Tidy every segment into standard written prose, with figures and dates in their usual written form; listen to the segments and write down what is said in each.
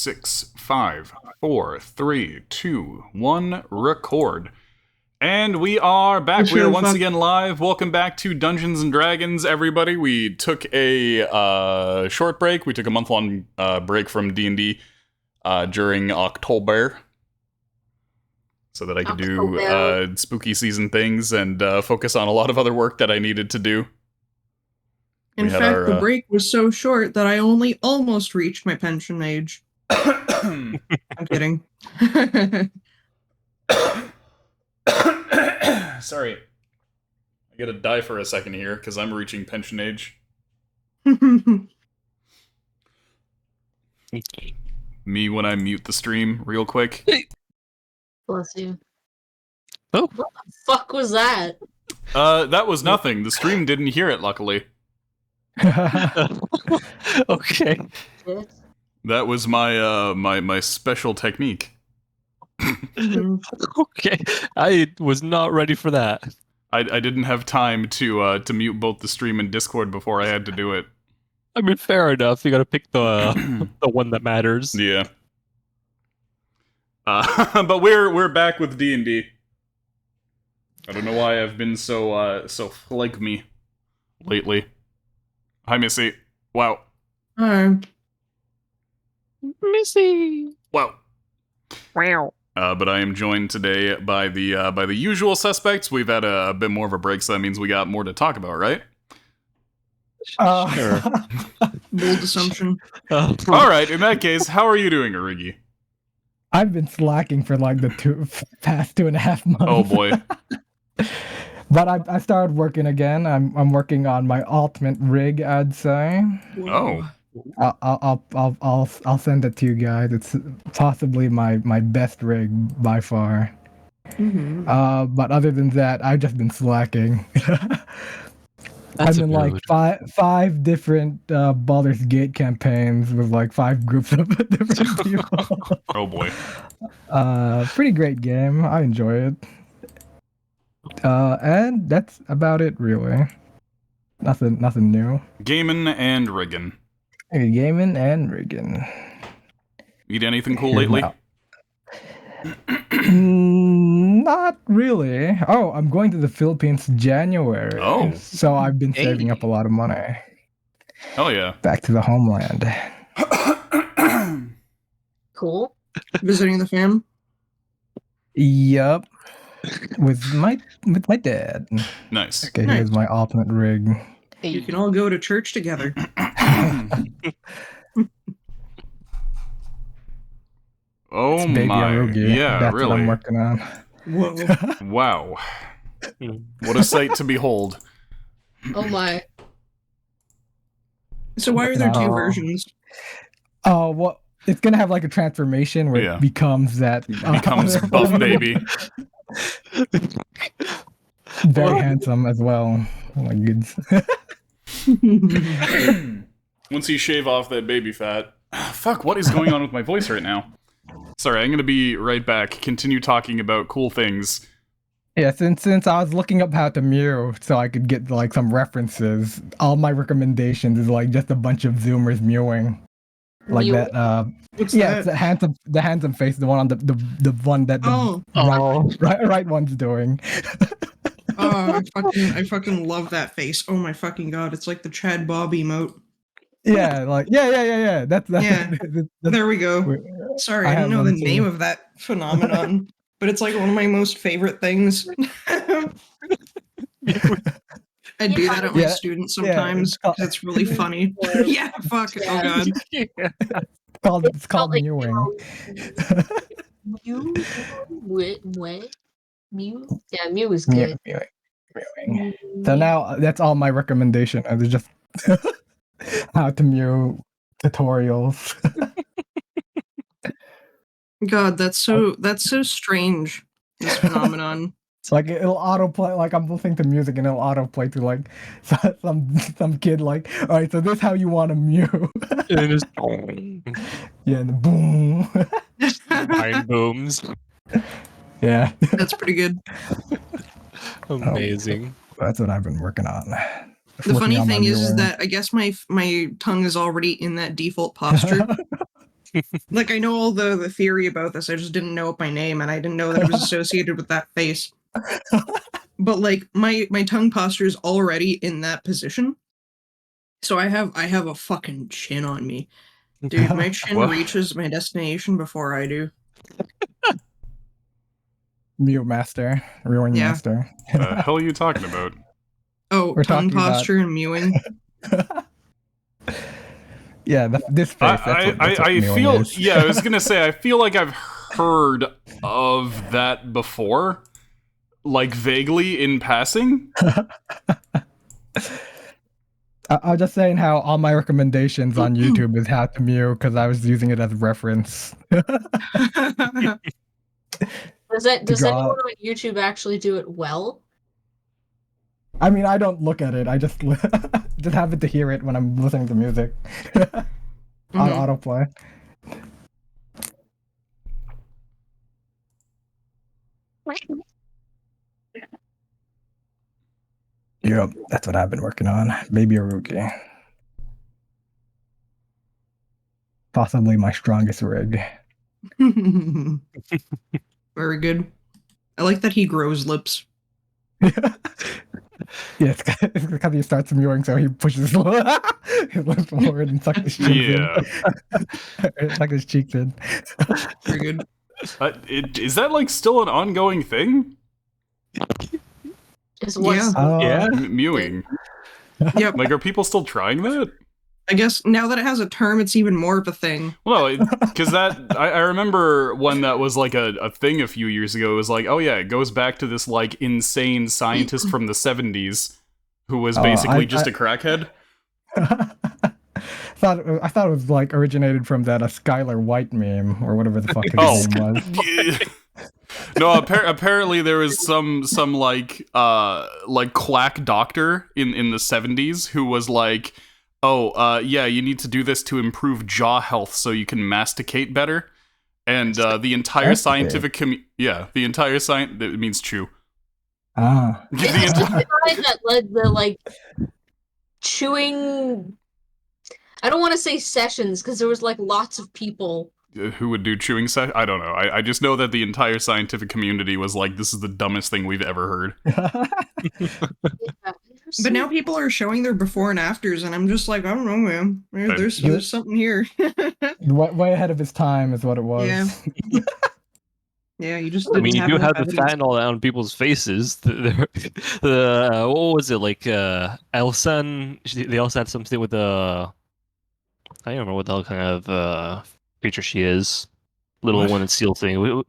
6, 5, 4, 3, 2, 1, record. And we are back. We are once again live. Welcome back to Dungeons and Dragons, everybody. We took a short break. We took a month-long break from D&D during October, so that I could do spooky season things and focus on a lot of other work that I needed to do. In fact, the break was so short that I only almost reached my pension age. I'm kidding. Sorry. I gotta die for a second here, because I'm reaching pension age. Me when I mute the stream real quick. Bless you. Oh. What the fuck was that? That was nothing. The stream didn't hear it, luckily. Okay. That was my my special technique. Okay. I was not ready for that. I didn't have time to mute both the stream and Discord before I had to do it. I mean, fair enough. You gotta pick the the one that matters. Yeah. But we're back with D&D. I don't know why I've been so like me lately. Hi, Missy. Wow. Missy. Wow. Wow. But I am joined today by the usual suspects. We've had a bit more of a break, so that means we got more to talk about, right? Sure. Bold assumption. All right. In that case, how are you doing, Origi? I've been slacking for like the past 2.5 months. Oh boy. But I started working again. I'm working on my ultimate rig, I'd say. Oh. I'll send it to you guys. It's possibly my best rig by far. Mm-hmm. But other than that, I've just been slacking. I'm in like five different Baldur's Gate campaigns with like 5 groups of different people. Oh boy. Pretty great game. I enjoy it. And that's about it, really. Nothing new. Gaming and rigging. Gaming and rigging. Eat anything cool lately? Not really. Oh, I'm going to the Philippines January. Oh. So I've been saving up a lot of money. Hell yeah. Back to the homeland. Cool. Visiting the fam? Yup. With my dad. Nice. Okay, here's my ultimate rig. You can all go to church together. Oh Baby my. Arugi. Yeah, That's really. what I'm working on. Whoa. Wow. What a sight to behold. Oh my. So why are there 2 No. versions? Oh, well, it's gonna have like a transformation where it becomes that. Becomes buff baby. Very handsome as well. Oh my goodness. Once you shave off that baby fat. Fuck, what is going on with my voice right now? Sorry, I'm gonna be right back. Continue talking about cool things. Yeah, since I was looking up how to mew so I could get like some references, all my recommendations is like just a bunch of Zoomers mewing. Like Mew? that What's yeah, that? it's the handsome face, the one on the one that the Oh. right one's doing. Oh, I fucking love that face. Oh my fucking god, it's like the Chad Bob emote. Yeah, like yeah. That's Yeah. that's There we go. Sorry, I didn't know the name of that phenomenon, but it's like one of my most favorite things. I do that at my students sometimes because it's really funny. Yeah, fuck. Oh god. It's called mewing. Mew? Mew? Yeah, Mew is good. Mewing. So now that's all my recommendation. It's just how to mew tutorials. God, that's so strange. This phenomenon. It's like it'll autoplay. Like I'm listening to music and it'll autoplay to like some kid. Like, all right, so this is how you want to mew. And just Yeah, and boom. mind booms. Yeah, That's pretty good. Amazing. that's what I've been working on. The funny thing is that I guess my tongue is already in that default posture. Like, I know all the theory about this, I just didn't know my name, and I didn't know that it was associated with that face. But, like, my tongue posture is already in that position. So I have a fucking chin on me. Dude, my chin reaches my destination before I do. Mew master. Ruin master. The hell are you talking about? Oh, We're tongue talking posture and mewing. Yeah, this face. That's what I mewing feel. is. Yeah, I was gonna say. I feel like I've heard of that before, like vaguely in passing. I was just saying how all my recommendations on YouTube is how to mew because I was using it as reference. Does anyone on YouTube actually do it well? I mean, I don't look at it. I just just happen to hear it when I'm listening to music on autoplay. Yep, that's what I've been working on. Baby Aruki. Possibly my strongest rig. Very good. I like that he grows lips. Yeah, it's because he starts mewing, so he pushes his lips forward and sucks his cheeks in. Sucks his cheeks in. Very good. Is that like still an ongoing thing? Mewing. Yep. Like, are people still trying that? I guess now that it has a term, it's even more of a thing. Well, because I remember when that was like a thing a few years ago. It was like, oh yeah, it goes back to this like insane scientist from the 70s who was basically just a crackhead. I thought it was like originated from that Skylar White meme or whatever the fuck his name was. No, apparently there was some like quack doctor in the 70s who was like, yeah, you need to do this to improve jaw health so you can masticate better. And the entire scientific the entire science, it means chew. That led the like chewing. I don't want to say sessions because there was like lots of people who would do chewing sessions. I don't know. I just know that the entire scientific community was like, this is the dumbest thing we've ever heard. But now people are showing their before and afters, and I'm just like, I don't know, man. There's something here. Way ahead of his time is what it was. Yeah. Yeah, you just. I mean, you do have the fat and all that on people's faces. The what was it like? Elsan. They also had something with the. I don't remember what the hell kind of creature she is. Little one and seal thing.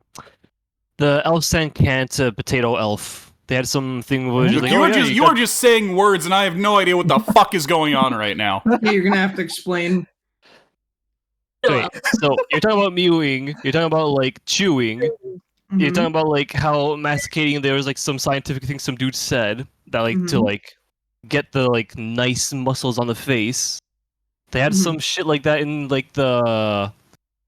The Elsan Cant potato elf. They had something. You are just saying words, and I have no idea what the fuck is going on right now. Yeah, you're gonna have to explain. Wait, so you're talking about mewing. You're talking about like chewing. Mm-hmm. You're talking about like how masticating. There was like some scientific thing some dude said that like to like get the like nice muscles on the face. They had some shit like that in like the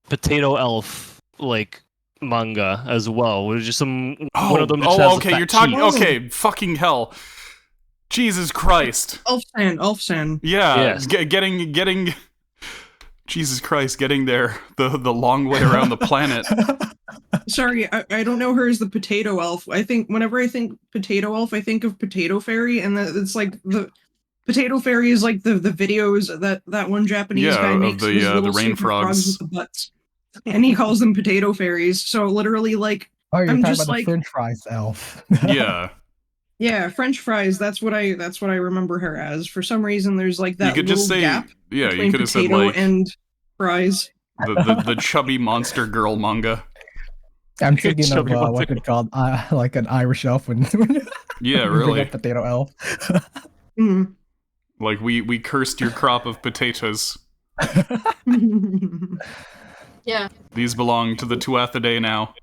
Potato Elf like manga as well. It was just some one of them. Just has okay, you're talking. Cheeks. Okay, fucking hell, Jesus Christ. Elfsan. Yeah, yes. Getting. Jesus Christ, getting there the long way around the planet. Sorry, I don't know her as the Potato Elf. Whenever I think Potato Elf, I think of Potato Fairy, and it's like the Potato Fairy is like the videos that one Japanese guy makes of the rain frogs with the butts, and he calls them potato fairies. So literally, like, you're I'm just about like the French fries elf. Yeah, French fries. That's what I remember her as. For some reason, there's like that you could little just say, gap yeah, between you could have said like and fries. The chubby monster girl manga. I'm thinking of what's it called, like an Irish elf when yeah, really potato elf. Like we cursed your crop of potatoes. Yeah. These belong to the Tuatha now.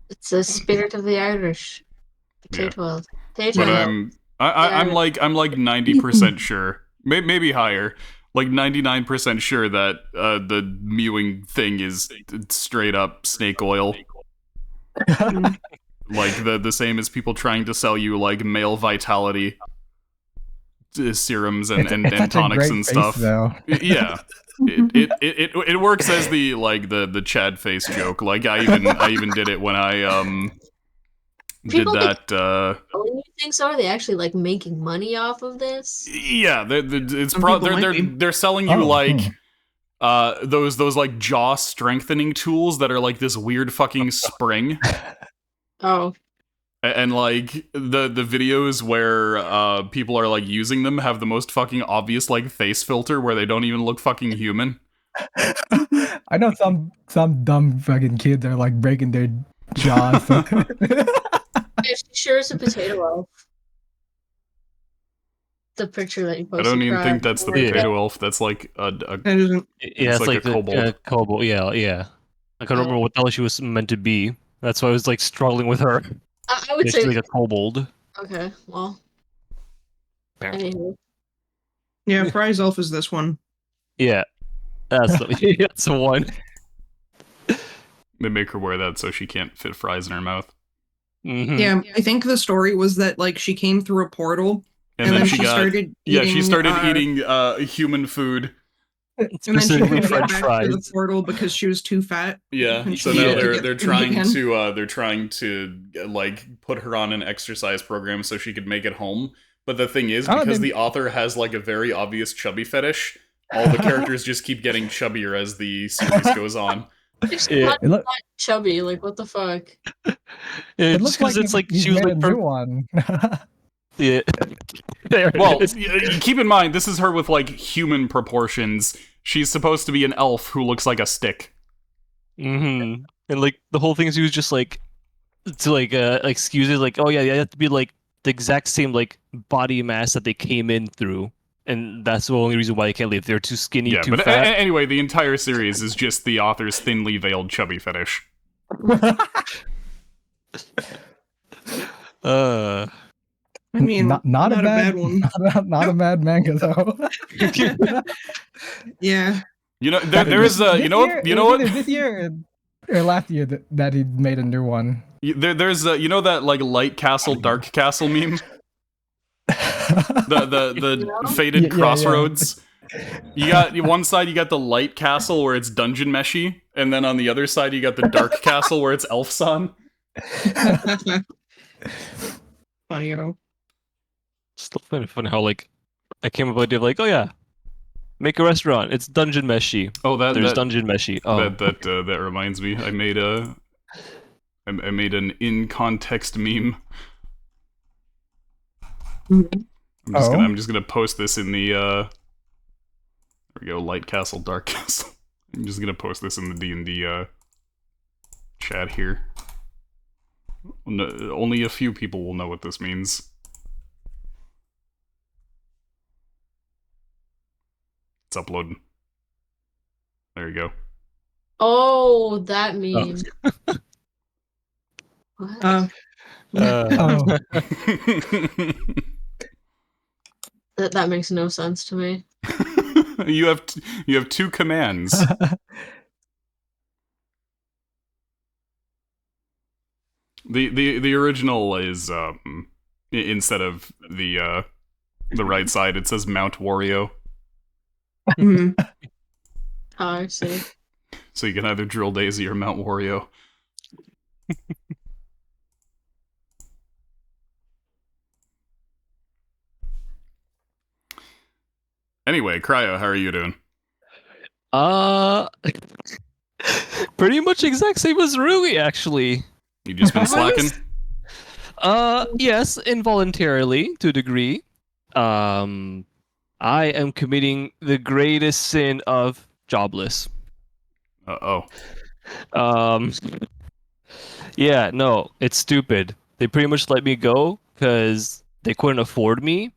It's the spirit of the Irish. Potato elf. But I'm like 90% sure, maybe higher, like 99% sure that the mewing thing is straight up snake oil. Like the same as people trying to sell you like male vitality serums and tonics and stuff. Though. Yeah. It works as the Chad face joke. Like I even did it when I did People that. Selling you things are they actually like making money off of this? Yeah, it's Some people might be. they're selling you those like jaw strengthening tools that are like this weird fucking spring. Oh, And like the videos where people are like using them have the most fucking obvious like face filter where they don't even look fucking human. I know some dumb fucking kids are like breaking their jaws. yeah, she sure is a potato elf. The picture that you posted. I don't even Cry. think that's the potato elf. That's like That isn't. Yeah, it's like a kobold. kobold. Yeah. I can't remember what the hell she was meant to be. That's why I was like struggling with her. I would Yeah, say she's like a kobold. okay. Well, Apparently. anywho. Yeah, Fry's elf is this one. Yeah, that's that's the one. They make her wear that so she can't fit fries in her mouth. Mm-hmm. Yeah, I think the story was that like she came through a portal and then she started eating. she started eating human food. And then she Specifically couldn't get French back to the fries. portal because she was too fat. Yeah, And so she now needed to they're get skinny again. they're trying to like put her on an exercise program so she could make it home. But the thing is, because the author has like a very obvious chubby fetish, all the characters just keep getting chubbier as the series goes on. She's not chubby. Like what the fuck? Yeah, It looks like it's like she was made like a new one. yeah. There Well, it is. keep in mind this is her with like human proportions. She's supposed to be an elf who looks like a stick. Mm-hmm. And like the whole thing is he was just like to like excuses like, oh yeah, you have to be like the exact same like body mass that they came in through. And that's the only reason why they can't leave. They're too skinny, Yeah, too but fat. anyway, the entire series is just the author's thinly veiled chubby fetish. I mean, not a bad one. Not a bad manga though. Yeah. You know, there's you know what? Either this year or last year that he made a new one. There's you know that like light castle, dark castle meme. The faded crossroads. You got one side you got the light castle where it's dungeon meshy, and then on the other side you got the dark castle where it's elf son. Funny, you know. Still funny how like I came up with the idea of like, oh yeah, make a restaurant. It's dungeon meshy. Oh, There's dungeon meshy. Oh, that reminds me. I made an in context meme. I'm just gonna post this in the there we go, light castle, dark castle. I'm just gonna post this in the D&D chat here. No, only a few people will know what this means. It's uploading. There you go. Oh, that meme. What? That makes no sense to me. you have two commands. The original is instead of the right side, it says Mount Wario. Mhm. Oh, I see. So you can either Drill Daisy or Mount Wario. Anyway, Cryo, how are you doing? pretty much exact same as Rui, actually. You just been slacking? Yes, involuntarily to a degree. I am committing the greatest sin of jobless. Yeah, no, it's stupid. They pretty much let me go because they couldn't afford me,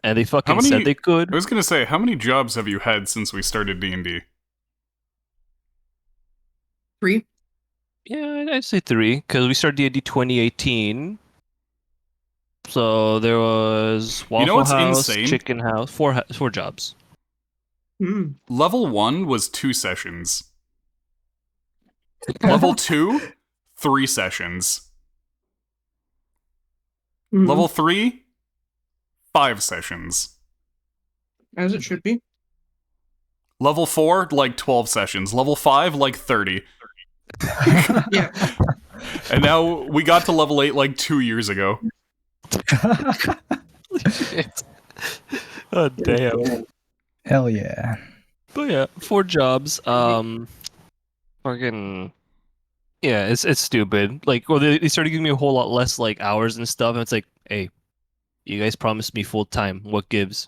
and they fucking said they could. I was gonna say, how many jobs have you had since we started D&D? 3. Yeah, I'd say 3, because we started D&D 2018. So there was Waffle House, insane? Chicken House, 4 jobs. Level 1 was 2 sessions. Level 2, 3 sessions. Level 3, 5 sessions. As it should be. Level 4, like 12 sessions. Level 5, like 30. Yeah. And now we got to level 8 like 2 years ago. Shit. Oh damn. Hell yeah. But yeah, 4 jobs. Fucking yeah, it's stupid. Like, well, they started giving me a whole lot less like hours and stuff, and it's like, hey, you guys promised me full time. What gives?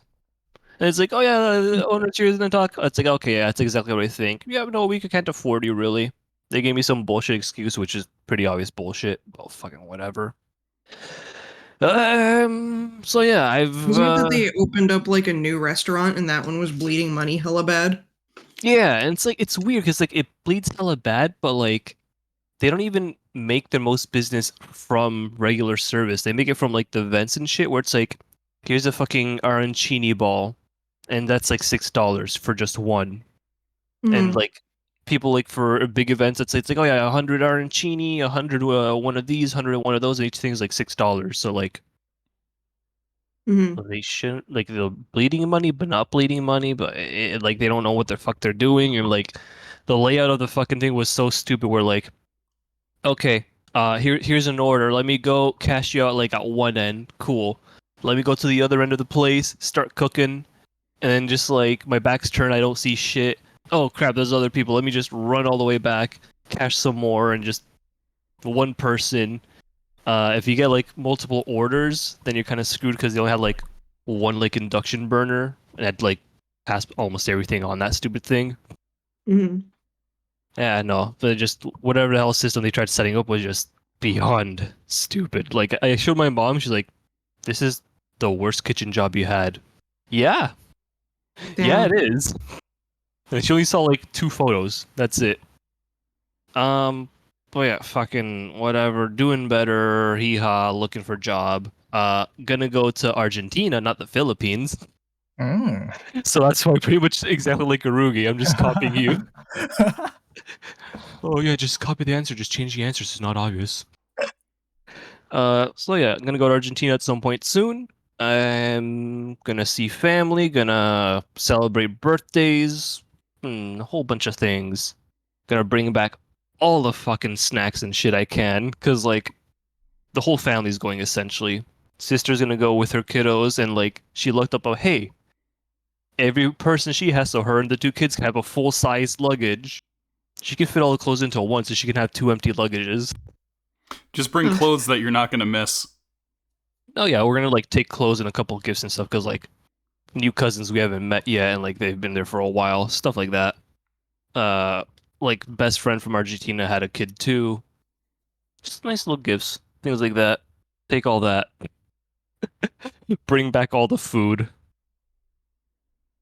And it's like, oh yeah, the owner's here and talk. It's like, okay, yeah, that's exactly what I think. Yeah, no, we can't afford you, really. They gave me some bullshit excuse, which is pretty obvious bullshit. Well, fucking whatever. So yeah, Wasn't it that they opened up like a new restaurant and that one was bleeding money hella bad? yeah, and it's like it's weird because like it bleeds hella bad, but like they don't even make the most business from regular service. They make it from like the events and shit, where it's like, here's a fucking arancini ball, and that's like $6 for just one. And like people like for big events, it's like, oh yeah, 100 arancini, 100 one of these, 100 one of those, and each thing is like $6. So like they shouldn't, like, they're bleeding money but not bleeding money, but like they don't know what the fuck they're doing. And like the layout of the fucking thing was so stupid, where like, okay, here's an order, let me go cash you out like at one end, cool, let me go to the other end of the place, start cooking, and then just like my back's turned, I don't see shit. Oh crap, there's other people. Let me just run all the way back, cash some more, and just one person. If you get like multiple orders, then you're kind of screwed because they only had like one like induction burner and had like passed almost everything on that stupid thing. Yeah, no, but just whatever the hell system they tried setting up was just beyond stupid. Like I showed my mom, she's like, "This is the worst kitchen job you had." Yeah, yeah, it is. And she only saw like 2 photos. That's it. But yeah, fucking whatever. Doing better. Hee haw. Looking for job. Gonna go to Argentina, not the Philippines. So that's why pretty much exactly like Arugi. I'm just copying you. Oh yeah, just copy the answer. Just change the answers. It's not obvious. So yeah, I'm gonna go to Argentina at some point soon. I'm gonna see family. Gonna celebrate birthdays. A whole bunch of things. Gonna bring back all the fucking snacks and shit I can, cause like the whole family's going essentially. Sister's gonna go with her kiddos, and like she looked up, oh hey, every person she has, so her and the 2 kids can have a full size luggage. She can fit all the clothes into one, so she can have 2 empty luggages. Just bring clothes that you're not gonna miss. Oh yeah, we're gonna like take clothes and a couple of gifts and stuff, cause like new cousins we haven't met yet, and like they've been there for a while, stuff like that. Like best friend from Argentina had a kid too. Just nice little gifts, things like that. Take all that. Bring back all the food.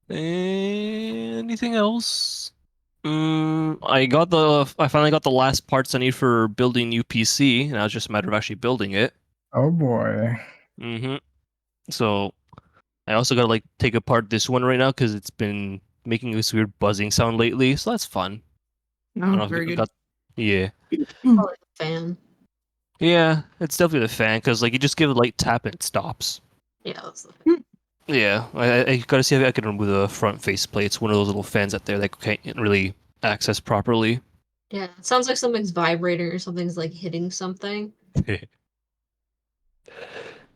Anything else? I finally got the last parts I need for building new PC. Now it's just a matter of actually building it. Oh boy. So I also gotta like take apart this one right now because it's been making this weird buzzing sound lately. So that's fun. Oh, very good. Yeah. Probably the fan. Yeah, it's definitely the fan because like you just give it a light tap and it stops. Yeah, that's the fan. Yeah, I gotta see if I can remove the front faceplate. It's one of those little fans out there that can't really access properly. Yeah, it sounds like something's vibrating or something's like hitting something.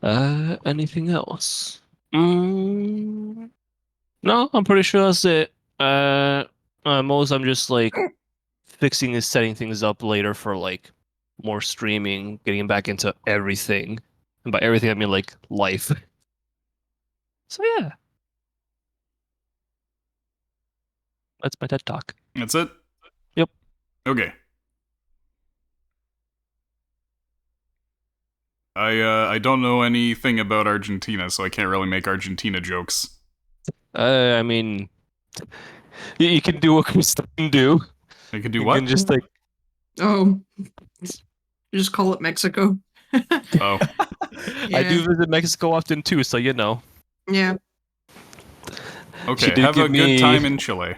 Anything else? No, I'm pretty sure that's it. Most I'm just like fixing and setting things up later for like more streaming, getting back into everything. And by everything I mean like life. So yeah. That's my TED Talk. That's it? Yep. Okay. I don't know anything about Argentina, so I can't really make Argentina jokes. I mean, you can do what Krista can do. I can do You what? can just like, Oh, just call it Mexico. Oh. I do visit Mexico often too, so you know. Yeah. Okay, have a good time in Chile.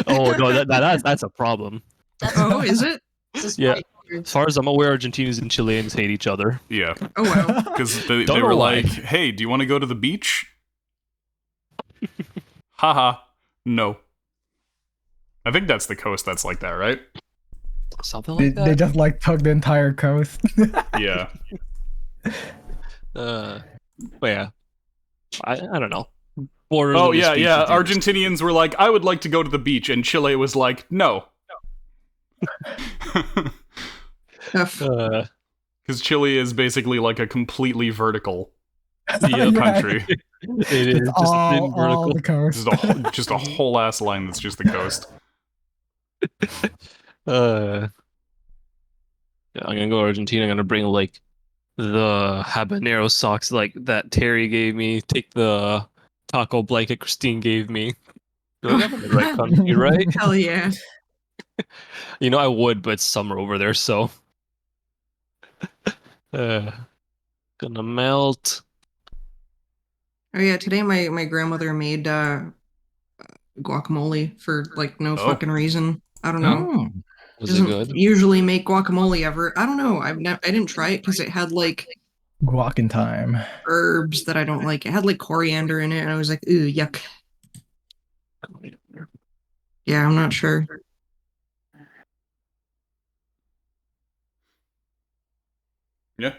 Oh no, that's a problem. Oh, is it? Yeah. As far as I'm aware, Argentinians and Chileans hate each other. Yeah. Oh wow. Because they Don't were know why. like, hey, do you want to go to the beach? Haha. No. I think that's the coast that's like that, right? Something They, like that. they just like tug the entire coast. Yeah. But yeah, I don't know. Borders Oh, of the yeah, species yeah. do this. Argentinians were like, I would like to go to the beach, and Chile was like, no. F. Because Chile is basically like a completely vertical Yep. country. It is It's just a thin all vertical. the coast. Just a whole ass line that's just the coast. Yeah, I'm gonna go to Argentina. I'm gonna bring like the habanero socks like that Terry gave me. Take the taco blanket Christine gave me. Like, I'm in the right country, right? Hell yeah. You know, I would, but it's summer over there, so. Gonna melt. Oh yeah, today my grandmother made guacamole for like no Oh. fucking reason. I don't know. Oh. Was it Doesn't good? usually make guacamole ever. I don't know. I didn't try it because it had like Guac in time. herbs that I don't like. It had like coriander in it, and I was like, ooh, yuck. Yeah, I'm not sure. Yeah.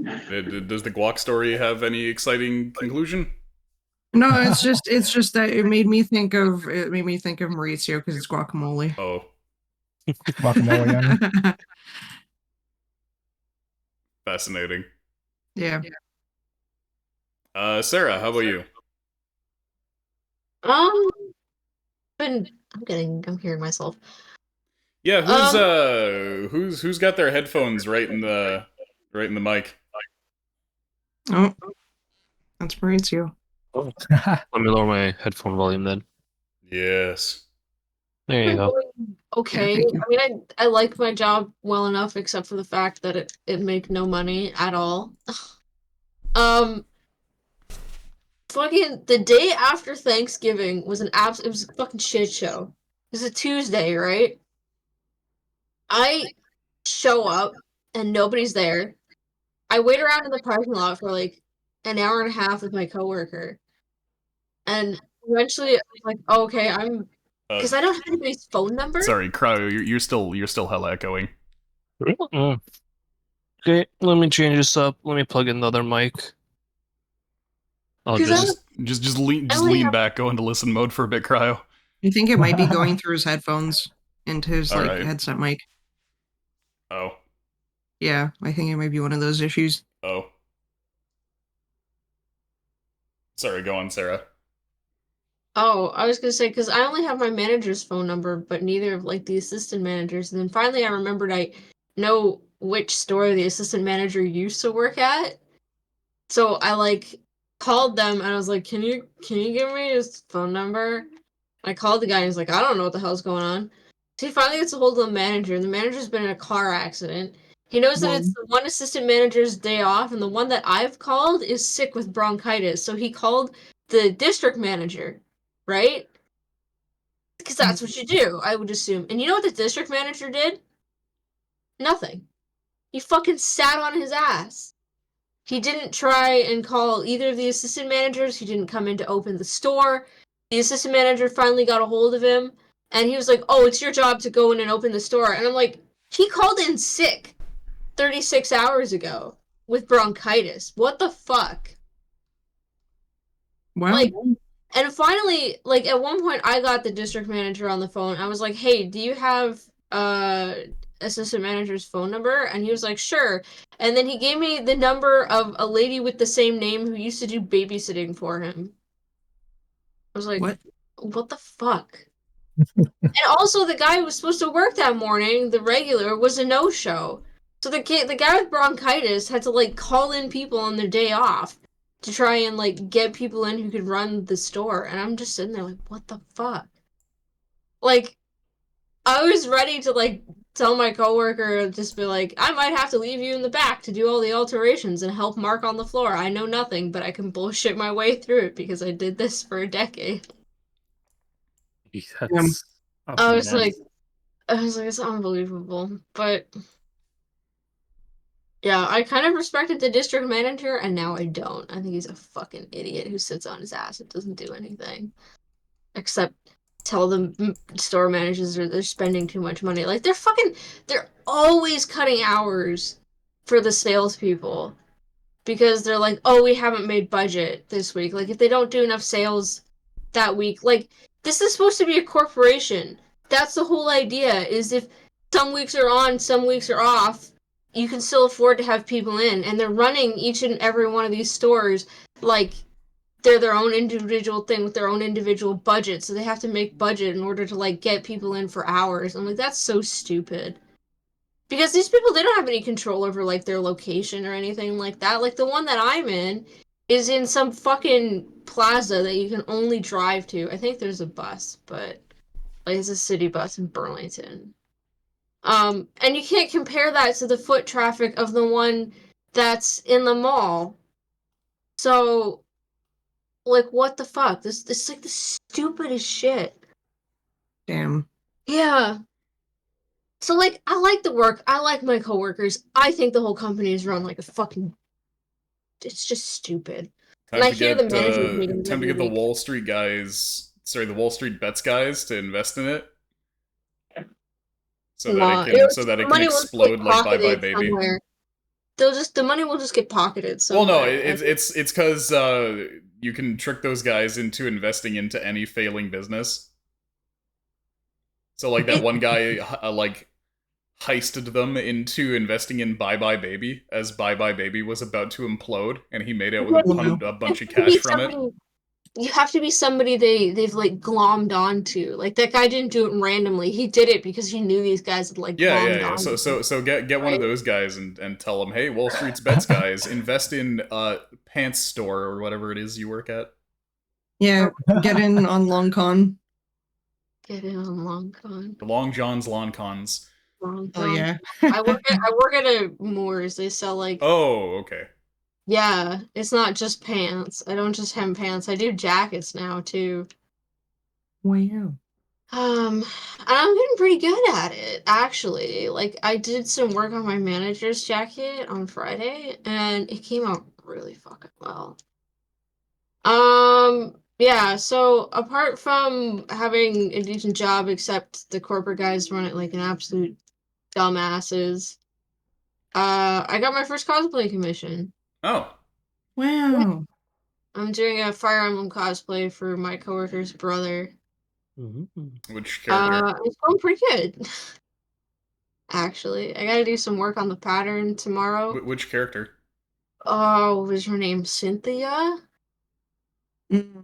Does the guac story have any exciting conclusion? No, it's just that it made me think of Maurizio because it's guacamole. Oh, Guacamole. fascinating. Yeah. Sarah, how about you? Um, I'm hearing myself. Yeah, who's got their headphones right in the mic? Oh, that's Maurizio. Let me lower my headphone volume then. Yes. There you go. Okay. Yeah, thank you. I mean, I like my job well enough, except for the fact that it make no money at all. Fucking the day after Thanksgiving was it was a fucking shit show. It was a Tuesday, right? I show up and nobody's there. I wait around in the parking lot for like an hour and a half with my coworker. And eventually I was like, oh, okay, because I don't have anybody's phone number. Sorry, Cryo, you're still hella echoing. Okay, let me change this up. Let me plug in the other mic. I'll 'Cause just lean back, go into listen mode for a bit, Cryo. I think it might be going through his headphones into his All like right. headset mic. Oh. Yeah, I think it might be one of those issues. Oh. Sorry, go on, Sarah. Oh, I was gonna say because I only have my manager's phone number, but neither of like the assistant managers. And then finally, I remembered I know which store the assistant manager used to work at. So I like called them and I was like, "Can you give me his phone number?" I called the guy and he's like, "I don't know what the hell's going on." So he finally gets a hold of the manager, and the manager's been in a car accident. He knows that it's the one assistant manager's day off, and the one that I've called is sick with bronchitis. So he called the district manager, right? Because that's what you do, I would assume. And you know what the district manager did? Nothing. He fucking sat on his ass. He didn't try and call either of the assistant managers. He didn't come in to open the store. The assistant manager finally got a hold of him, and he was like, "Oh, it's your job to go in and open the store." And I'm like, he called in sick 36 hours ago with bronchitis. What the fuck? Wow. Like, and finally, like at one point, I got the district manager on the phone. I was like, "Hey, do you have assistant manager's phone number?" And he was like, "Sure." And then he gave me the number of a lady with the same name who used to do babysitting for him. I was like, what the fuck? And also, the guy who was supposed to work that morning, the regular, was a no-show. So the guy with bronchitis had to like call in people on their day off to try and like get people in who could run the store. And I'm just sitting there like, what the fuck? Like, I was ready to like tell my coworker, just be like, I might have to leave you in the back to do all the alterations and help Mark on the floor. I know nothing, but I can bullshit my way through it because I did this for a decade. That's I was like, it's unbelievable. But yeah, I kind of respected the district manager, and now I don't. I think he's a fucking idiot who sits on his ass and doesn't do anything. except tell the store managers they're spending too much money. Like they're always cutting hours for the salespeople because they're like, oh, we haven't made budget this week. Like if they don't do enough sales that week, like this is supposed to be a corporation. That's the whole idea. Is if some weeks are on, some weeks are off, you can still afford to have people in, and they're running each and every one of these stores like they're their own individual thing with their own individual budget, so they have to make budget in order to like get people in for hours. I'm like, that's so stupid. Because these people, they don't have any control over like their location or anything like that. Like the one that I'm in is in some fucking plaza that you can only drive to. I think there's a bus, but like it's a city bus in Burlington. And you can't compare that to the foot traffic of the one that's in the mall. So like, what the fuck? This is like the stupidest shit. Damn. Yeah. So, like, I like the work. I like my coworkers. I think the whole company is run like a fucking... It's just stupid. Time And I to hear get the management meetings time to every get the week. Wall Street guys, sorry, the Wall Street bets guys to invest in it, so that it can explode like Bye Bye Baby. Somewhere. The money will just get pocketed somewhere. Well, no, it's because you can trick those guys into investing into any failing business. So like that one guy like heisted them into investing in Bye Bye Baby as Bye Bye Baby was about to implode, and he made out with a bunch of cash from it. You have to be somebody they've like glommed onto. Like that guy didn't do it randomly. He did it because he knew these guys had like glommed onto. So get one of those guys and tell them, hey, Wall Street's bets guys, invest in Pants Store or whatever it is you work at. Yeah, get in on Long Con. Get in on Long Con. The Long John's Lawn Cons. Long Oh yeah. I work at a Moores. They sell like... Oh, okay. Yeah, it's not just pants. I don't just hem pants. I do jackets now too. Wow. And I'm getting pretty good at it, actually. Like I did some work on my manager's jacket on Friday, and it came out really fucking well. Yeah, so apart from having a decent job, except the corporate guys run it like an absolute dumbasses, I got my first cosplay commission. Oh. Wow. I'm doing a Fire Emblem cosplay for my coworker's brother. Which character? It's going pretty good. Actually, I gotta do some work on the pattern tomorrow. Which character? Oh, what was her name? Cynthia? Mm.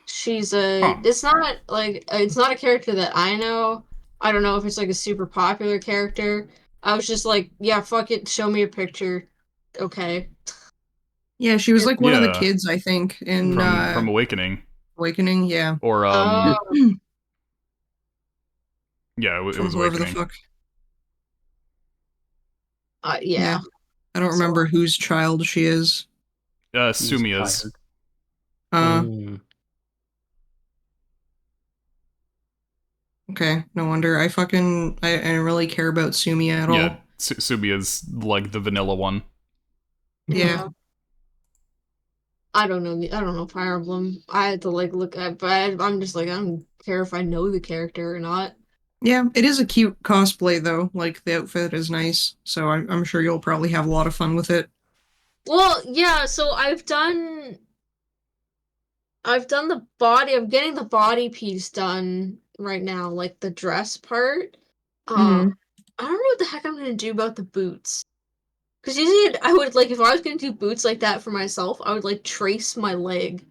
She's a... Huh. It's not a character that I know. I don't know if it's like a super popular character. I was just like, yeah, fuck it, show me a picture. Okay. Yeah, she was like one of the kids, I think, in from Awakening. Awakening, yeah. Or yeah, From Awakening. whoever the fuck. Yeah. I don't remember whose child she is. Sumiya's. Okay, no wonder. I don't really care about Sumiya at all. Yeah, Sumiya's like the vanilla one. Yeah. I don't know Fire Emblem. I had to like look at, but I'm just like, I don't care if I know the character or not. Yeah, it is a cute cosplay though. Like the outfit is nice, so I'm sure you'll probably have a lot of fun with it. Well, yeah. So I've done the body. I'm getting the body piece done right now, like the dress part. I don't know what the heck I'm gonna do about the boots. Because usually I would, like, if I was going to do boots like that for myself, I would, like, trace my leg.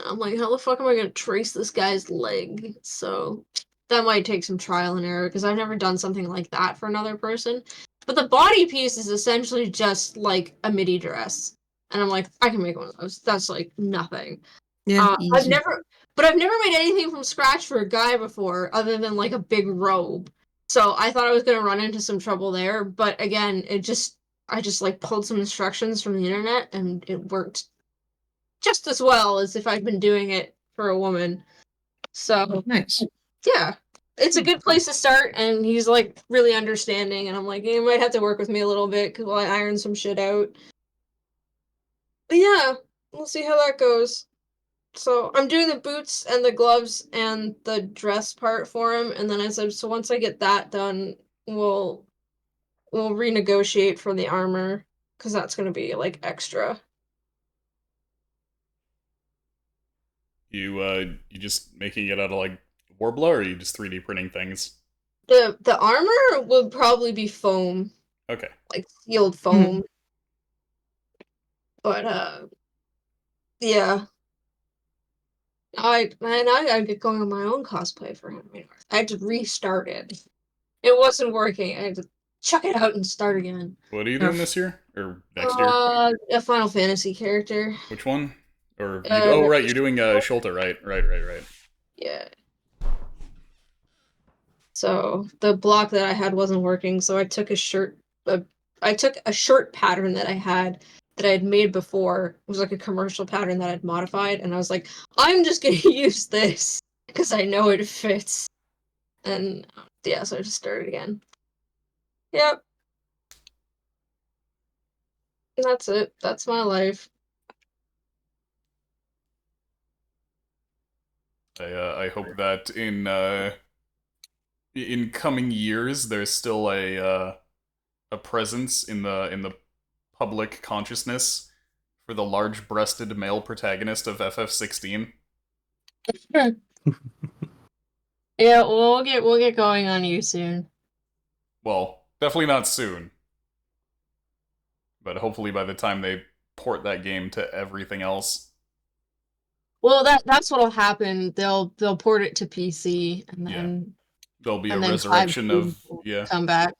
I'm like, how the fuck am I going to trace this guy's leg? So that might take some trial and error, because I've never done something like that for another person. But the body piece is essentially just, like, a midi dress. And I'm like, I can make one of those. That's, like, nothing. Yeah, easy. I've never made anything from scratch for a guy before, other than, like, a big robe. So I thought I was going to run into some trouble there. But again, I just like pulled some instructions from the internet and it worked just as well as if I'd been doing it for a woman. So nice. Yeah. It's a good place to start, and he's like really understanding, and I'm like, you might have to work with me a little bit while I iron some shit out. But yeah, we'll see how that goes. So I'm doing the boots and the gloves and the dress part for him, and then I said, so once I get that done, we'll renegotiate for the armor, because that's gonna be like extra. You just making it out of like Warbler, or are you just 3D printing things? The armor would probably be foam. Okay. Like sealed foam. But yeah. I gotta get going on my own cosplay for him. I just restarted. It wasn't working. I had to chuck it out and start again. What are you doing this year? Or next year? A Final Fantasy character. Which one? Or oh right, you're doing Sholta, right. Yeah. So the block that I had wasn't working, so I took a shirt pattern that I had made before. It was like a commercial pattern that I'd modified, and I was like, I'm just gonna use this because I know it fits. And yeah, so I just started again. Yep. And that's it. That's my life. I hope that in coming years there's still a presence in the public consciousness for the large-breasted male protagonist of FF16. Yeah, we'll get going on you soon. Well, definitely not soon. But hopefully by the time they port that game to everything else. Well, that's what'll happen. They'll port it to PC, and then there'll be a resurrection of come back.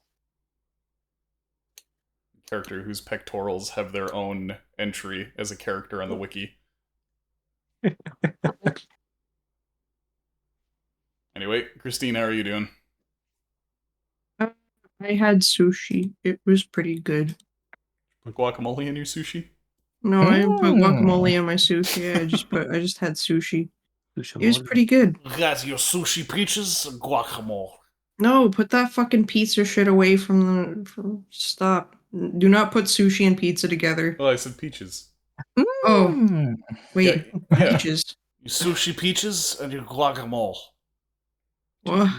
Character whose pectorals have their own entry as a character on the wiki. Anyway, Christine, how are you doing? I had sushi. It was pretty good. Put guacamole in your sushi? No, I didn't put guacamole in my sushi. I just had sushi. It was pretty good. That's your sushi peaches guacamole. No, put that fucking pizza shit away from stop. Do not put sushi and pizza together. Well, I said peaches. Oh. Wait. Yeah. Peaches. Your sushi peaches and your guacamole. What?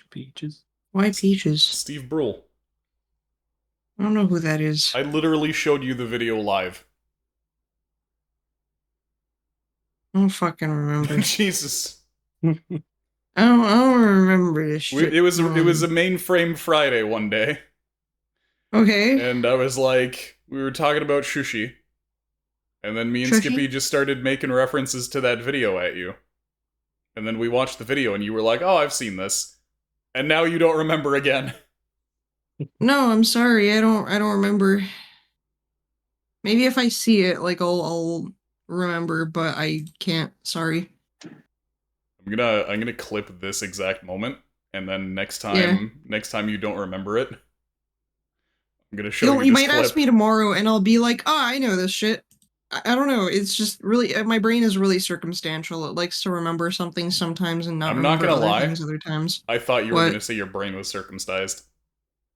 Peaches. Why peaches? Steve Brule. I don't know who that is. I literally showed you the video live. I don't fucking remember. Jesus. I don't remember this shit. It was a mainframe Friday one day. Okay. And I was like, we were talking about sushi. And then me and Skippy just started making references to that video at you. And then we watched the video and you were like, oh, I've seen this. And now you don't remember again. No, I'm sorry. I don't remember. Maybe if I see it, like I'll remember, but I can't. Sorry. I'm gonna clip this exact moment, and then next time you don't remember it, I'm gonna show you this You might clip. ask me tomorrow, and I'll be like, "Oh, I know this shit." I don't know. It's just really my brain is really circumstantial. It likes to remember something sometimes and not. I'm not gonna lie. Things other times. I thought you were gonna say your brain was circumcised.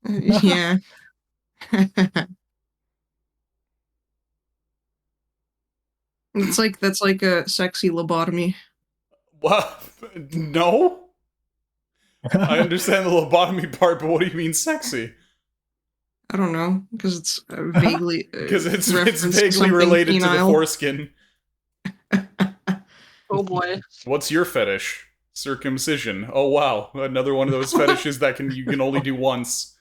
Yeah. That's like a sexy lobotomy. What? No? I understand the lobotomy part, but what do you mean sexy? I don't know, because it's vaguely because it's vaguely related to the foreskin. Oh boy. What's your fetish? Circumcision. Oh wow, another one of those fetishes that you can only do once.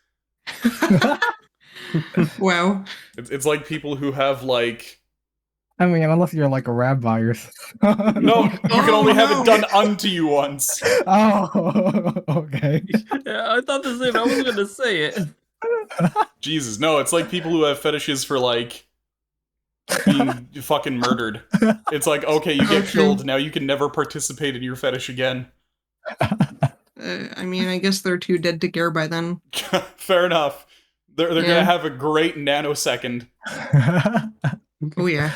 Wow. It's like people who have like. I mean, unless you're like a rabbi or something. No, you can only have it done unto you once. Oh, okay. Yeah, I thought the same. I was gonna say it. Jesus, no, it's like people who have fetishes for like being fucking murdered. It's like, okay, you get killed, now you can never participate in your fetish again. I mean, I guess they're too dead to care by then. Fair enough. They're gonna have a great nanosecond. Oh yeah.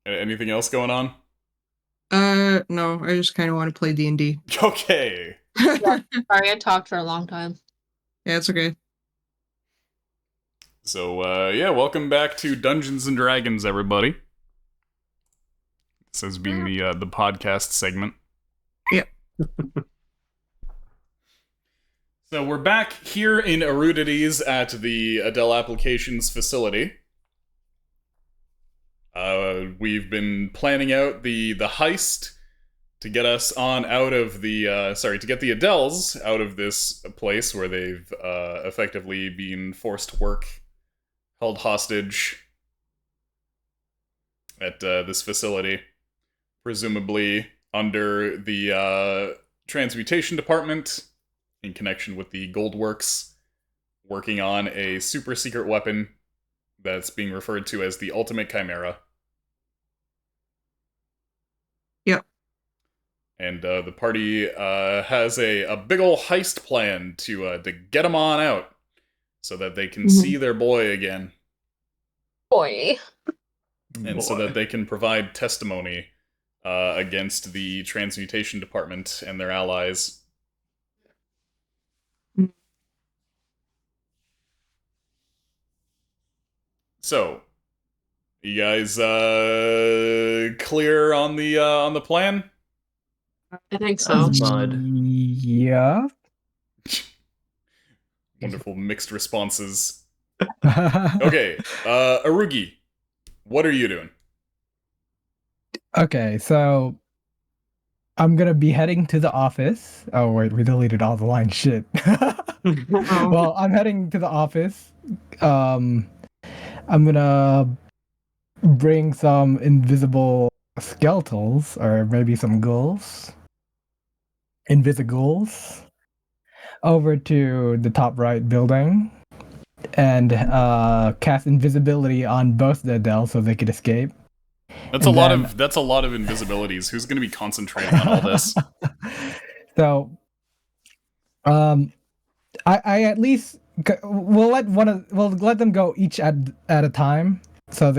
Anything else going on? No, I just kind of want to play D&D. Okay. Yeah, sorry, I talked for a long time. Yeah, it's okay. So, yeah, welcome back to Dungeons and Dragons, everybody. This has been the podcast segment. Yep. So we're back here in Erudities at the Adele Applications facility. We've been planning out the heist to get us on out of the, to get the Adeles out of this place where they've effectively been forced to work, held hostage at this facility, presumably under the transmutation department in connection with the Goldworks, working on a super secret weapon that's being referred to as the Ultimate Chimera. Yep. And the party has a big ol' heist plan to get them on out so that they can see their boy again. Boy. And so that they can provide testimony against the transmutation department and their allies. So, you guys clear on the plan? I think so. Yeah. Wonderful mixed responses. Okay, Arugi, what are you doing? Okay, so I'm gonna be heading to the office. Oh wait, we deleted all the line. Shit. Well, I'm heading to the office. I'm gonna bring some invisible skeletals, or maybe some ghouls. Invisighouls. Over to the top right building. And cast invisibility on both the Adele so they could escape. That's a lot of invisibilities. Who's going to be concentrating on all this? So, I at least we'll let them go each at a time, so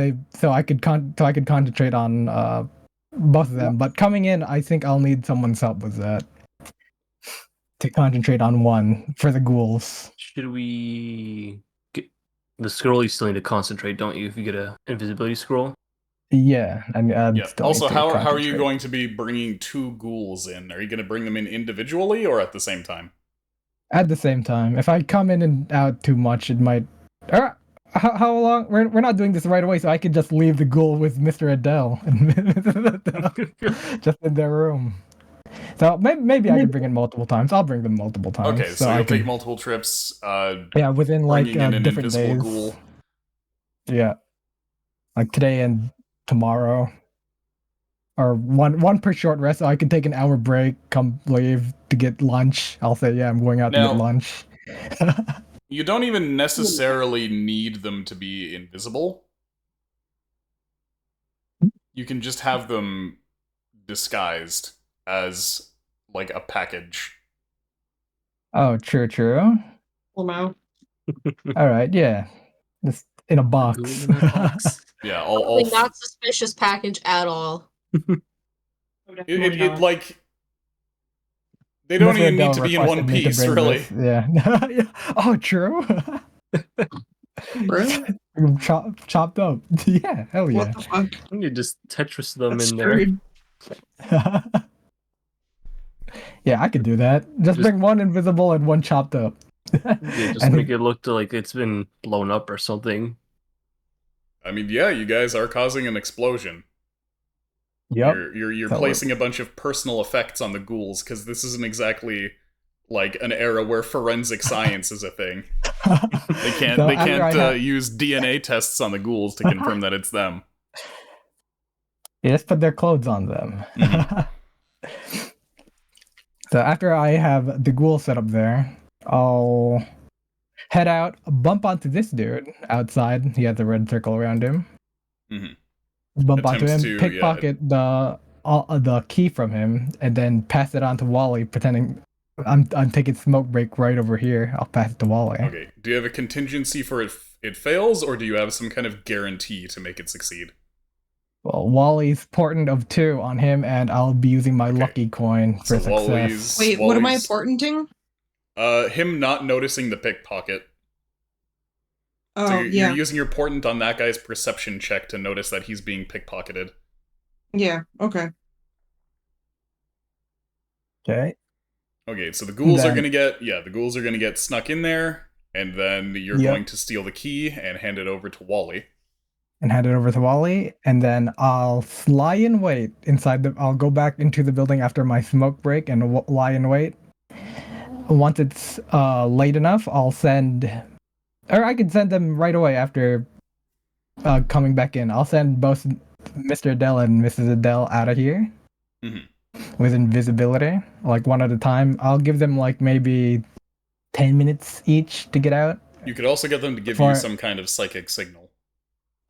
I could concentrate on both of them. But coming in, I think I'll need someone's help with that to concentrate on one for the ghouls. Should we get the scroll? You still need to concentrate, don't you? If you get a invisibility scroll. Yeah, I mean. Yeah. Also, how are you going to be bringing two ghouls in? Are you going to bring them in individually or at the same time? At the same time. If I come in and out too much, it might. How long? We're not doing this right away, so I could just leave the ghoul with Mr. Adele, just in their room. So maybe I could bring it multiple times. I'll bring them multiple times. Okay, so you'll take multiple trips. Yeah, within like different days. Ghoul. Yeah, like today and tomorrow, or one per short rest. So I can take an hour break, come leave to get lunch. I'll say, yeah, I'm going out to get lunch. You don't even necessarily need them to be invisible. You can just have them disguised as like a package. Oh, true. Wow. All right, yeah, just in a box. Yeah, all not suspicious package at all. It like they don't even need to be in one piece, really. Yeah. Oh, true. Really? Chopped up. Yeah, hell yeah. What the fuck? You just Tetris them That's in there. Yeah, I could do that. Just bring one invisible and one chopped up. Yeah, just make it look like it's been blown up or something. I mean, yeah, you guys are causing an explosion. Yep. You're placing a bunch of personal effects on the ghouls, because this isn't exactly like an era where forensic science is a thing. They can't use DNA tests on the ghouls to confirm that it's them. Yeah, just put their clothes on them. Mm-hmm. So after I have the ghoul set up there, I'll head out, bump onto this dude outside. He has a red circle around him. Mm-hmm. Bump onto him, pickpocket the key from him, and then pass it on to Wally, pretending I'm taking smoke break right over here. I'll pass it to Wally. Okay. Do you have a contingency for it fails, or do you have some kind of guarantee to make it succeed? Well, Wally's portent of 2 on him, and I'll be using my lucky coin for success. Wait, what am I portenting? Him not noticing the pickpocket. Oh, So you're yeah. using your portent on that guy's perception check to notice that he's being pickpocketed. Yeah, okay. Okay. Okay, so the ghouls are Then- gonna get snuck in there, and then you're Yep. going to steal the key and hand it over to Wally. And hand it over to Wally, and then I'll lie in wait inside the. I'll go back into the building after my smoke break and lie in wait. Once it's late enough, I'll send, or I can send them right away after coming back in. I'll send both Mr. Adele and Mrs. Adele out of here with invisibility, like one at a time. I'll give them like maybe 10 minutes each to get out. You could also get them to give you some kind of psychic signal.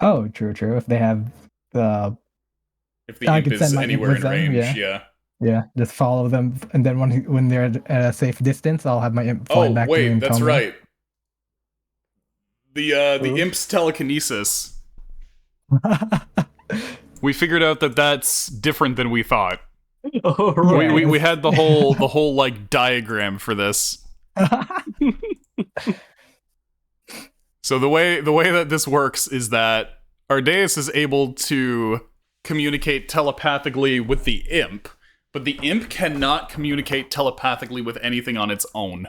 Oh, true. If they have if the I imp can is send my imp anywhere with in them, range, yeah. Yeah, just follow them, and then when they're at a safe distance, I'll have my imp fly back to me and that's tell me. right. The imp's telekinesis. We figured out that that's different than we thought. Oh, right. We had the whole like diagram for this. So the way that this works is that Ardeus is able to communicate telepathically with the imp, but the imp cannot communicate telepathically with anything on its own.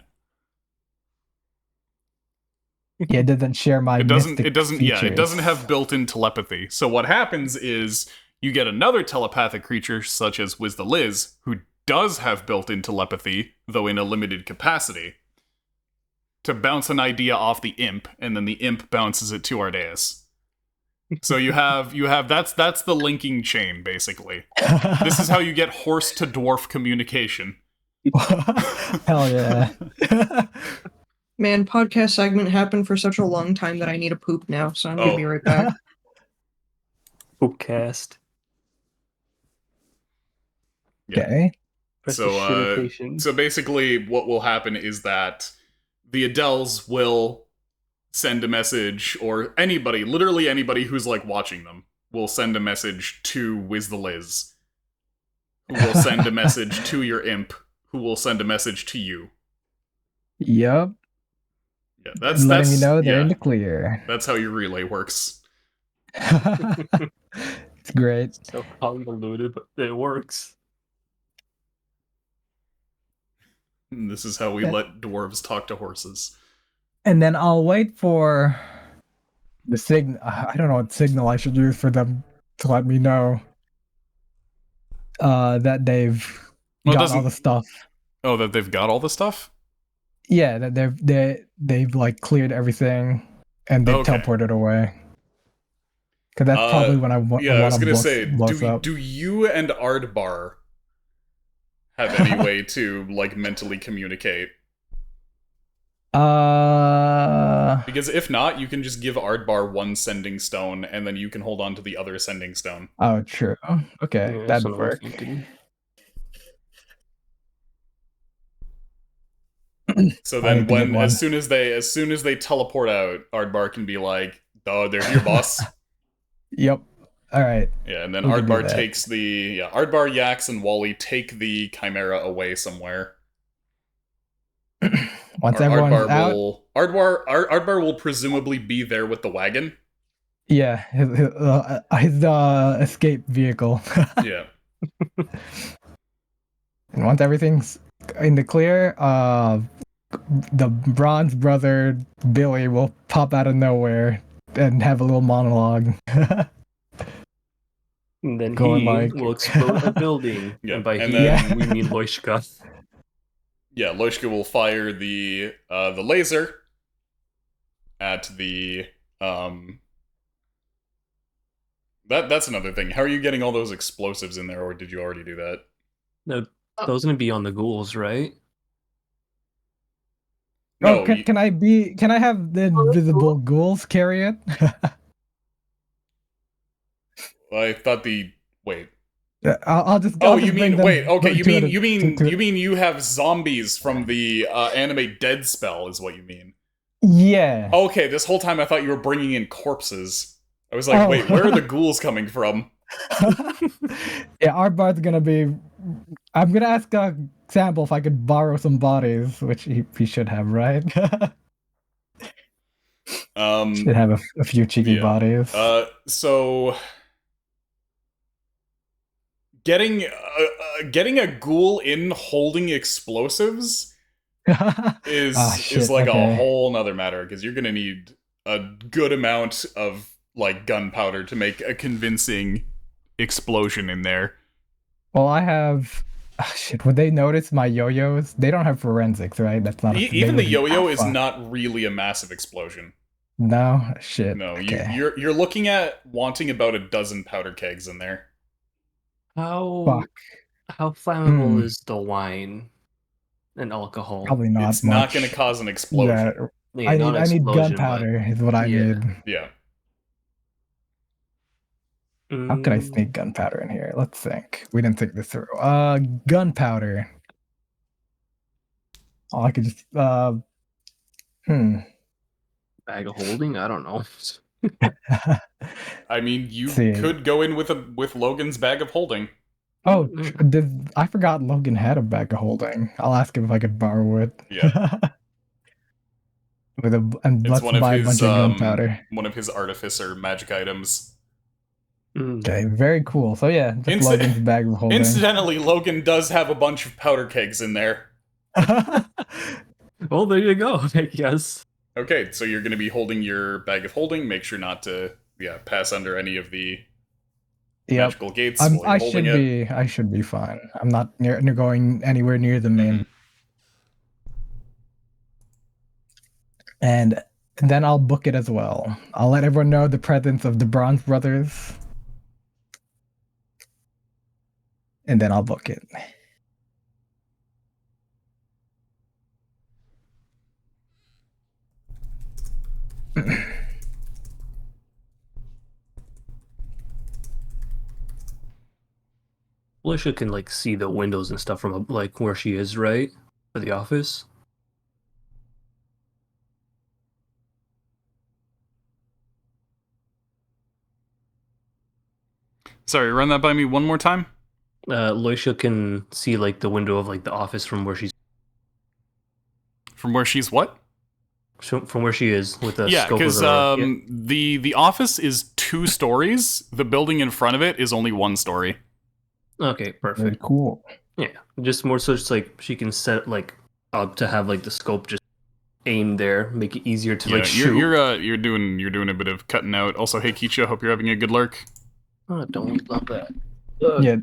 Yeah, it doesn't share my. It doesn't features. have built-in telepathy. So what happens is you get another telepathic creature such as Wiz the Liz, who does have built-in telepathy, though in a limited capacity, to bounce an idea off the imp, and then the imp bounces it to Ardeus. So you have that's the linking chain, basically. This is how you get horse to dwarf communication. Hell yeah. Man, podcast segment happened for such a long time that I need a poop now, so I'm gonna be right back. Poopcast. Okay. So basically what will happen is that the Adels will send a message, or anybody, literally anybody who's like watching them, will send a message to Wiz the Liz, who will send a message to your imp, who will send a message to you. Yep. Yeah, that's letting me know they're in the clear. That's how your relay works. It's great. So convoluted, but it works. And this is how we let dwarves talk to horses. And then I'll wait for the signal. I don't know what signal I should use for them to let me know that they've got all the stuff. Oh, that they've got all the stuff? Yeah, that they've like cleared everything and they teleported away. Because that's probably when I want to say, do you and Ardbar have any way to like mentally communicate? Because if not, you can just give Ardbar one sending stone, and then you can hold on to the other sending stone. Oh, true. Okay, Yeah, that'd work. So then, as soon as they teleport out, Ardbar can be like, "Oh, they're here, boss." Yep. All right. Yeah, and then Ardbar takes Ardbar, Yax, and Wally take the Chimera away somewhere. Once everyone's out, Ardbar will presumably be there with the wagon. Yeah, his escape vehicle. Yeah. And once everything's in the clear, the Bronze brother Billy will pop out of nowhere and have a little monologue. And then will explode a building. Yeah. And by we mean Loishka. Yeah, Loishka will fire the laser at the That's another thing. How are you getting all those explosives in there, or did you already do that? No, those are gonna be on the ghouls, right? No, can I have the invisible ghouls carry it? I thought wait. I'll just. You mean you have zombies from the anime Dead Spell is what you mean? Yeah. Okay, this whole time I thought you were bringing in corpses. I was like, wait, where are the ghouls coming from? Yeah, our bard's gonna be. I'm gonna ask Sample if I could borrow some bodies, which he should have, right? Should have a few cheeky bodies. So getting a ghoul in holding explosives is like a whole nother matter, because you're gonna need a good amount of like gunpowder to make a convincing explosion in there. Well, I have. Shit, would they notice my yo-yos? They don't have forensics, right? That's not even the yo-yo is not really a massive explosion. No shit. No, okay. you're looking at wanting about a dozen powder kegs in there. How flammable is the wine and alcohol? Probably not. It's much. not going to cause an explosion. Yeah, I need gunpowder. Is what I need. Yeah. How could I sneak gunpowder in here? Let's think. We didn't think this through. Gunpowder. Oh, I could just bag of holding. I don't know. I mean, you could go in with Logan's bag of holding. Oh, I forgot Logan had a bag of holding. I'll ask him if I could borrow it. Yeah. Let's buy a bunch of gunpowder. One of his artificer magic items. Okay, very cool. So yeah, just Logan's bag of holding. Incidentally, Logan does have a bunch of powder kegs in there. Well, there you go, I guess. Okay, so you're going to be holding your bag of holding. Make sure not to pass under any of the magical gates. I should be fine. I'm not going anywhere near the main. And then I'll book it as well. I'll let everyone know the presence of the Bronze Brothers. And then I'll book it. Alicia can like see the windows and stuff from like where she is, right? For the office. Sorry, run that by me one more time. Loisha can see like the window of like the office from where she's. From where she's what? From where she is with the scope of the office is 2 stories. The building in front of it is only 1 story. Okay, perfect. Very cool. Yeah, just more so it's like she can set like up to have like the scope just aim there, make it easier to like shoot. You're doing a bit of cutting out. Also, hey Keisha, hope you're having a good lurk. Oh, don't love that. Yeah,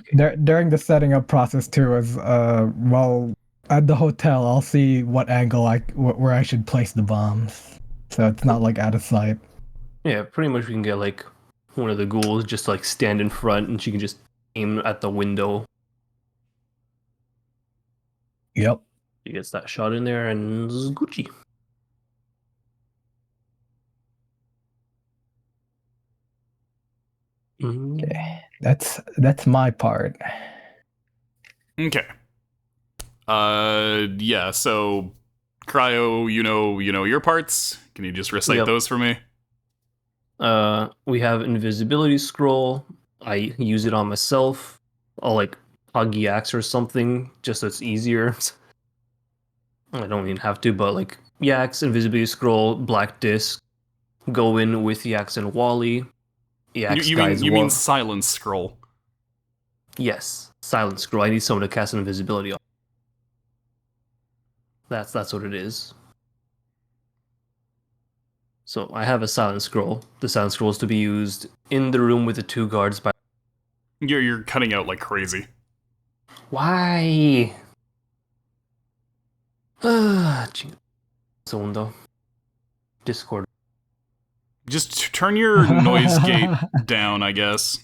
during the setting up process too, as well at the hotel, I'll see what angle where I should place the bombs, so it's not like out of sight. Yeah, pretty much we can get like one of the ghouls just like stand in front, and she can just aim at the window. Yep. She gets that shot in there, and this is Gucci. Okay, that's my part. Okay. Yeah. So, Cryo, you know your parts. Can you just recite those for me? We have invisibility scroll. I use it on myself. I'll like hug Yax or something, just so it's easier. I don't even have to, but like Yax, invisibility scroll, black disc. Go in with Yax and Wally. You mean silence scroll? Yes, silence scroll. I need someone to cast invisibility on. That's what it is. So I have a silence scroll. The silence scroll is to be used in the room with the 2 guards. You're cutting out like crazy. Why? Segundo. Discord. Just turn your noise gate down, I guess.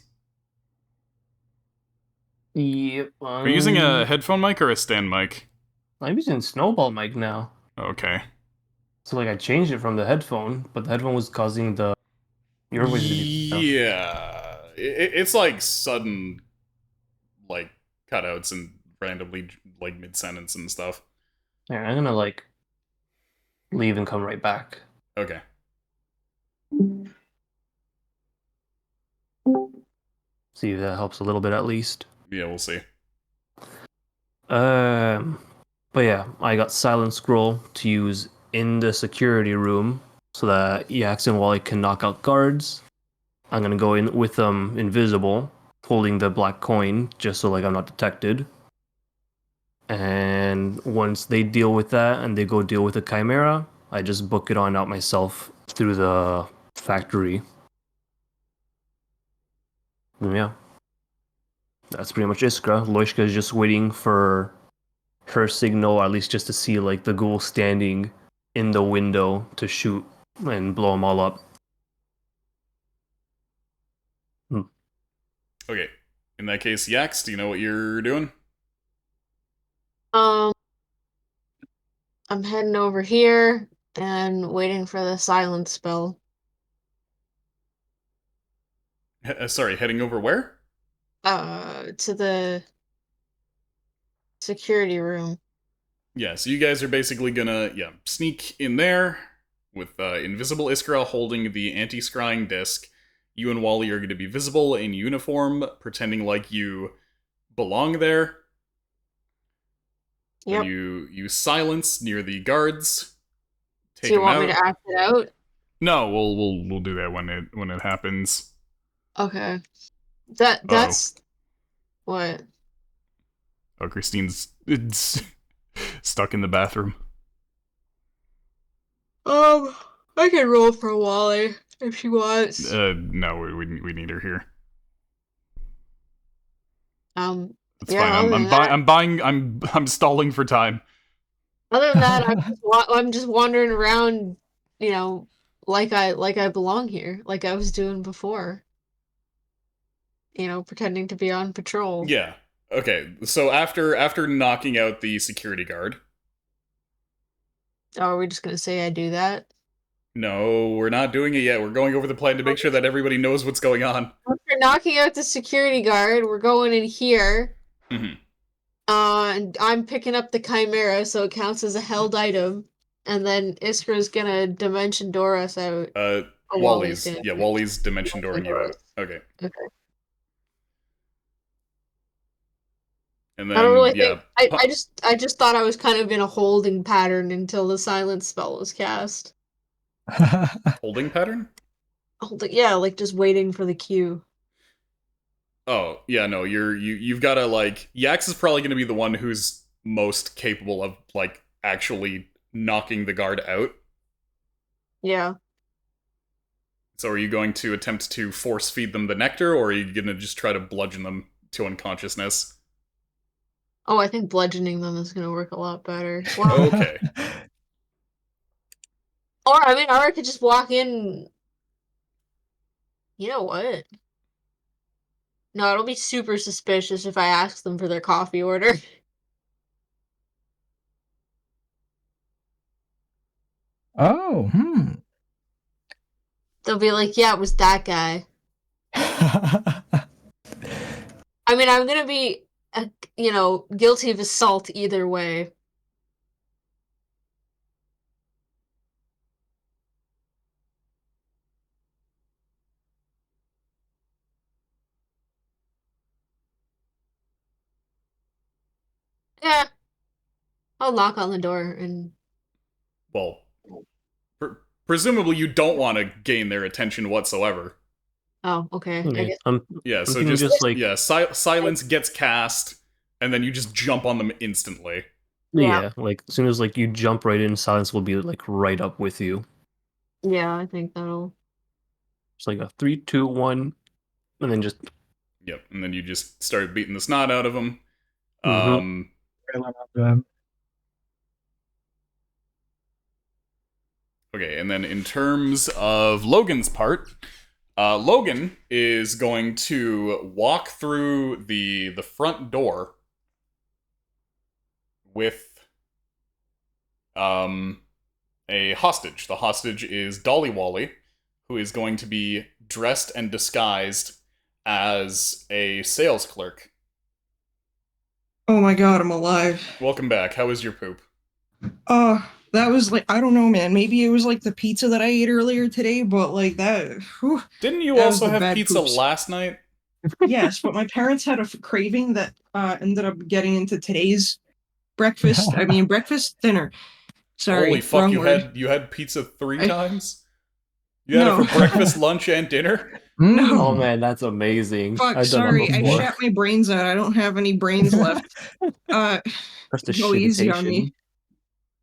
Yep. Are you using a headphone mic or a stand mic? I'm using Snowball mic now. Okay. So like I changed it from the headphone, but the headphone was causing your voice to be. Yeah, it's like sudden, like cutouts and randomly like mid sentence and stuff. Yeah, I'm gonna like leave and come right back. Okay. See if that helps a little bit at least. Yeah, we'll see. But yeah, I got silent scroll to use in the security room. So so that Yax and Wally can knock out guards. I'm gonna go in with them invisible, holding the black coin, just so like I'm not detected. And once they deal with that and they go deal with the Chimera, I just book it on out myself through the factory. And yeah. That's pretty much Iskra. Loishka is just waiting for her signal, or at least just to see like the ghoul standing in the window to shoot and blow them all up. Okay. In that case, Yax, do you know what you're doing? I'm heading over here and waiting for the silence spell. Sorry, heading over where? To the security room. Yeah, so you guys are basically gonna, sneak in there with invisible Iskra holding the anti-scrying disc. You and Wally are going to be visible in uniform, pretending like you belong there. Yep. When you silence near the guards, take Do you them want out. me to act it out? No, we'll do that when it happens. Okay. That's what? Oh, Christine's stuck in the bathroom. I can roll for Wally if she wants. No, we need her here. That's Yeah, fine. I'm stalling for time. Other than that, I'm just wandering around, like I belong here, like I was doing before. Pretending to be on patrol. Yeah. Okay. So after knocking out the security guard. Oh, are we just gonna say I do that? No, we're not doing it yet. We're going over the plan to make sure that everybody knows what's going on. After knocking out the security guard, we're going in here. Mm-hmm. And I'm picking up the Chimera, so it counts as a held item. And then Iskra's gonna dimension door us out. Wally's dimension dooring you out. Okay. Okay. And then I don't really think I just thought I was kind of in a holding pattern until the silence spell was cast. Holding pattern? Yeah, like just waiting for the cue. Oh, yeah, no, you've gotta like Yax is probably gonna be the one who's most capable of like actually knocking the guard out. Yeah. So are you going to attempt to force feed them the nectar, or are you gonna just try to bludgeon them to unconsciousness? Oh, I think bludgeoning them is gonna work a lot better. Well, okay. Or I could just walk in. You know what? No, it'll be super suspicious if I ask them for their coffee order. Oh, They'll be like, yeah, it was that guy. I'm gonna be, guilty of assault either way. Yeah. I'll knock on the door and... Well, presumably you don't want to gain their attention whatsoever. Oh, okay. So silence gets cast, and then you just jump on them instantly. Yeah, like as soon as like you jump right in, silence will be like right up with you. Yeah, I think that'll... It's like a 3, 2, 1, and then just... Yep, and then you just start beating the snot out of them. Okay, and then in terms of Logan's part, Logan is going to walk through the front door with a hostage. The hostage is Dolly Wally, who is going to be dressed and disguised as a sales clerk. Oh my god, I'm alive. Welcome back. How was your poop? That was like, I don't know, man. Maybe it was like the pizza that I ate earlier today, but like that. Whew, Didn't you also have pizza last night? Yes, but my parents had a craving that ended up getting into today's breakfast. Dinner. Sorry. Holy fuck! You had pizza 3 times. You had it No. for breakfast, lunch, and dinner? No. Oh man, that's amazing. Fuck, I've done sorry, that I before. shat my brains out. I don't have any brains left. That's the Go easy on me. shitation.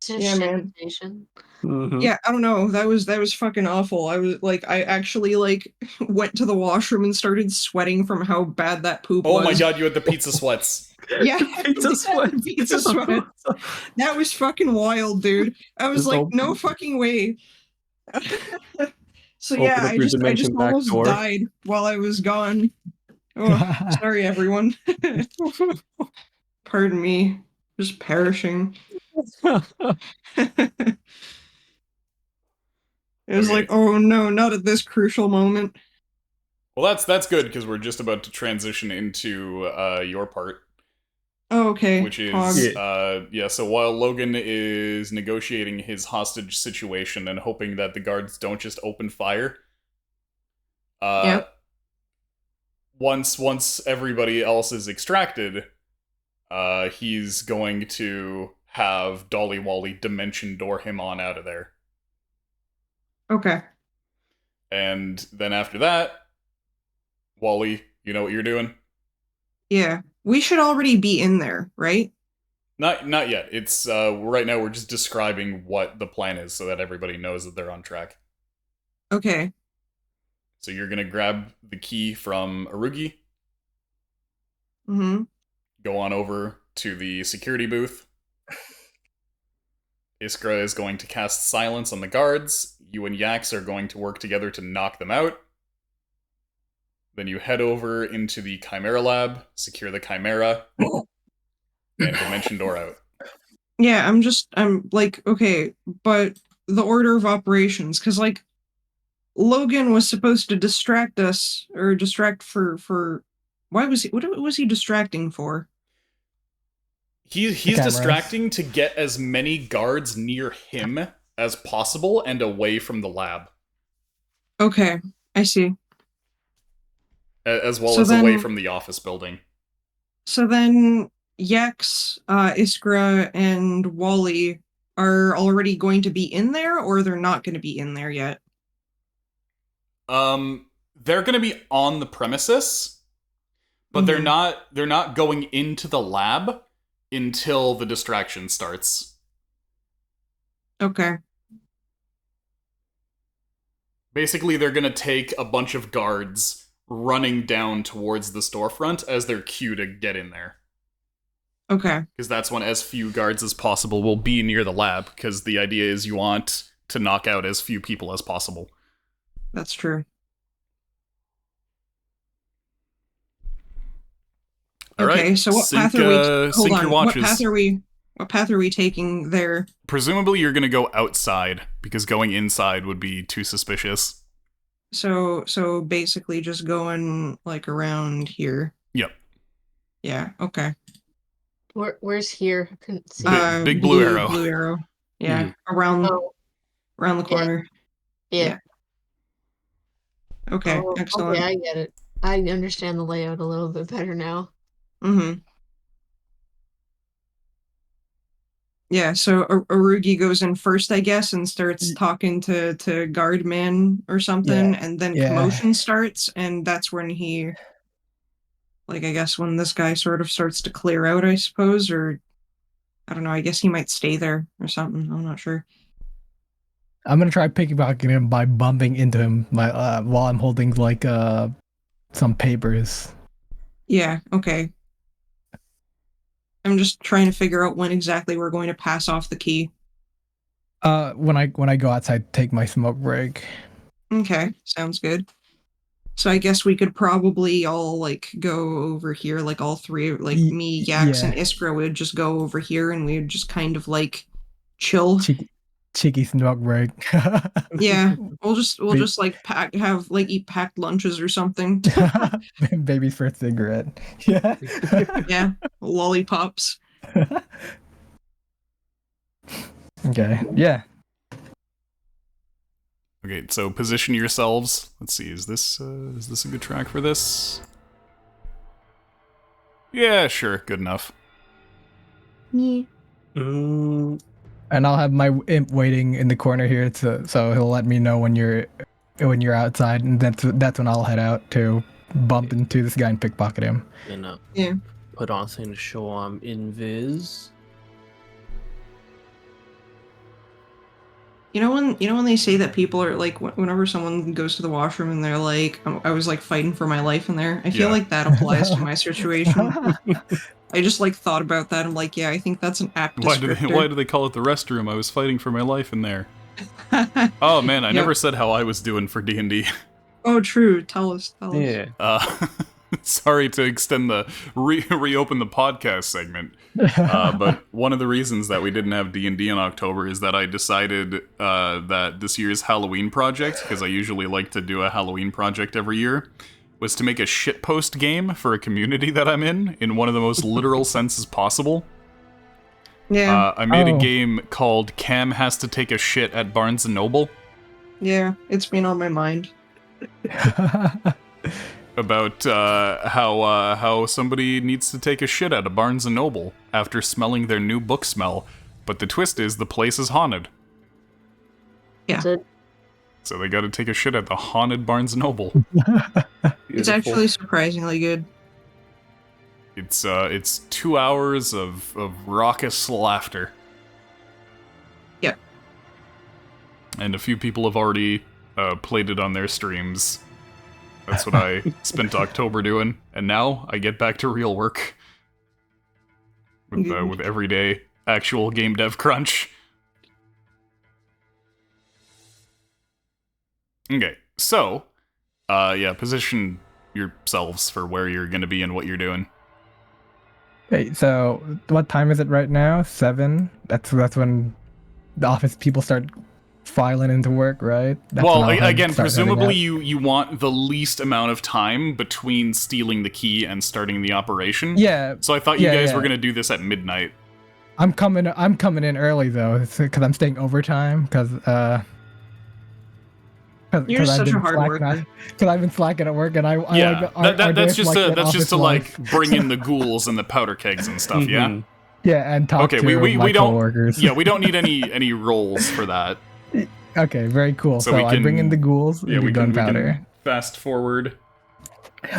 Just Yeah, man. shit-tation. Mhm. Yeah, I don't know. That was fucking awful. I actually like went to the washroom and started sweating from how bad that poop Oh was. my god, you had the pizza sweats. Yeah, Pizza sweat. pizza sweat. That was fucking wild, dude. I was Just like, open- no fucking way. So Open yeah, up I your just dimension back almost door. died while I was gone. Oh, sorry everyone. Pardon me. Just perishing. It was Okay. like, oh no, not at this crucial moment. Well, that's good because we're just about to transition into your part, Oh, okay. which is Pog. So while Logan is negotiating his hostage situation and hoping that the guards don't just open fire, Yep. once everybody else is extracted, he's going to have Dolly Wally dimension door him on out of there. Okay. And then after that, Wally, you know what you're doing? Yeah. We should already be in there, right? Not yet. It's right now we're just describing what the plan is so that everybody knows that they're on track. Okay. So you're gonna grab the key from Arugi, Mm-hmm. go on over to the security booth. Iskra is going to cast silence on the guards. You and Yax are going to work together to knock them out. Then you head over into the Chimera lab, secure the Chimera, and dimension door out. Yeah, I'm like, okay, but the order of operations, because like Logan was supposed to distract us or distract for why was he what was he distracting for? He's cameras. distracting to get as many guards near him as possible and away from the lab, Okay, I see. as well So as away then- from the office building. So then Yax, Iskra, and Wally are already going to be in there, or they're not going to be in there yet? They're gonna be on the premises, but they're Mhm. not going into the lab until the distraction starts. Okay. Basically, they're gonna take a bunch of guards running down towards the storefront as their cue to get in there. Okay. Because that's when as few guards as possible will be near the lab, because the idea is you want to knock out as few people as possible. That's true. All right, Okay, so what sync, path are we hold sync on. your What watches. path are we taking there? Presumably you're gonna go outside, because going inside would be too suspicious. So basically just going like around here. Yep. Yeah, okay. Where's here? I couldn't see. Big blue arrow. Blue arrow. Yeah, Mhm. around Oh, the corner. yeah. Okay, Oh, excellent. okay, I get it. I understand the layout a little bit better now. Mm-hmm. Yeah, so Arugi goes in first, I guess, and starts talking to Guardman or something, and then commotion starts, and that's when he, like, I guess when this guy sort of starts to clear out, I suppose, or I don't know, I guess he might stay there or something, I'm not sure. I'm gonna try piggybacking him by bumping into him while I'm holding like some papers. Yeah, okay. I'm just trying to figure out when exactly we're going to pass off the key. When I go outside, take my smoke break. Okay, sounds good. So I guess we could probably all like go over here, like all three, like me, Yax, and Iskra would just go over here, and we would just kind of like chill. Cheeky smoke break. Yeah, we'll just like eat packed lunches or something. Baby's first cigarette. Yeah. Yeah, lollipops. Okay. Yeah. Okay, so position yourselves. Let's see, is this a good track for this? Yeah, sure, good enough. Yeah. And I'll have my imp waiting in the corner here, so he'll let me know when you're when you're outside, and that's when I'll head out to bump into this guy and pickpocket him. And Yeah. put on something to show I'm invis. You know when they say that people are like whenever someone goes to the washroom and they're like I was like fighting for my life in there. I feel Yeah. like that applies to my situation. I just like thought about that. I'm like, yeah, I think that's an apt descriptor. Why do they call it the restroom? I was fighting for my life in there. Oh man, I Yep. never said how I was doing for D&D. Oh, true. Tell us. Yeah. Sorry to extend the reopen the podcast segment, but one of the reasons that we didn't have D&D in October is that I decided that this year's Halloween project, because I usually like to do a Halloween project every year, was to make a shitpost game for a community that I'm in one of the most literal senses possible. Yeah. I made a game called Cam Has to Take a Shit at Barnes & Noble. Yeah. It's been on my mind. About how somebody needs to take a shit at a Barnes & Noble after smelling their new book smell, but the twist is the place is haunted. Yeah. So they gotta take a shit at the haunted Barnes & Noble. It's actually surprisingly good. It's 2 hours of raucous laughter. Yep. And a few people have already played it on their streams. That's what I spent October doing, and now I get back to real work with everyday actual game dev crunch. Okay, so yeah, position yourselves for where you're gonna be and what you're doing. Hey, so what time is it right now? 7? That's when the office people start filing into work, right? That's Well, when I'll again, start heading presumably out. you want the least amount of time between stealing the key and starting the operation. Yeah. So I thought you guys yeah. were gonna do this at midnight. I'm coming in early though, because I'm staying overtime because You're such a hard worker. Because I've been slacking at work, and Yeah, that's just to like life. bring in the ghouls and the powder kegs and stuff. Yeah. Mhm. Yeah, and talk Okay, to we my don't. coworkers. Yeah, we don't need any rolls for that. Okay, very cool. So So, we I bring in can- the ghouls Yeah, and we the can gunpowder. fast forward.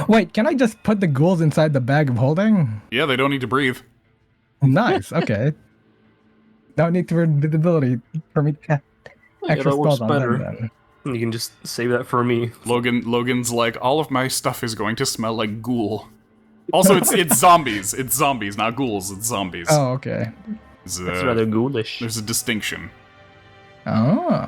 Wait, can I just put the ghouls inside the bag of holding? Yeah, they don't need to breathe. Nice. Okay. Don't need for invisibility for me to cast Yeah, extra that works spells on better. them then. You can just save that for me. Logan's like, all of my stuff is going to smell like ghoul. Also, it's zombies. It's zombies, not ghouls. It's zombies. Oh, okay. There's That's a, rather ghoulish. there's a distinction. Oh.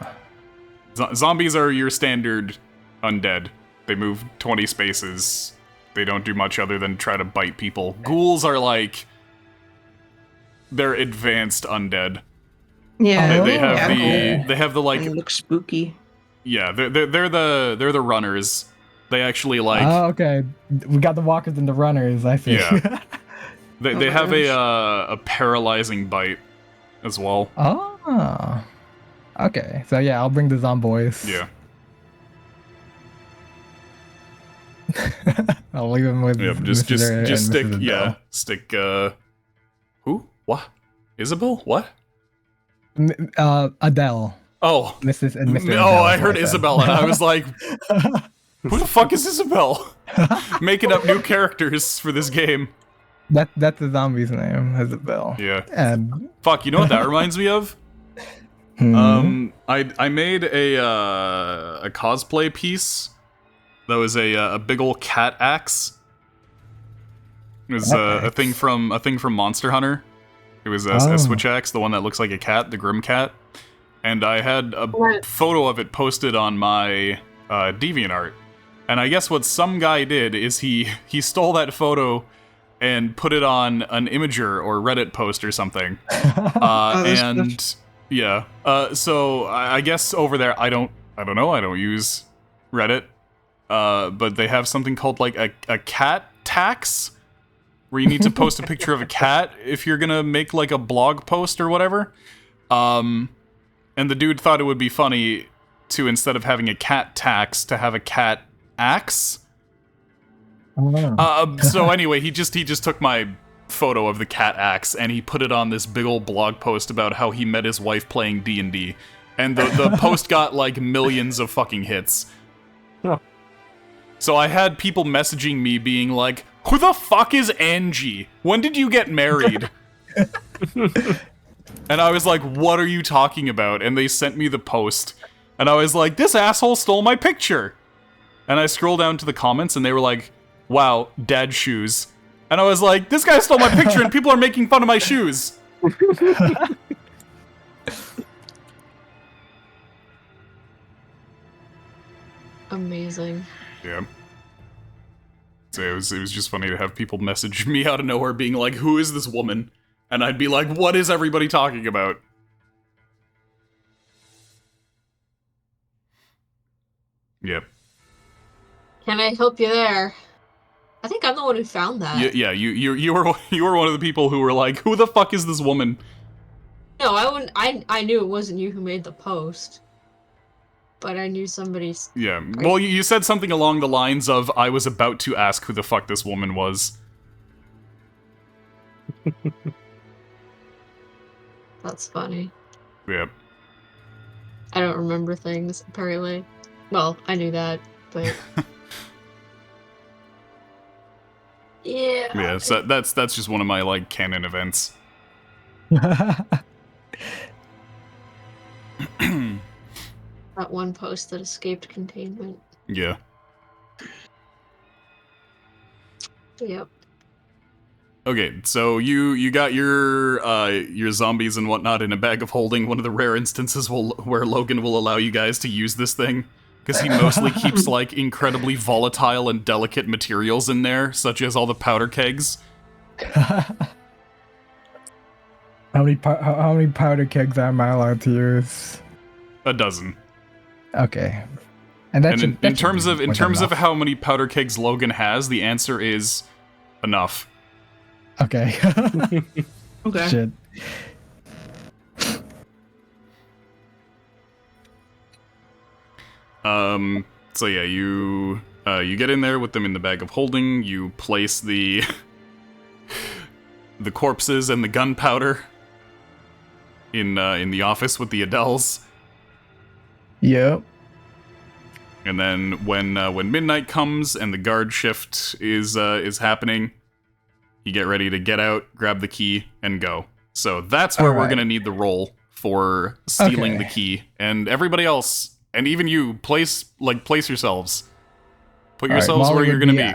Zombies are your standard undead. They move 20 spaces. They don't do much other than try to bite people. Ghouls are like... They're advanced undead. Yeah. They have yeah, the cool. they have the like And it looks spooky. yeah they're the runners. They actually like Oh, okay. We got the walkers and the runners, I see. Yeah. they Oh they my have a paralyzing bite as well. Oh. Okay. So yeah, I'll bring the zomboys. Yeah. I'll leave them with Yeah, just Mrs. Area and stick Mrs. yeah, Adele. stick who? What? Isabel? What? Adele. Oh. Mrs. and Mr. Oh, Adele I is heard what said. Isabel and I was like, who the fuck is Isabel? Making up new characters for this game. That's the zombie's name, Isabel. Yeah. And Fuck, you know what that reminds me of? I made a cosplay piece that was a big ol' cat axe. It was a thing from Monster Hunter. It was a switch axe, the one that looks like a cat, the Grim Cat. And I had a photo of it posted on my DeviantArt. And I guess what some guy did is he stole that photo and put it on an Imager or Reddit post or something. And yeah, so I guess over there I don't know. I don't use Reddit, but they have something called like a cat tax, where you need to post a picture of a cat if you're gonna make like a blog post or whatever. And the dude thought it would be funny to, instead of having a cat tax, to have a cat axe. So anyway, he just took my photo of the cat axe and he put it on this big old blog post about how he met his wife playing D&D. And the post got like millions of fucking hits. So I had people messaging me being like, "Who the fuck is Angie? When did you get married?" And I was like, "What are you talking about?" And they sent me the post. And I was like, "This asshole stole my picture." And I scrolled down to the comments and they were like, "Wow, dad shoes." And I was like, "This guy stole my picture and people are making fun of my shoes." Amazing. Yeah. So it was just funny to have people message me out of nowhere being like, "Who is this woman?" And I'd be like, "What is everybody talking about?" Yep. Can I help you there? I think I'm the one who found that. Yeah, you were one of the people who were like, "Who the fuck is this woman?" No, I wouldn't. I knew it wasn't you who made the post, but I knew somebody's. Yeah. Well, you said something along the lines of, "I was about to ask who the fuck this woman was." That's funny. Yep. I don't remember things apparently. Well, I knew that, but yeah. Yeah. So that's just one of my like canon events. That one post that escaped containment. Yeah. Yep. Okay, so you got your zombies and whatnot in a bag of holding. One of the rare instances where Logan will allow you guys to use this thing, because he mostly keeps like incredibly volatile and delicate materials in there, such as all the powder kegs. How many powder kegs am I allowed to use? A dozen. Okay. And that's in terms of how many powder kegs Logan has, the answer is enough. Okay. Okay. Shit. So yeah, you get in there with them in the bag of holding. You place the the corpses and the gunpowder in the office with the Adels. Yep. And then when midnight comes and the guard shift is happening, you get ready to get out, grab the key, and go. So that's where we're gonna need the roll for stealing the key. And everybody else, and even you, place yourselves. Put yourselves where you're gonna be.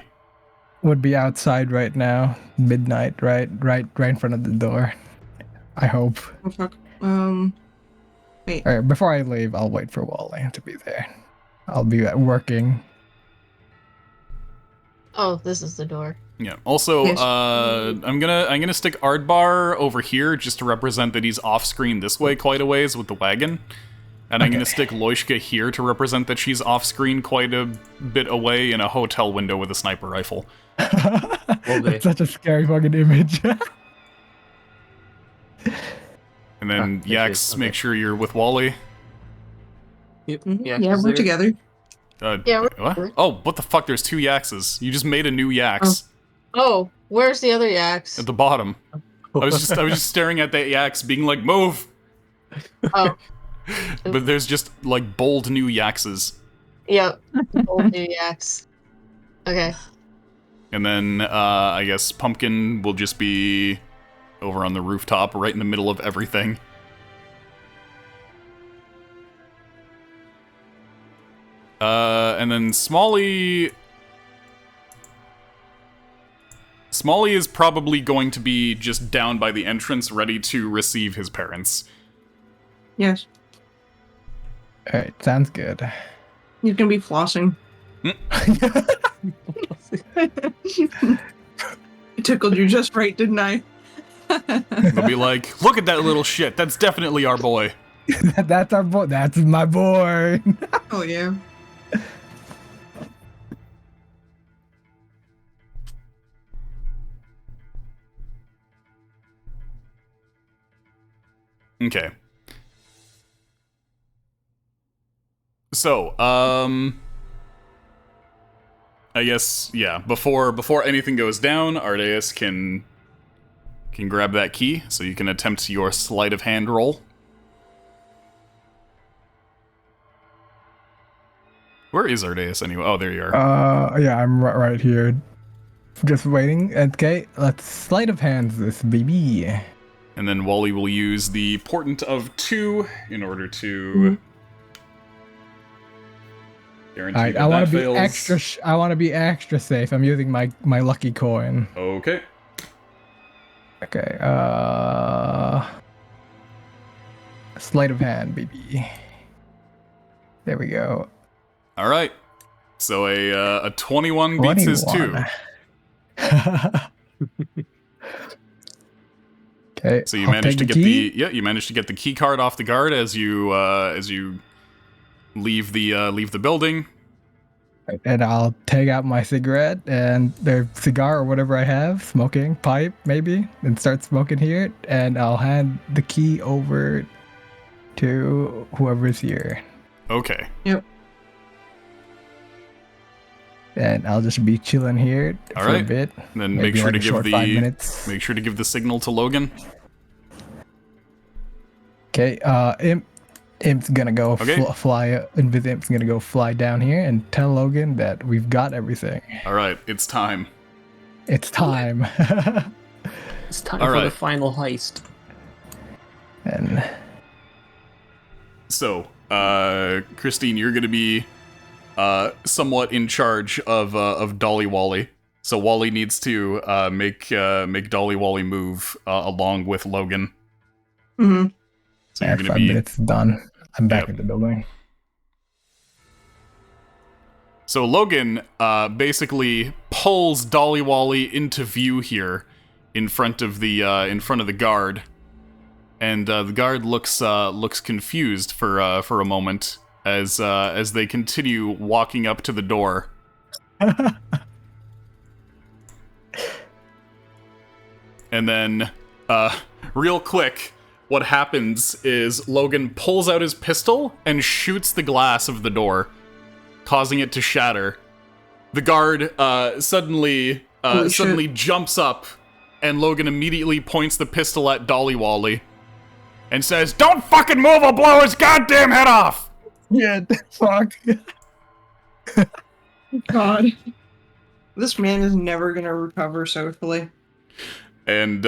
Would be outside right now, midnight, right in front of the door. I hope. Oh, fuck. Wait. All right, before I leave, I'll wait for Wally to be there. I'll be working. Oh, this is the door. Yeah. Also, Yes. I'm gonna stick Ardbar over here just to represent that he's off screen this way quite a ways with the wagon, and I'm gonna stick Loishka here to represent that she's off screen quite a bit away in a hotel window with a sniper rifle. That's such a scary fucking image. And then Yax, make sure you're with Wally. Yep. Yeah, we're together. Yeah, what? Oh, what the fuck? There's two Yaxes. You just made a new Yax Oh, where's the other Yaks? at the bottom. I was just staring at that Yax, being like, "Move!" Oh, But there's just like bold new Yaxes. yep. Old new Yaks. Okay. And then I guess Pumpkin will just be over on the rooftop, right in the middle of everything. And then Smalley is probably going to be just down by the entrance, ready to receive his parents. Yes. All right, sounds good. He's gonna be flossing. I tickled you just right, didn't I? They'll be like, "Look at that little shit. That's definitely our boy." That's our boy. That's my boy. Oh yeah. Okay. So, I guess, yeah, before anything goes down, Ardeus can grab that key, so you can attempt your sleight of hand roll. Where is Ardeus anyway? Oh, there you are. Yeah, I'm right here. Just waiting. Okay, let's sleight of hands this baby. And then Wally will use the Portent of 2 in order to guarantee Alright, that I want to be fails. extra. I want to be extra safe. I'm using my lucky coin. Okay. Okay. Sleight of hand, baby. There we go. All right. So a 21 beats his 2. Okay. So you managed to get you managed to get the key card off the guard as you leave the building. And I'll take out my cigarette and the cigar or whatever I have, smoking pipe maybe, and start smoking here. And I'll hand the key over to whoever's here. Okay. Yep. And I'll just be chilling here for a bit. And then Maybe make sure like to a give short 5 minutes. make sure to give the signal to Logan. Okay. Imp's gonna go fly. Imp's gonna go fly down here and tell Logan that we've got everything. All right, it's time. It's time. It's time for the final heist. And so, Christine, you're gonna be somewhat in charge of Dolly Wally. So Wally needs to make Dolly Wally move along with Logan. Mm-hmm. So you're gonna 5 minutes done. I'm back at the building. So Logan basically pulls Dolly Wally into view here in front of the guard, and the guard looks confused for a moment as they continue walking up to the door. And then real quick, what happens is Logan pulls out his pistol and shoots the glass of the door, causing it to shatter. The guard suddenly jumps up, and Logan immediately points the pistol at Dolly Wally and says, "Don't fucking move, I'll blow his goddamn head off!" Yeah, fuck. God. This man is never gonna recover socially. And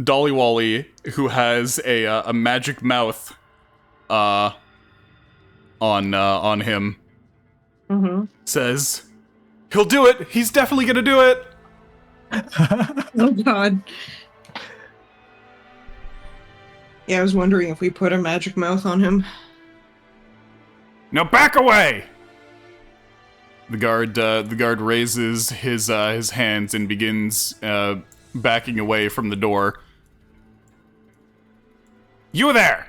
Dolly Wally, who has a magic mouth on him, says, "He'll do it. He's definitely gonna do it." Oh God. Yeah, I was wondering if we put a magic mouth on him. Now back away. The guard raises his hands and begins backing away from the door. "You there!"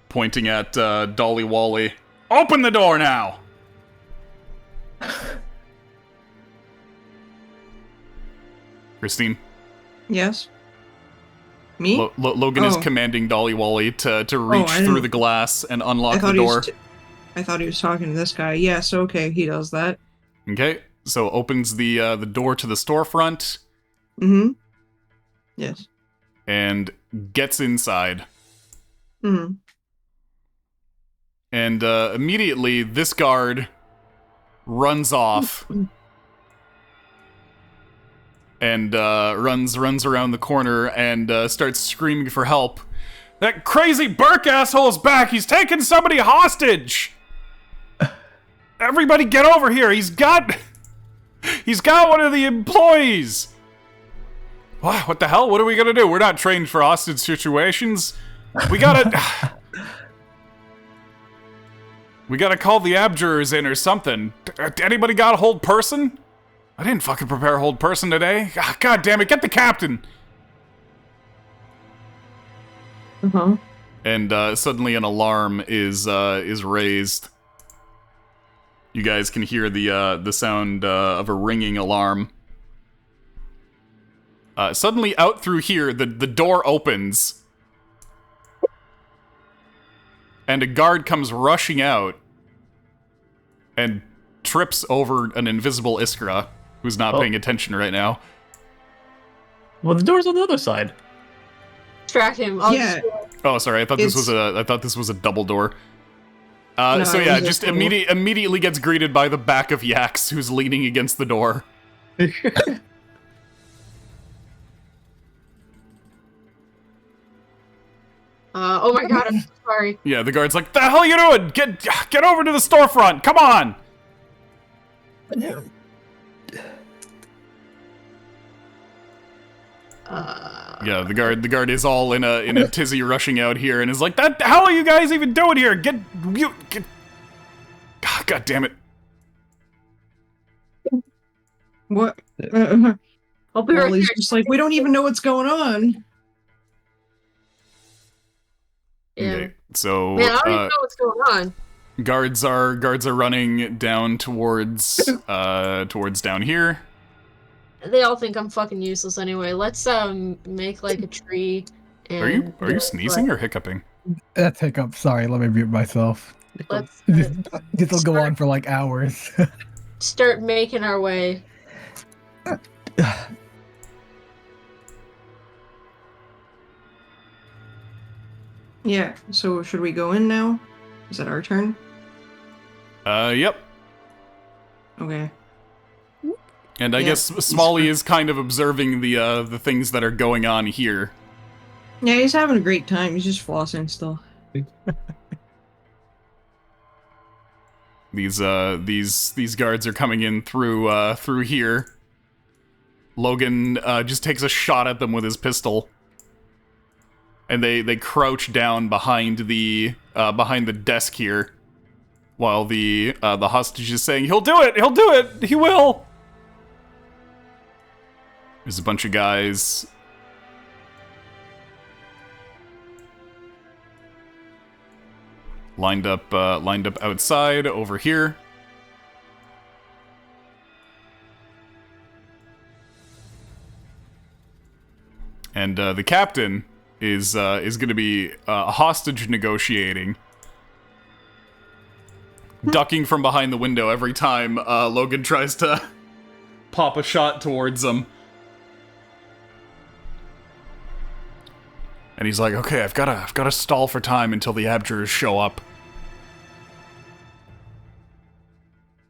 Pointing at Dolly Wally. "Open the door now!" Christine? Yes? Me? Logan is commanding Dolly Wally to reach through the glass and unlock the door. I thought he was talking to this guy. Yes, okay, he does that. Okay, so opens the door to the storefront. Mm-hmm. Yes. And gets inside. Mm-hmm. And immediately, this guard runs off and runs around the corner and starts screaming for help. "That crazy Burke asshole's back! He's taking somebody hostage! Everybody get over here! He's got one of the employees!" What the hell? What are we gonna do? We're not trained for hostage situations. We gotta call the abjurers in or something. Anybody got a hold person? I didn't fucking prepare a hold person today. God damn it, get the captain! Uh-huh. And suddenly an alarm is raised. You guys can hear the sound of a ringing alarm. Suddenly out through here, the door opens. And a guard comes rushing out and trips over an invisible Iskra, who's not paying attention right now. Well, the door's on the other side. Distract him. Oh, sorry. I thought this was a double door. No, So it yeah, was a just cool- immediately gets greeted by the back of Yax, who's leaning against the door. Oh my god, I'm so sorry. Yeah, the guard's like, "The hell are you doing? Get over to the storefront! Come on!" Yeah, the guard is all in a tizzy, rushing out here, and is like, "That the hell are you guys even doing here? Get. God damn it!" What? I'll be Well, right he's here. just like, we don't even know what's going on. Yeah. Okay, so Man, I don't even know what's going on. guards are running down towards down here. They all think I'm fucking useless anyway. Let's make like a tree. And Are you sneezing or hiccuping? That's hiccup. Sorry, let me mute myself. Let's This will go on for like hours. start making our way. Yeah, so should we go in now? Is it our turn? Yep. Okay. And I Yeah, guess Smalley is kind of observing the things that are going on here. Yeah, he's having a great time. He's just flossing still. These guards are coming in through here. Logan just takes a shot at them with his pistol, and they crouch down behind the desk here, while the hostage is saying, "He'll do it! He'll do it! He will!" There's a bunch of guys lined up outside over here. And the captain is going to be hostage negotiating, ducking from behind the window every time Logan tries to pop a shot towards him. And he's like, "Okay, I've got to stall for time until the abjurers show up."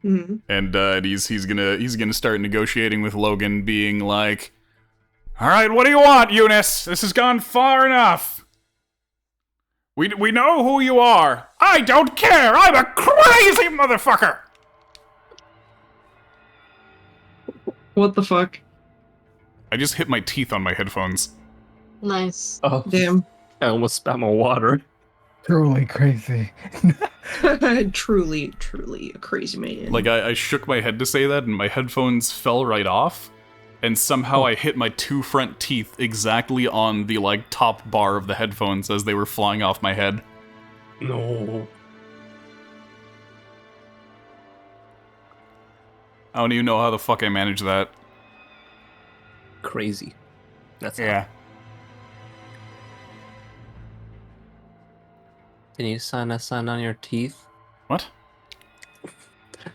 Mm-hmm. And he's gonna start negotiating with Logan, being like, "All right, what do you want, Eunice? This has gone far enough. We know who you are. I don't care. I'm a crazy motherfucker." What the fuck? I just hit my teeth on my headphones. Nice. Oh, Damn. I almost spat my water. Truly crazy. Truly a crazy man. Like, I shook my head to say that, and my headphones fell right off. And somehow I hit my two front teeth exactly on the, like, top bar of the headphones as they were flying off my head. No. I don't even know how the fuck I managed that. Crazy. That's Yeah. Can you sana on your teeth? What?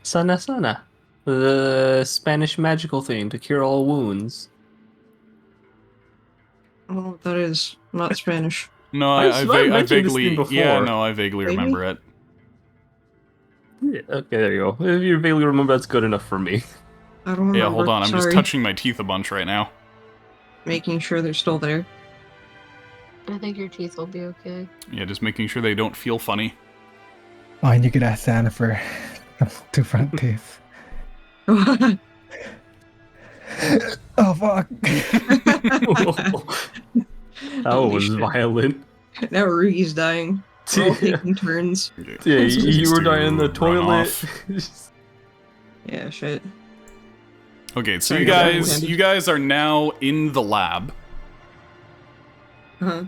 Sana. The Spanish magical thing to cure all wounds. Oh, that is not Spanish. No, I I mentioned this vaguely... thing before. Yeah, no, I vaguely Maybe? remember it. Yeah, okay, there you go. If you vaguely remember, that's good enough for me. I don't remember. Yeah, hold on, I'm just Sorry. touching my teeth a bunch right now. Making sure they're still there. I think your teeth will be okay. Yeah, just making sure they don't feel funny. Oh, and you could ask Santa for two front teeth. Oh, Oh fuck. That Holy was shit. violent. Now Rugi's dying. We're all taking turns. Okay. Yeah, Just you were to dying in the run toilet. off. Yeah, shit. Okay, so Sorry, you go ahead, guys, Andy. you guys are now in the lab. Uh-huh.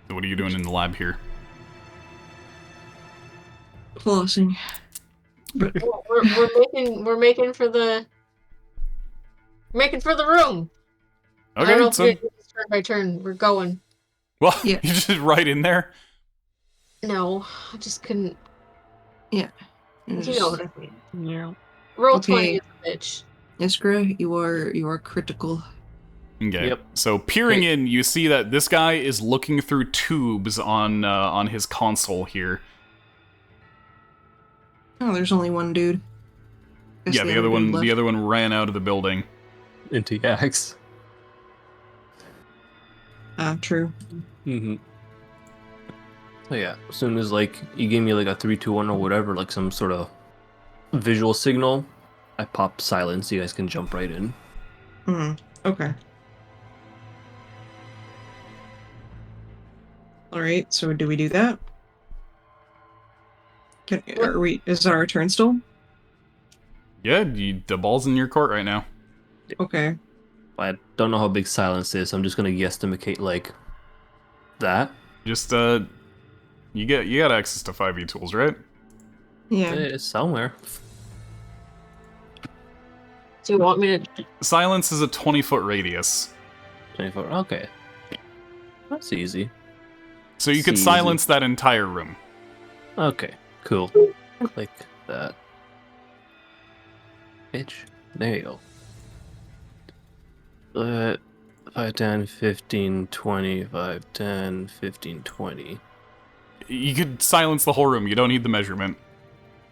So what are you doing in the lab here? Flossing. We're making for the room. I don't know Okay, if so we're doing this turn by turn. We're going. well, Yeah. you're just right in there. No, I just couldn't. And You just- know what I mean. Yeah. Roll Okay. 20 is a bitch. Iskra, you are critical. Okay. Yep. So peering in, you see that this guy is looking through tubes on his console here. Oh, there's only one dude. Guess Yeah, the other dude one. left. The other one ran out of the building. Into Yax. True. Mm-hmm. So yeah, as soon as like you gave me like a 3, 2, 1 or whatever, like some sort of visual signal, I pop silence. So you guys can jump right in. Okay. All right. So do we do that? Is it our turn still? Yeah, the ball's in your court right now. Okay. I don't know how big silence is. So I'm just gonna guesstimate like that. Just you got access to 5e tools, right? Yeah. It's somewhere. Do you want me to? Silence is a 20-foot radius. 24. Okay, that's easy. So you could Easy. silence that entire room. Okay, cool. Click that. Bitch. There you go. 5, 10, 15, 20, 5, 10, 15, 20. You could silence the whole room. You don't need the measurement.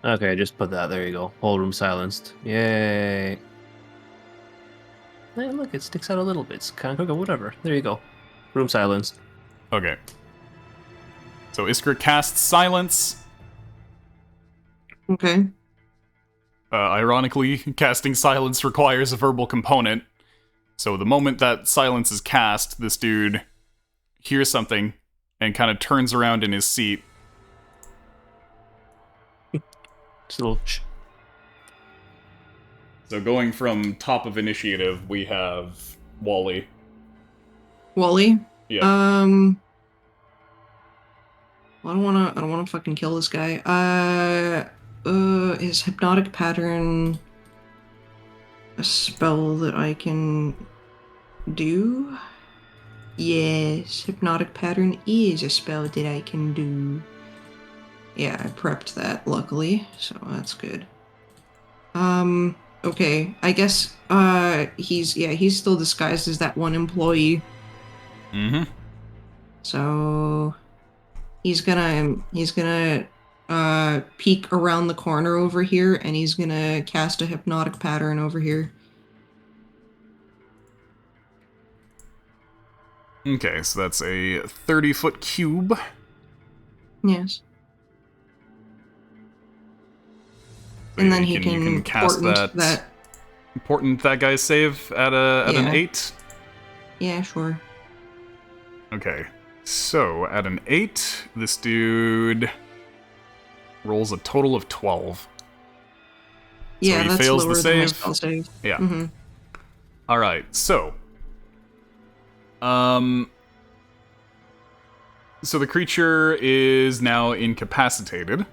Okay, just put that. There you go. Whole room silenced. Yay. Hey, look, it sticks out a little bit. It's kind of cool. Whatever. There you go. Room silenced. Okay. So Iskra casts silence. Okay. Ironically, casting silence requires a verbal component. So the moment that silence is cast, this dude hears something and kind of turns around in his seat. Just a little shh. So going from top of initiative, we have Wally. Wally. Yeah. I don't wanna fucking kill this guy. Is hypnotic pattern a spell that I can do? Yes, hypnotic pattern is a spell that I can do. Yeah, I prepped that luckily, so that's good. Okay, I guess he's still disguised as that one employee. Mm-hmm. So he's gonna peek around the corner over here, and he's gonna cast a hypnotic pattern over here. Okay, so that's a 30-foot cube. Yes. So And then you can cast that that guy's save at an 8. Yeah, sure. Okay, so at an 8, this dude rolls a total of 12. Yeah, he that's fails the lower than my save. spell save. Yeah. Mm-hmm. All right, so so the creature is now incapacitated.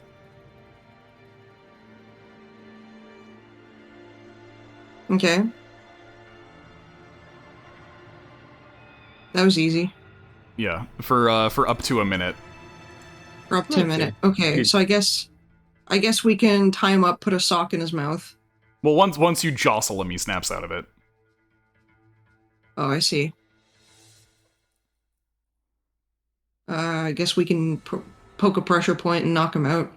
Okay. That was easy. Yeah, for up to a minute. For up to a minute. Okay, so I guess we can tie him up, put a sock in his mouth. Well, once you jostle him, he snaps out of it. Oh, I see. I guess we can poke a pressure point and knock him out.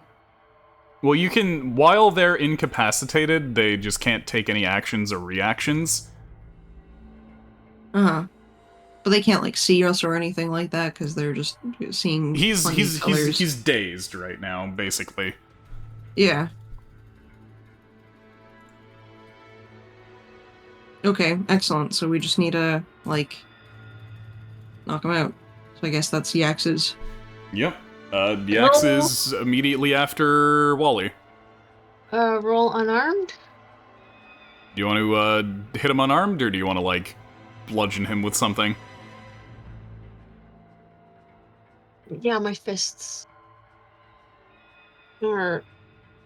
Well, you can, while they're incapacitated, they just can't take any actions or reactions. Uh-huh. But they can't, like, see us or anything like that, because they're just seeing colors. He's dazed right now, basically. Yeah. Okay, excellent. So we just need to, like, knock him out. So I guess that's Yax's. Yep. Yax is immediately after Wally. Roll unarmed? Do you want to hit him unarmed, or do you want to, like, bludgeon him with something? Yeah, my fists. Or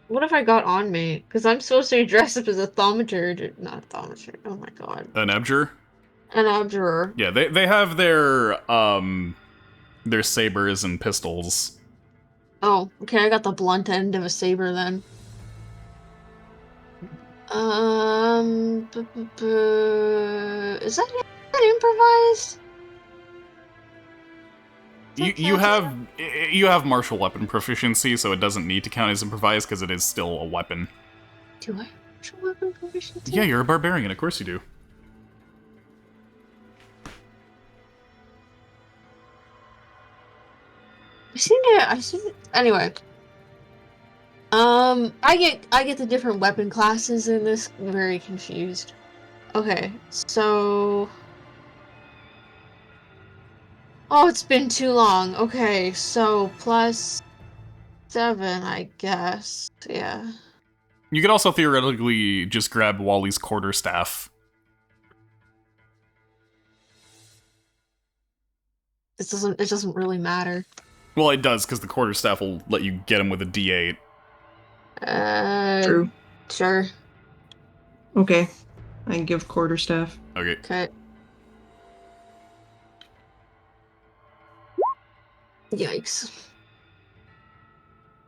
what have I got on me? Because I'm supposed to be dressed up as a thaumaturge. Not a thaumaturge. Oh my god. An abjure? An abjurer. Yeah, they have their sabers and pistols. Oh, okay, I got the blunt end of a saber then. Is that improvised? You have martial weapon proficiency, so it doesn't need to count as improvised because it is still a weapon. Do I have martial weapon proficiency? Yeah, you're a barbarian. Of course you do. I seen it. Anyway. I get the different weapon classes in this. I'm very confused. Okay, so... Oh, it's been too long. Okay, so +7, I guess. Yeah. You could also theoretically just grab Wally's quarterstaff. It doesn't really matter. Well, it does, because the quarterstaff will let you get him with a D8. True. Sure. Okay. I can give quarterstaff. Okay. Okay. Yikes.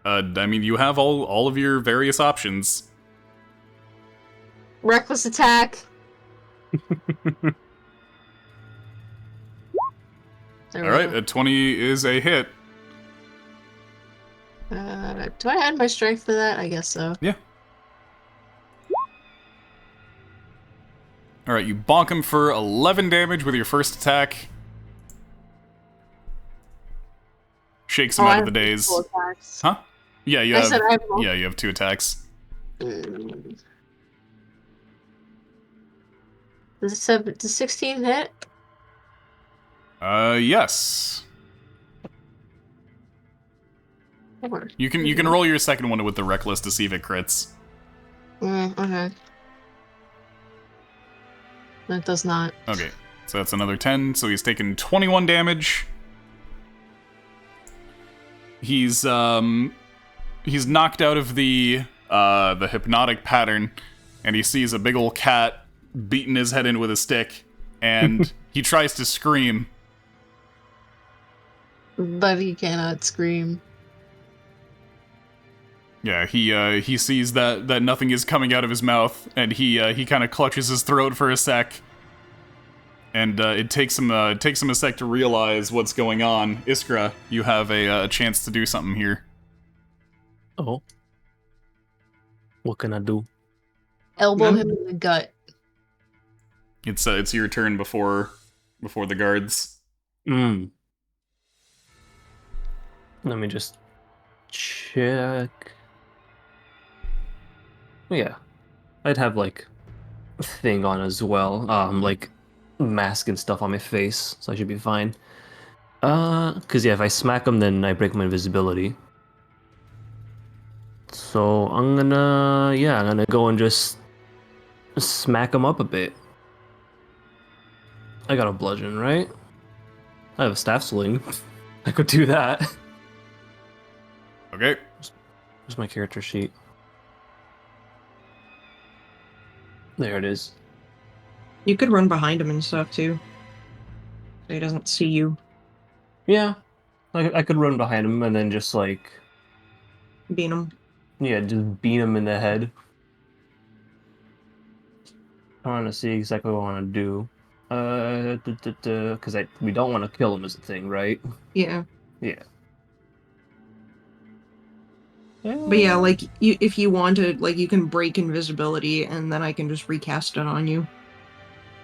I mean, you have all of your various options. Reckless attack. Alright, a 20 is a hit. Do I add my strength to that? I guess so. Yeah. Alright, you bonk him for 11 damage with your first attack. Shakes him out of the daze. Huh? Yeah, you have. Yeah, you have 2 attacks. Does 16 hit? Yes. You can roll your second one with the reckless to see if it crits. Okay. That does not. Okay, so that's another 10. So he's taken 21 damage. He's knocked out of the hypnotic pattern, and he sees a big old cat beating his head in with a stick, and he tries to scream. But he cannot scream. Yeah, he sees that nothing is coming out of his mouth, and he kind of clutches his throat for a sec, and it takes him a sec to realize what's going on. Iskra, you have a chance to do something here. Oh, what can I do? Elbow him in the gut. It's your turn before the guards. Let me just check. Yeah, I'd have like a thing on as well, like mask and stuff on my face, so I should be fine. Cause yeah, if I smack him, then I break my invisibility. So I'm gonna go and just smack him up a bit. I got a bludgeon, right? I have a staff sling. I could do that. Okay. Where's my character sheet? There it is. You could run behind him and stuff too, so he doesn't see you. Yeah, I could run behind him and then just like Beat him. yeah, just beat him in the head. Trying to see exactly what I want to do. Because we don't want to kill him as a thing, right? Yeah. Yeah. But yeah, like if you wanted, like you can break invisibility, and then I can just recast it on you.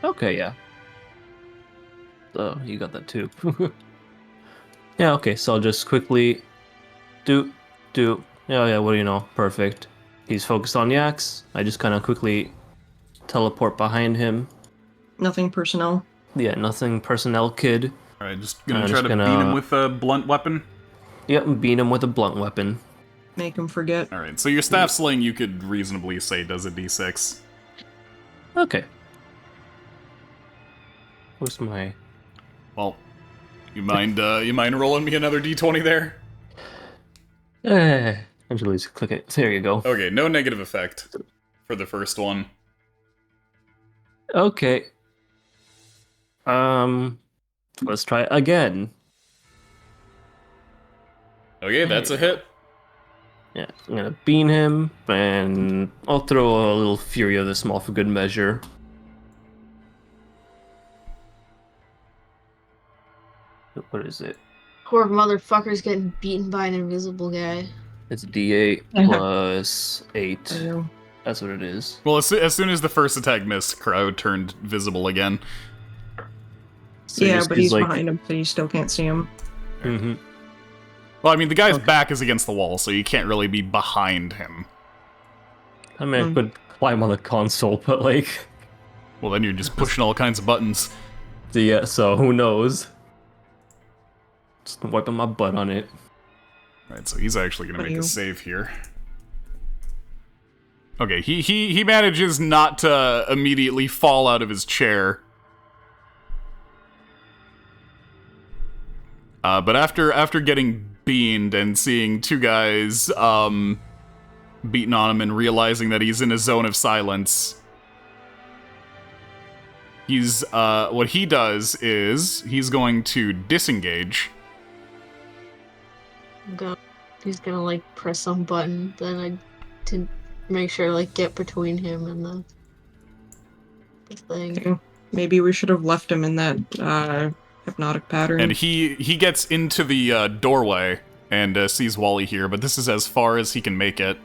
Okay, yeah. Oh, you got that too. Yeah, okay, so I'll just quickly do. Oh yeah, what do you know? Perfect. He's focused on the axe. I just kind of quickly teleport behind him. Nothing personnel. Yeah, nothing personnel, kid. Alright, just gonna try to beat him with a blunt weapon. Yep, beat him with a blunt weapon. Make him forget. Alright, so your staff sling you could reasonably say does a d6. Okay. Where's my... Well, you mind rolling me another d20 there? Actually, just click it. There you go. Okay, no negative effect for the first one. Okay. Let's try again. Okay, that's a hit. Yeah, I'm gonna bean him, and I'll throw a little Fury of the Small for good measure. What is it? Poor motherfucker's getting beaten by an invisible guy. It's D8 plus 8. I know. That's what it is. Well, as soon as the first attack missed, Crow turned visible again. So Yeah, but he's like, behind him, so you still can't see him. Mm-hmm. Well, I mean, the guy's back is against the wall, so you can't really be behind him. I mean, I could climb on the console, but like... Well, then you're just pushing all kinds of buttons. Yeah, so who knows? Just wiping my butt on it. Right, so he's actually going to make a save here. Okay, he manages not to immediately fall out of his chair. But after getting beamed and seeing two guys beating on him and realizing that he's in a zone of silence, he's what he does is he's going to disengage. He's gonna like press some button to make sure like get between him and the thing. Okay. Maybe we should have left him in that hypnotic pattern. And he gets into the doorway and sees Wally here, but this is as far as he can make it.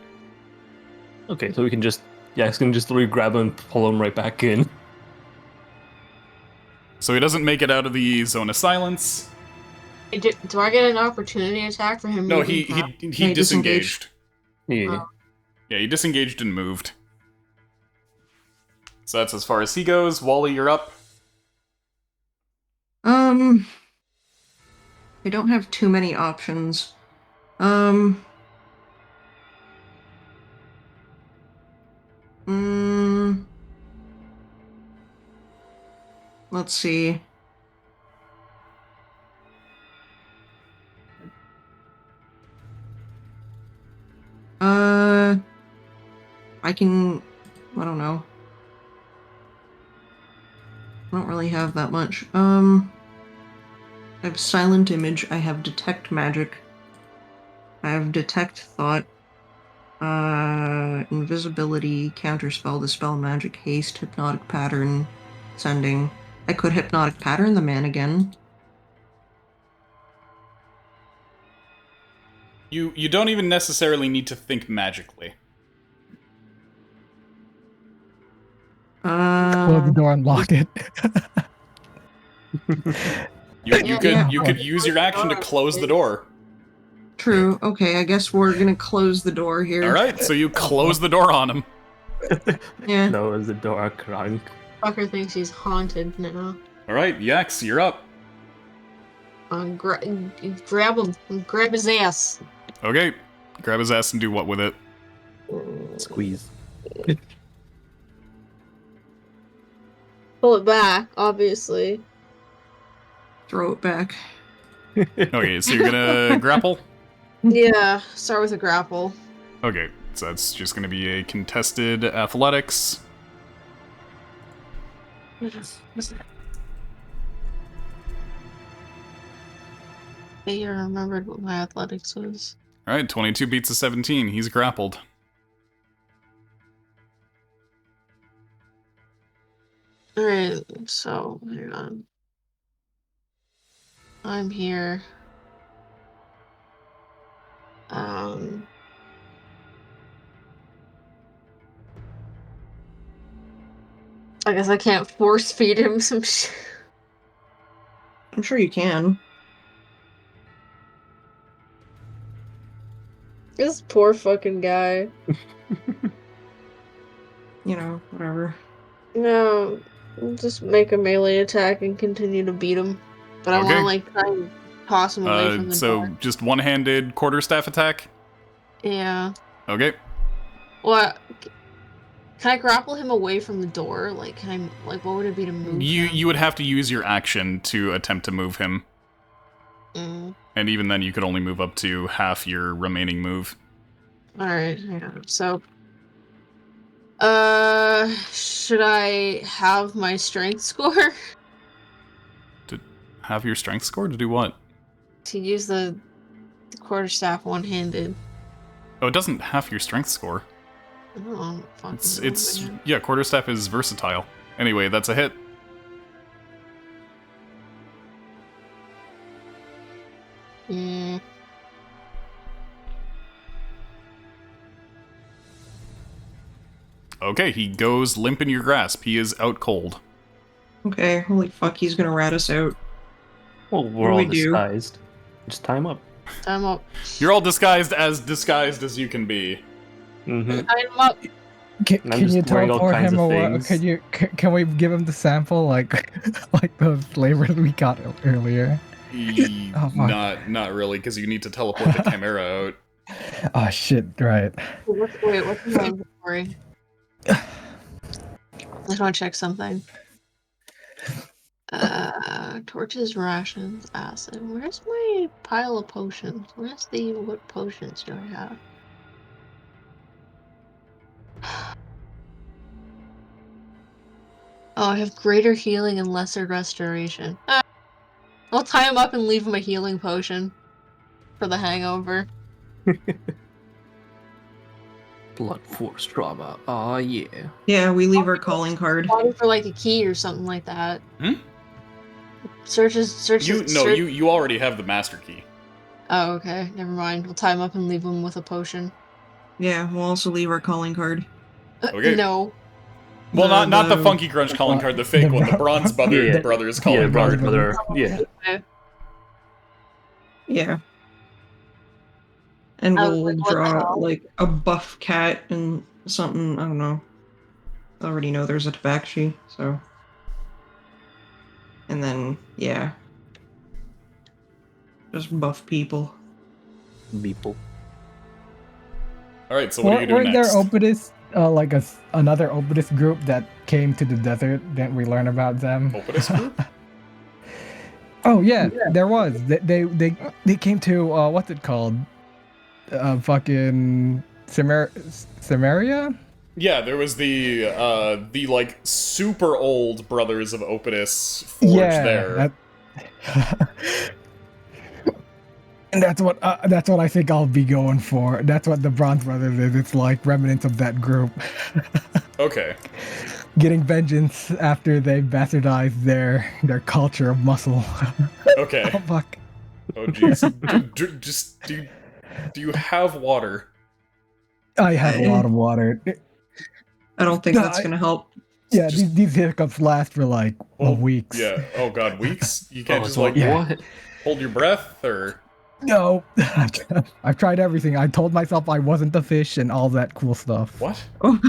Okay, so we can just... Yeah, I can just literally grab him and pull him right back in. So he doesn't make it out of the zone of silence. Do I get an opportunity attack for him? No, he disengaged. Yeah. Yeah, he disengaged and moved. So that's as far as he goes. Wally, you're up. I don't have too many options. Let's see. I don't know. I don't really have that much. I have Silent Image, I have Detect Magic, I have Detect Thought, Invisibility, Counterspell, Dispel Magic, Haste, Hypnotic Pattern, Sending. I could Hypnotic Pattern the man again. You don't even necessarily need to think magically. Close the door and lock it. You could use your action to close the door. True. Okay, I guess we're gonna close the door here. Alright, so you close the door on him. Yeah. No, it's the door crank. Fucker thinks he's haunted now. Alright, Yax, you're up. Grab him. Grab his ass. Okay, grab his ass and do what with it? Squeeze. Pull it back, obviously. Throw it back. Okay, so you're gonna grapple? Yeah, start with a grapple. Okay, so that's just gonna be a contested athletics. I remembered what my athletics was. Alright, 22 beats a 17. He's grappled. Alright, so, hang on. I'm here. I guess I can't force feed him some shit. I'm sure you can. This poor fucking guy. You know, whatever. No, just make a melee attack and continue to beat him. But I want to like try and toss him away from the door. Just one-handed quarterstaff attack? Yeah. Okay. What? Can I grapple him away from the door? Like, can I? Like, what would it be to move him? You would have to use your action to attempt to move him. Mm. And even then, you could only move up to half your remaining move. Alright, yeah. So, should I have my strength score? To have your strength score? To do what? To use the quarterstaff one-handed. Oh, it doesn't have your strength score. Oh, It's yeah, quarterstaff is versatile. Anyway, that's a hit. Okay, he goes limp in your grasp. He is out cold. Okay, holy fuck, he's gonna rat us out. Well, we're What do all we do? disguised. Just tie him up. Time up. You're all disguised as you can be. Mm-hmm. Time up. Can I'm just you wearing all teleport kinds him of or things. can we give him the sample like like those flavors we got earlier? Oh, fuck. Not really, because you need to teleport the Chimera out. Oh shit! Right. What's in my inventory? I just want to check something. Torches, rations, acid. Where's my pile of potions? What potions do I have? Oh, I have greater healing and lesser restoration. I'll tie him up and leave him a healing potion for the hangover. Blunt force trauma. Oh yeah. Yeah, we leave our calling card. Probably for like a key or something like that. Hmm? Searches. You already have the master key. Oh, okay. Never mind. We'll tie him up and leave him with a potion. Yeah, we'll also leave our calling card. Okay. No. Well, not the Funky Grunge calling card, the fake one, the Bronze Yeah. Brothers calling Yeah, card. brother. Yeah. Yeah. And I was we'll like, what the draw hell? like a buff cat and something, I don't know. I already know there's a tabaxi, so. And then, yeah. Just buff people. Beeple. All right, so what are you doing Weren't next? there Opus, like another Opus group that came to the desert? Didn't we learn about them? Opus group? Oh yeah, there was. They came to what's it called? Fucking Samaria? Yeah, there was the like super old Brothers of Opus forge there. And that's what I think I'll be going for. That's what the Bronze Brothers is. It's like remnants of that group. Okay. Getting vengeance after they bastardized their culture of muscle. Okay. Oh fuck. Oh jeez. Do you have water? I have a lot of water. I don't think that's gonna help. Yeah, these hiccups last for like weeks. Yeah. Oh god, weeks? You can't just like what? hold your breath or No, I've tried everything. I told myself I wasn't the fish and all that cool stuff. what? Oh,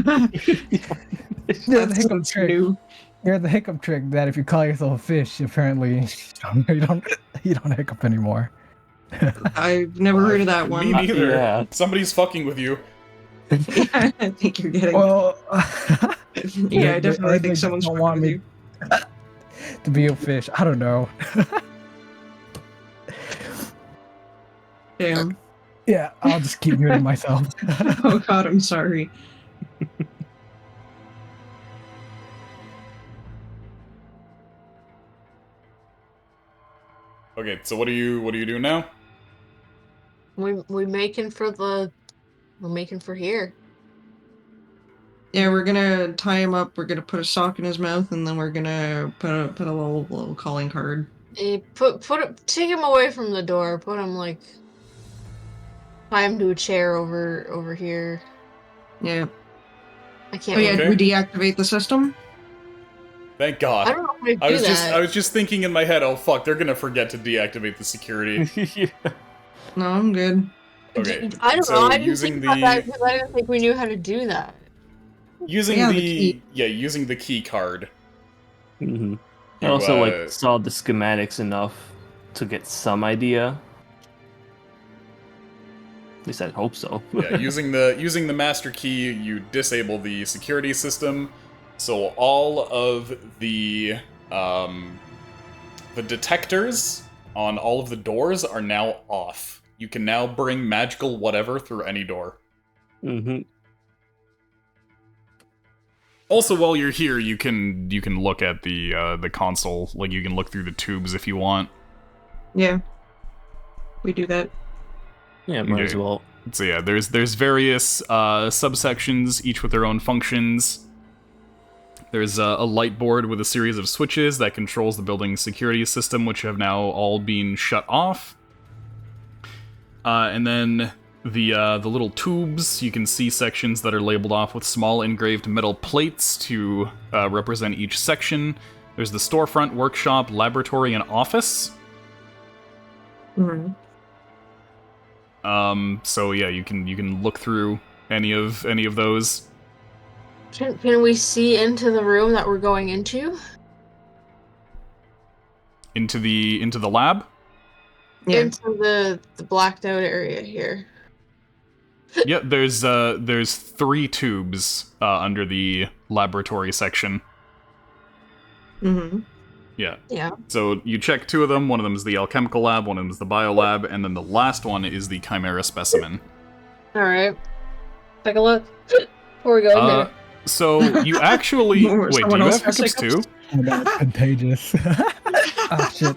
There's a that's hiccup trick. new. There's a hiccup trick that if you call yourself a fish, apparently you don't hiccup anymore. I've never heard of that one. Me neither. Yeah. Somebody's fucking with you. Yeah, I think you're getting. Well, yeah, I definitely think someone's don't fucking want with me you. to be a fish. I don't know. Damn. Yeah, I'll just keep muting myself. Oh god, I'm sorry. Okay, so what are you doing now? We're making for here. Yeah, we're gonna tie him up. We're gonna put a sock in his mouth, and then we're gonna put a little calling card. Take him away from the door. Put him like tie him to a chair over here. Yeah. I can't. Oh yeah, Okay. we deactivate the system. Thank God. I don't know how to do that. I was just thinking in my head, oh fuck, they're gonna forget to deactivate the security. Yeah. No, I'm good. Okay. I don't so know. I didn't using think about the that because I didn't think we knew how to do that. using Yeah, the, the key. using the key card. Mm-hmm. I You, also like saw the schematics enough to get some idea. At least I hope so. Yeah, using the master key, you disable the security system, so all of the detectors on all of the doors are now off. You can now bring magical whatever through any door. Mm-hmm. Also, while you're here, you can look at the console. Like you can look through the tubes if you want. Yeah. We do that. Yeah, might as Okay. well. So yeah, there's various subsections, each with their own functions. There's a light board with a series of switches that controls the building's security system, which have now all been shut off. And then the little tubes, you can see sections that are labeled off with small engraved metal plates to represent each section. There's the storefront, workshop, laboratory, and office. Mm-hmm. So yeah, you can look through any of those. Can we see into the room that we're going into? Into the lab? Yeah. Into the blacked out area here. Yeah, there's 3 tubes under the laboratory section. Mm-hmm. Yeah. Yeah. So you check 2 of them. One of them is the alchemical lab, one of them is the bio lab, and then the last one is the chimera specimen. All right. Take a look before we go in there. So you actually wait. Do you have hiccups too? Oh, that's contagious. Oh shit.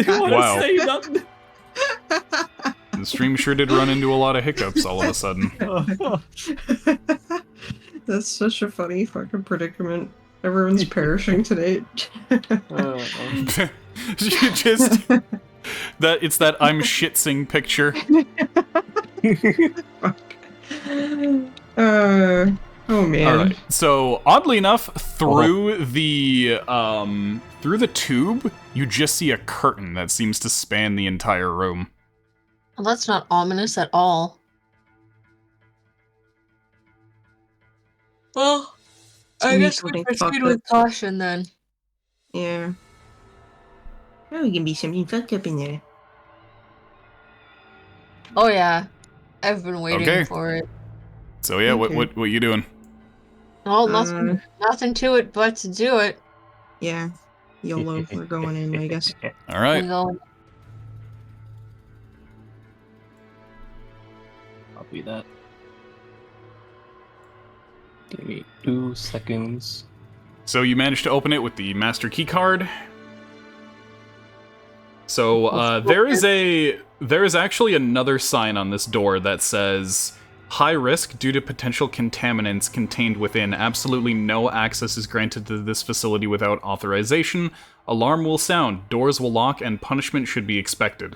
Wow. Say nothing. The stream sure did run into a lot of hiccups all of a sudden. That's such a funny fucking predicament. Everyone's perishing today. You just it's that I'm shitsing picture. Oh man. All right. So oddly enough, through the tube, you just see a curtain that seems to span the entire room. Well, that's not ominous at all. Well, I guess we Something proceed fucked with up. caution then. Yeah. Oh, you can be something fucked up in there. Oh yeah, I've been waiting Okay. for it. So yeah, Okay. what you doing? Well, nothing to it but to do it. Yeah. YOLO, we're going in, I guess. All right. We go. Copy that. Give me 2 seconds. So you managed to open it with the master key card. So there is actually another sign on this door that says high risk due to potential contaminants contained within. Absolutely no access is granted to this facility without authorization. Alarm will sound, doors will lock, and punishment should be expected.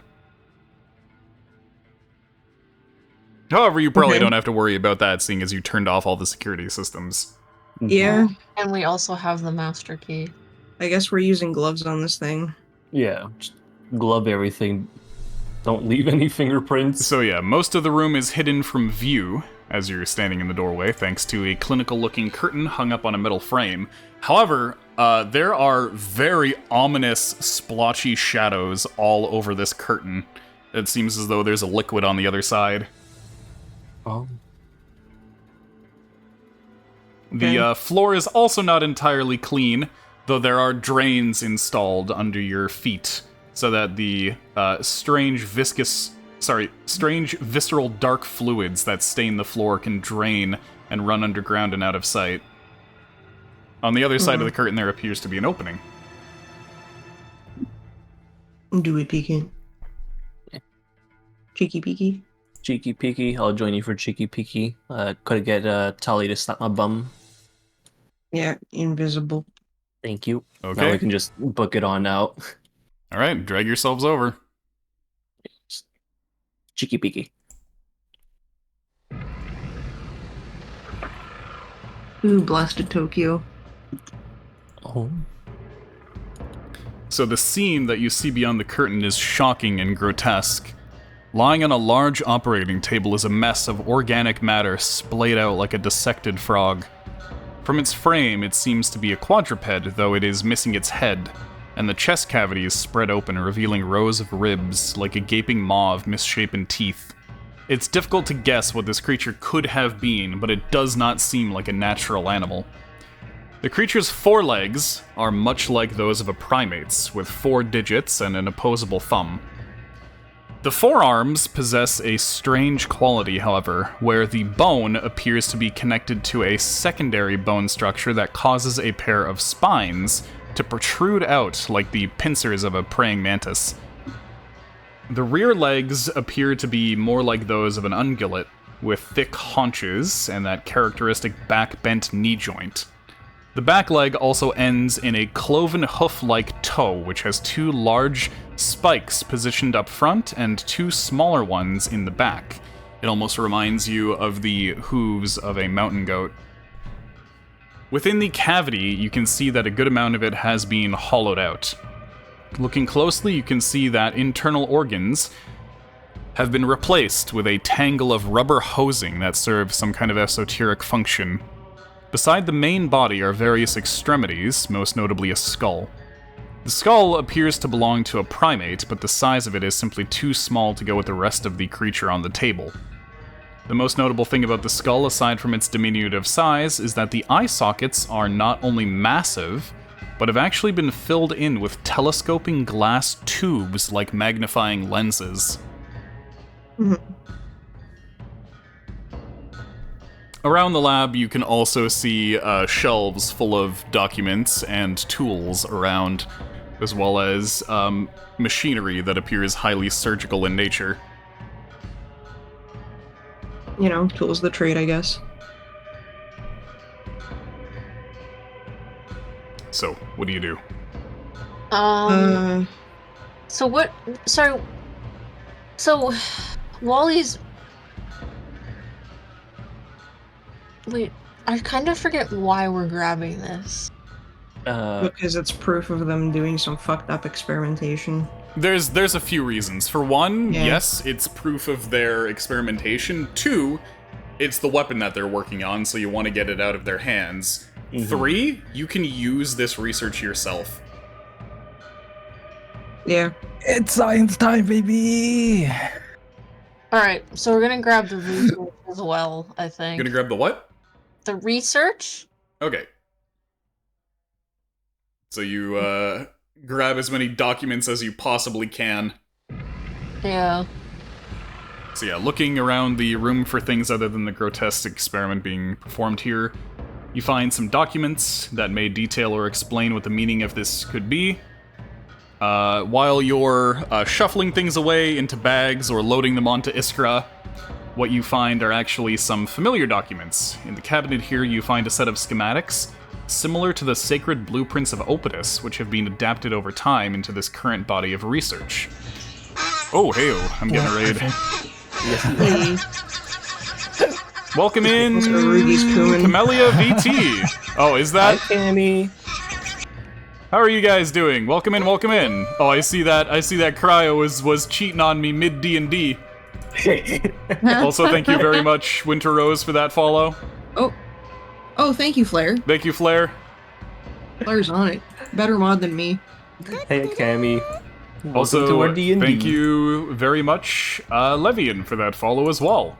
However, you probably Okay. don't have to worry about that, seeing as you turned off all the security systems. Yeah. And we also have the master key. I guess we're using gloves on this thing. Yeah, just glove everything. Don't leave any fingerprints. So yeah, most of the room is seen from view as you're standing in the doorway, thanks to a clinical-looking curtain hung up on a metal frame. However, there are very ominous, splotchy shadows all over this curtain. It seems as though there's a liquid on the other side. Oh. The floor is also not entirely clean, though there are drains installed under your feet, so that the strange visceral dark fluids that stain the floor can drain and run underground and out of sight. On the other side of the curtain, there appears to be an opening. Do it, peeking. Cheeky peeky. Cheeky peeky. I'll join you for cheeky peeky. Could get Tali to slap my bum. Yeah, invisible. Thank you. Okay. Now we can just book it on out. All right, drag yourselves over. Cheeky peeky. Ooh, blasted Tokyo. Oh. So the scene that you see beyond the curtain is shocking and grotesque. Lying on a large operating table is a mess of organic matter splayed out like a dissected frog. From its frame, it seems to be a quadruped, though it is missing its head, and the chest cavity is spread open, revealing rows of ribs, like a gaping maw of misshapen teeth. It's difficult to guess what this creature could have been, but it does not seem like a natural animal. The creature's forelegs are much like those of a primate's, with 4 digits and an opposable thumb. The forearms possess a strange quality, however, where the bone appears to be connected to a secondary bone structure that causes a pair of spines to protrude out like the pincers of a praying mantis. The rear legs appear to be more like those of an ungulate, with thick haunches and that characteristic back-bent knee joint. The back leg also ends in a cloven hoof-like toe, which has 2 large spikes positioned up front and 2 smaller ones in the back. It almost reminds you of the hooves of a mountain goat. Within the cavity, you can see that a good amount of it has been hollowed out. Looking closely, you can see that internal organs have been replaced with a tangle of rubber hosing that serves some kind of esoteric function. Beside the main body are various extremities, most notably a skull. The skull appears to belong to a primate, but the size of it is simply too small to go with the rest of the creature on the table. The most notable thing about the skull, aside from its diminutive size, is that the eye sockets are not only massive, but have actually been filled in with telescoping glass tubes like magnifying lenses. Around the lab, you can also see shelves full of documents and tools around, as well as machinery that appears highly surgical in nature. You know, tools of the trade, I guess. So, what do you do? So what? Sorry. So, Wally's. Wait, I kind of forget why we're grabbing this. Because it's proof of them doing some fucked up experimentation. There's a few reasons. For one, yes, it's proof of their experimentation. 2, it's the weapon that they're working on, so you want to get it out of their hands. 3, you can use this research yourself. Yeah. It's science time, baby! Alright, so we're gonna grab the research as well, I think. Gonna grab the what? The research? Okay. So you, grab as many documents as you possibly can. Yeah. So yeah, looking around the room for things other than the grotesque experiment being performed here, you find some documents that may detail or explain what the meaning of this could be. While you're shuffling things away into bags or loading them onto Iskra, what you find are actually some familiar documents. In the cabinet here, you find a set of schematics similar to the sacred blueprints of Opidus, which have been adapted over time into this current body of research. Oh, hey, I'm getting a raid. Welcome in, Camellia VT. Oh, is that? Hi, Cammy. How are you guys doing? Welcome in, welcome in. Oh, I see that Cryo was cheating on me mid D&D. Also, thank you very much, Winter Rose, for that follow. Oh, thank you, Flair. Thank you, Flair. Flair's on it. Better mod than me. Hey, Cammy. Also, to our D&D. thank you very much, Levian, for that follow as well.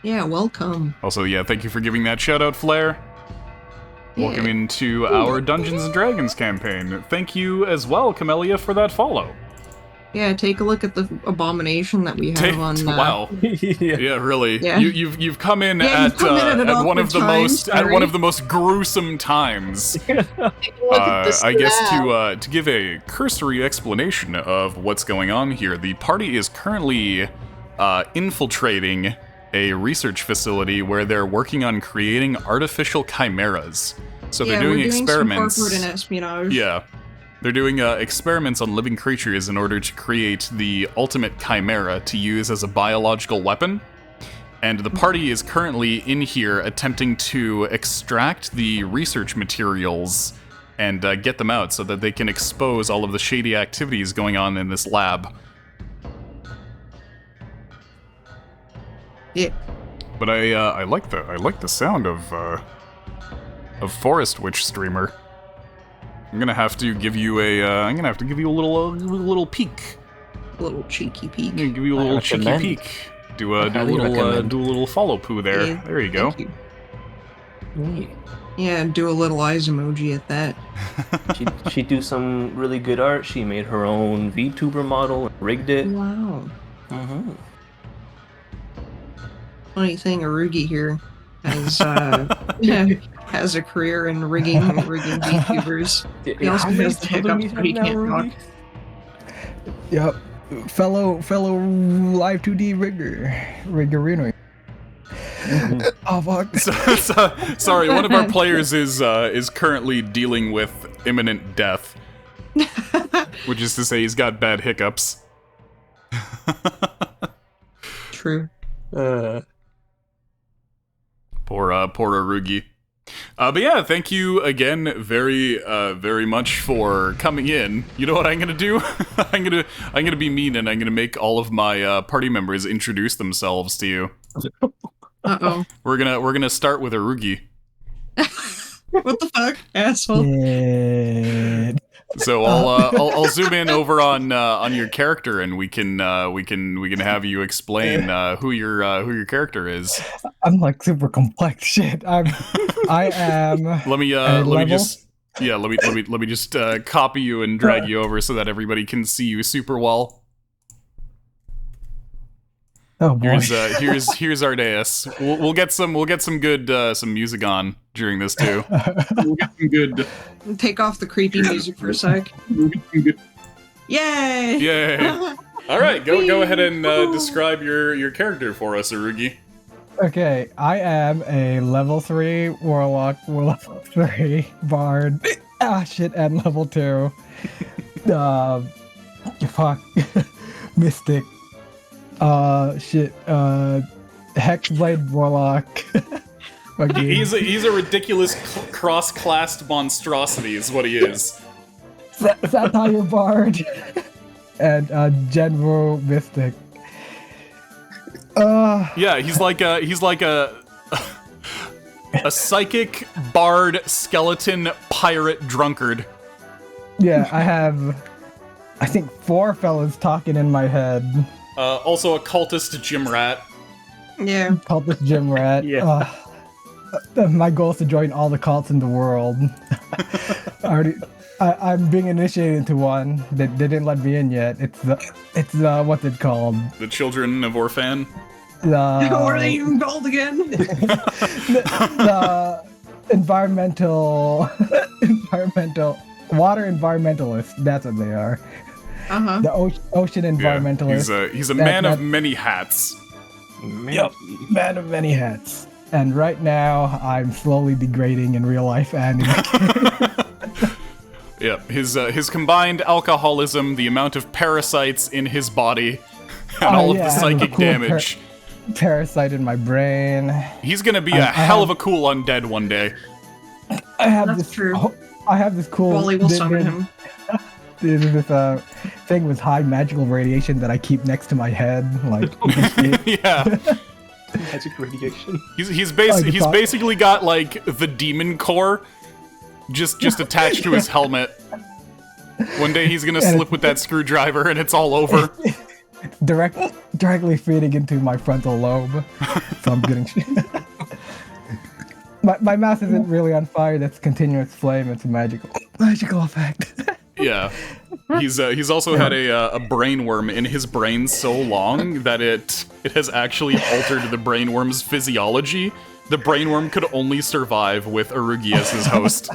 Yeah, welcome. Also, yeah, thank you for giving that shout-out, Flair. Yeah. Welcome into our Dungeons & Dragons campaign. Thank you as well, Camellia, for that follow. Yeah, take a look at the abomination that we have on. Wow. Yeah, really. Yeah. You've come in at one of the most gruesome times. I guess to give a cursory explanation of what's going on here, the party is currently infiltrating a research facility where they're working on creating artificial chimeras. So they're doing experiments. Some corporate and espionage. Yeah. They're doing experiments on living creatures in order to create the ultimate chimera to use as a biological weapon. And the party is currently in here attempting to extract the research materials and get them out so that they can expose all of the shady activities going on in this lab. Yeah. But I like the sound of Forest Witch streamer. I'm gonna have to give you a little peek. A little cheeky peek. I'm gonna give you a little cheeky peek. Do a little follow poo there. Yeah, there you go. Thank you. Yeah, do a little eyes emoji at that. She do some really good art. She made her own VTuber model, rigged it. Wow. Mm-hmm. Funny thing, Arugi here has has a career in rigging VTubers. He also has the hiccups, but he can't talk. Yep, fellow live 2D riggerino. Oh fuck. Sorry, one of our players is currently dealing with imminent death, which is to say he's got bad hiccups. True. Poor Arugi. But yeah, thank you again very much for coming in. You know what I'm gonna do? I'm gonna be mean and I'm gonna make all of my party members introduce themselves to you. Uh-oh. We're gonna start with Arugi. What the fuck, asshole? Yeah. So I'll zoom in over on your character, and we can have you explain who your character is. I'm like super complex shit. I am. Let me just copy you and drag you over so that everybody can see you super well. Oh boy. Here's Ardeus. We'll get some good some music on during this too. We'll get some good. Take off the creepy music for a sec. Yay! Yay! All right, go ahead and describe your character for us, Arugi. Okay, I am a level 3 warlock, level 3 bard, and level 2 fuck mystic, hexblade warlock. He's a ridiculous cross-classed monstrosity is what he is. Satire bard and general mystic. Yeah, he's like a psychic bard skeleton pirate drunkard. Yeah, I have, I think, 4 fellas talking in my head. Also a cultist gym rat. Yeah. Cultist gym rat. Yeah. My goal is to join all the cults in the world. I'm being initiated into one. They didn't let me in yet. It's what's it called? The Children of Orphan. What are they even called again? the environmental water environmentalists. That's what they are. Uh-huh. The ocean environmentalist. Yeah, he's a man of many hats. Yep, man of many hats. And right now, I'm slowly degrading in real life and in Yeah, his combined alcoholism, the amount of parasites in his body, and all of the psychic damage. Parasite in my brain. He's gonna be a hell of a cool undead one day. That's true. I have this cool. Wally will summon him. This thing with high magical radiation that I keep next to my head, like. Yeah. Magic radiation. He's basically got like the demon core, just attached to his helmet. One day he's gonna slip with that screwdriver and it's all over. Directly feeding into my frontal lobe, so I'm getting. My mouth isn't really on fire. That's continuous flame. It's a magical effect. Yeah, he's also had a brain worm in his brain so long that it has actually altered the brain worm's physiology. The brain worm could only survive with Arugi as his host.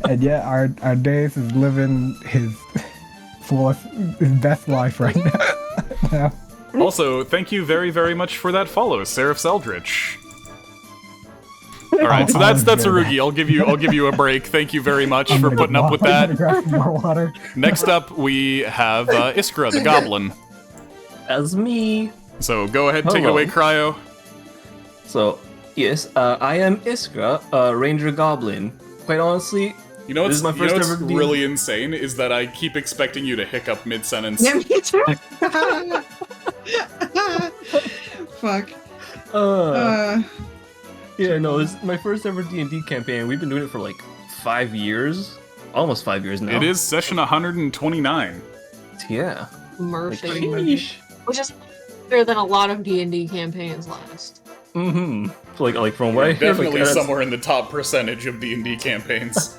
And yeah, our Days is living his best life right now. Also, thank you very much for that follow, Seraph Eldritch. All right, so that's Arugi. I'll give you a break. Thank you very much for putting up with that. More water. Next up, we have Iskra, the goblin. As me. So go ahead, take it away, Cryo. So yes, I am Iskra, ranger goblin. Quite honestly, you know what's ever really insane is that I keep expecting you to hiccup mid-sentence. Yeah, me too. Fuck. Yeah, no, this is my first ever D&D campaign. We've been doing it for like 5 years. Almost 5 years now. It is session 129. Yeah. Mercy. Sheesh. Which is better than a lot of D&D campaigns last. Mm-hmm. So like from what I hear, definitely somewhere in the top percentage of D&D campaigns.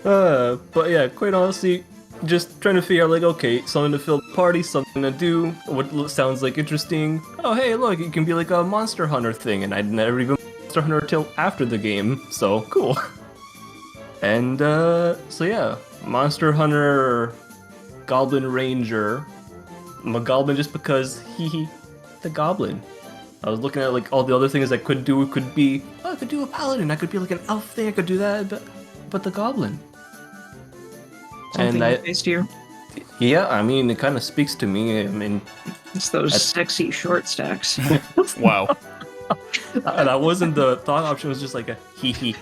But yeah, quite honestly, just trying to figure out, like, okay, something to fill the party, something to do, what sounds like interesting. Oh, hey, look, it can be like a Monster Hunter thing, and I'd never even Monster Hunter till after the game, so cool. And, so yeah, Monster Hunter Goblin Ranger. I'm a goblin just because, the goblin. I was looking at like all the other things I could do. Could be, oh, I could do a paladin. I could be like an elf thing. I could do that, but the goblin. Something that face to you. Yeah, I mean, it kind of speaks to me. I mean, it's those sexy short stacks. Wow. That wasn't the thought option. It was just like a hee hee.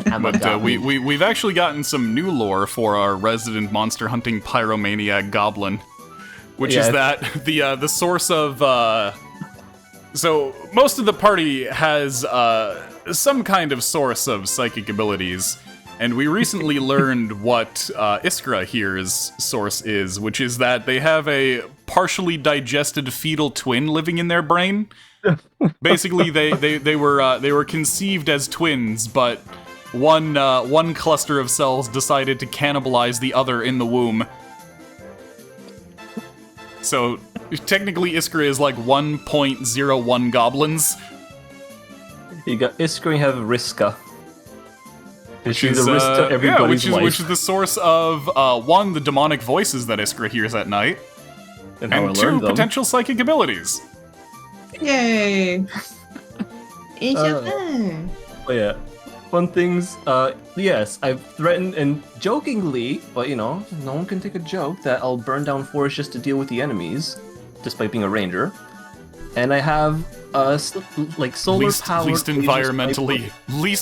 But we've actually gotten some new lore for our resident monster hunting pyromaniac goblin, which is that the source of. So most of the party has some kind of source of psychic abilities. And we recently learned what Iskra here's source is, which is that they have a partially digested fetal twin living in their brain. Basically, they were conceived as twins, but one cluster of cells decided to cannibalize the other in the womb. So technically, Iskra is like 1.01 goblins. You got Iskra, you have Riska. Which is the source of one, the demonic voices that Iskra hears at night, and two, potential psychic abilities. Yay! Oh yeah, fun things. Yes, I've threatened and jokingly, but you know, no one can take a joke that I'll burn down forests just to deal with the enemies, despite being a ranger. And I have like solar powered least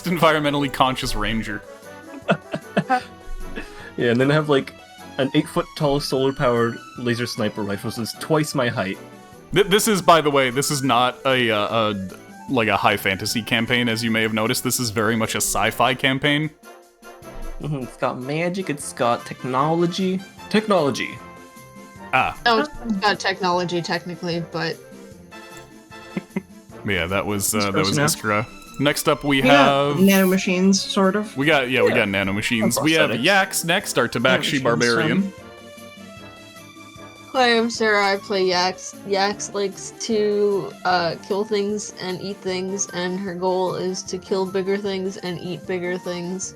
environmentally conscious ranger. Yeah, and then I have like an 8-foot tall solar powered laser sniper rifle, so it's twice my height. This is, by the way, this is not a high fantasy campaign, as you may have noticed. This is very much a sci-fi campaign. It's got magic. It's got technology. Technology. Ah. Oh, it's got technology technically, but. Yeah, that was Iskra. Next up, we have nanomachines, sort of. We got nanomachines. We have Yax next, our Tabaxi barbarian. Hi, I'm Sarah. I play Yax. Yax likes to kill things and eat things, and her goal is to kill bigger things and eat bigger things.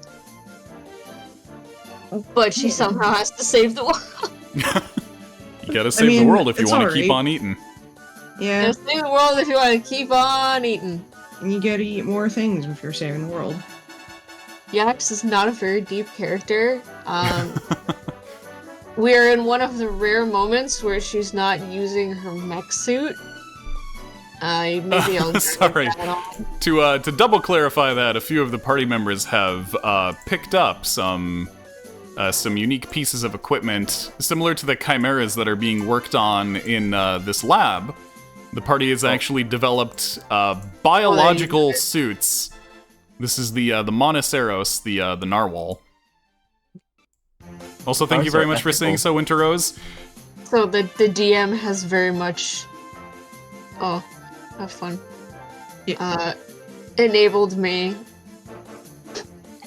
But she somehow has to save the world. You gotta save the world if you want to keep on eating. Yeah. You save the world if you want to keep on eating. And you gotta eat more things if you're saving the world. Yax is not a very deep character. We are in one of the rare moments where she's not using her mech suit. Maybe I'll sorry. To double clarify that, a few of the party members have picked up some unique pieces of equipment similar to the chimeras that are being worked on in this lab. The party has actually developed biological suits. This is the Monoceros, the narwhal. Also, thank you very much for saying so, Winter Rose. So the DM has very much... Oh, have fun. Yeah. Enabled me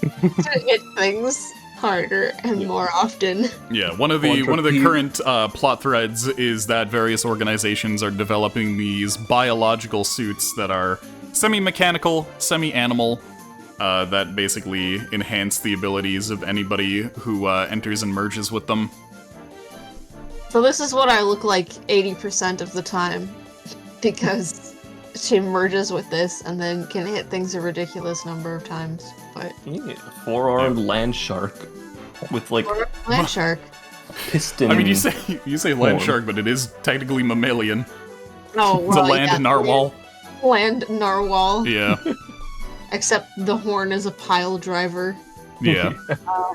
to hit things harder and more often. Yeah, one of the current plot threads is that various organizations are developing these biological suits that are semi-mechanical, semi-animal, that basically enhance the abilities of anybody who enters and merges with them. So this is what I look like 80% of the time, because she merges with this and then can hit things a ridiculous number of times. But four-armed land shark with like land shark piston. I mean, you say land shark, but it is technically mammalian. Oh, well, it's a land narwhal. Land narwhal. Yeah. Except the horn is a pile driver. Yeah.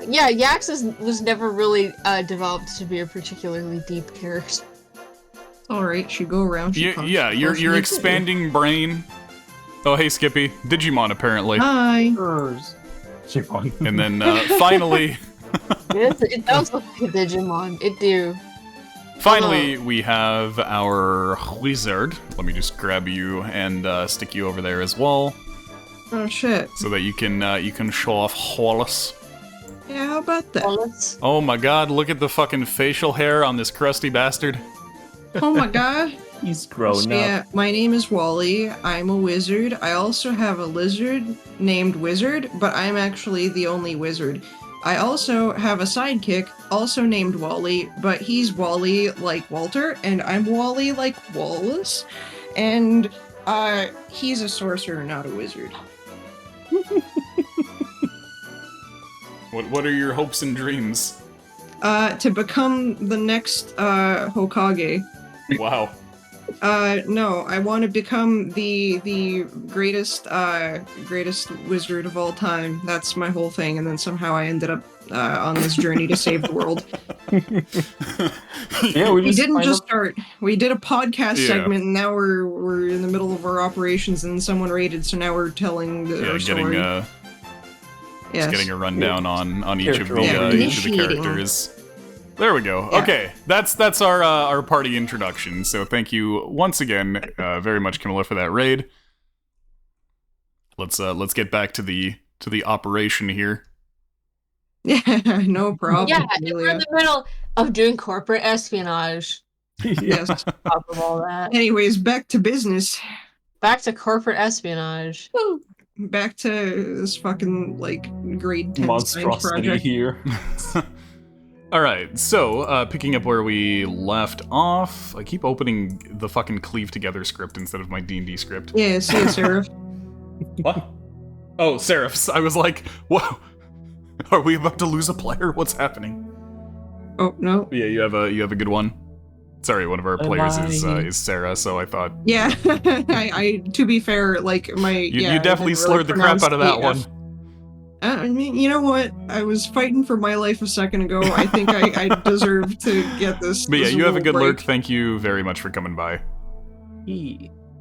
Yeah, Yax was never really developed to be a particularly deep character. Alright, she go around. Your expanding brain. Oh, hey, Skippy. Digimon, apparently. Hi. And then, finally... it does look like a Digimon. It do. Finally, we have our wizard. Let me just grab you and stick you over there as well. Oh shit! So that you can show off Hollis. Yeah, how about that? Hollis? Oh my god! Look at the fucking facial hair on this crusty bastard. Oh my god! He's grown up. Yeah, my name is Wally. I'm a wizard. I also have a lizard named Wizard, but I'm actually the only wizard. I also have a sidekick, also named Wally, but he's Wally like Walter, and I'm Wally like Wallace. And He's a sorcerer, not a wizard. What are your hopes and dreams? To become the next Hokage. Wow. No, I want to become the greatest wizard of all time. That's my whole thing, and then somehow I ended up on this journey to save the world. Yeah, we didn't just start. We did a podcast segment, and now we're in the middle of our operations, and someone raided, so now we're telling our story. Just getting a rundown on each of the characters. There we go. Yeah. Okay, that's our party introduction. So thank you once again, very much, Camilla, for that raid. Let's get back to the operation here. Yeah, no problem. Yeah, we're in the middle of doing corporate espionage. Yes. On top of all that. Anyways, back to business. Back to corporate espionage. Woo. Back to this fucking grade 10 monstrosity project here. All right, so picking up where we left off, I keep opening the fucking Cleave Together script instead of my D&D script. Yeah, see you, Seraph. What? Oh, Seraphs. I was like, whoa. Are we about to lose a player? What's happening? Oh, no. Yeah, you have a good one. Sorry, one of our players is Sarah, so I thought... Yeah, I to be fair, You definitely slurred the crap out of that one. I mean, you know what? I was fighting for my life a second ago. I think I deserve to get this. But yeah, you have a good break. lurk. Thank you very much for coming by.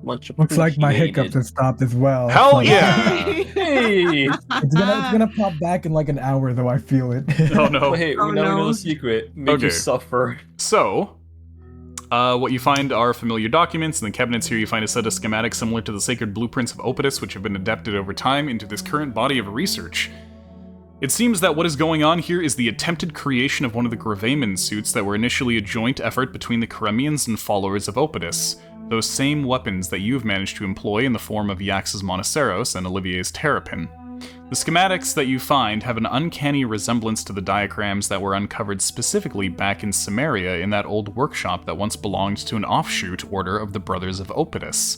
Looks like my hiccups have stopped as well. Hell yeah! Hey! It's gonna pop back in like an hour, though. I feel it. Oh no! Hey, now we know the secret. Make you suffer. So, what you find are familiar documents. In the cabinets here, you find a set of schematics similar to the sacred blueprints of Opidus, which have been adapted over time into this current body of research. It seems that what is going on here is the attempted creation of one of the Gravamen suits that were initially a joint effort between the Karemians and followers of Opidus, those same weapons that you've managed to employ in the form of Yax's Monoceros and Olivier's Terrapin. The schematics that you find have an uncanny resemblance to the diagrams that were uncovered specifically back in Samaria in that old workshop that once belonged to an offshoot order of the Brothers of Opidus,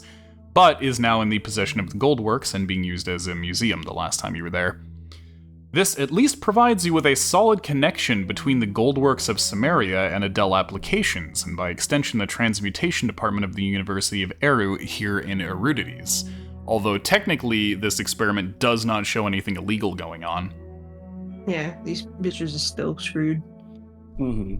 but is now in the possession of the Goldworks and being used as a museum the last time you were there. This at least provides you with a solid connection between the Goldworks of Samaria and Adel Applications, and by extension the Transmutation Department of the University of Eru here in Erudities. Although technically this experiment does not show anything illegal going on. Yeah, these bitches are still screwed. Mm-hmm.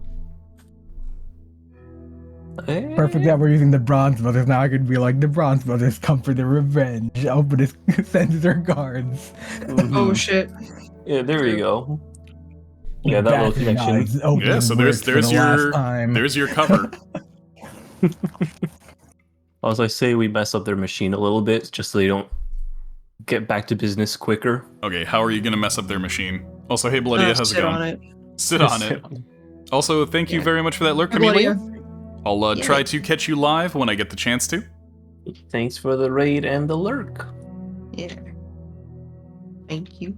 Perfect that we're using the Bronze Brothers. Now I could be like, the Bronze Brothers come for their revenge. Opidus sends their guards. Mm-hmm. Oh shit. Yeah, there we go. Yeah, that little connection. Yeah, so there's your cover. As I say, we mess up their machine a little bit, just so they don't get back to business quicker. Okay, how are you gonna mess up their machine? Also, hey Bidya, how's it going? Sit on it. Also, thank you very much for that lurk, Camilla. I'll try to catch you live when I get the chance to. Thanks for the raid and the lurk. Yeah. Thank you.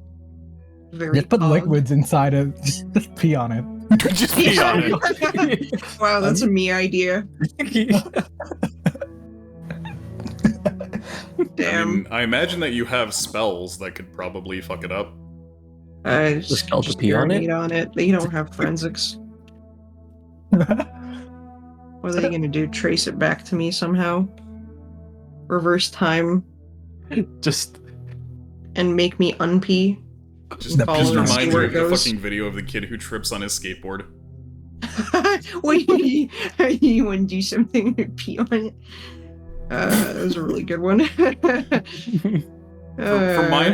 Just put liquids inside it. Just pee on it. Just pee on it. Wow, that's a me idea. Damn. I imagine that you have spells that could probably fuck it up. Just pee on it? They don't have forensics. What are they gonna do? Trace it back to me somehow? Reverse time? Just... And make me unpee? Just remind me of the fucking video of the kid who trips on his skateboard. Wait, you want to do something to pee on it? That was a really good one.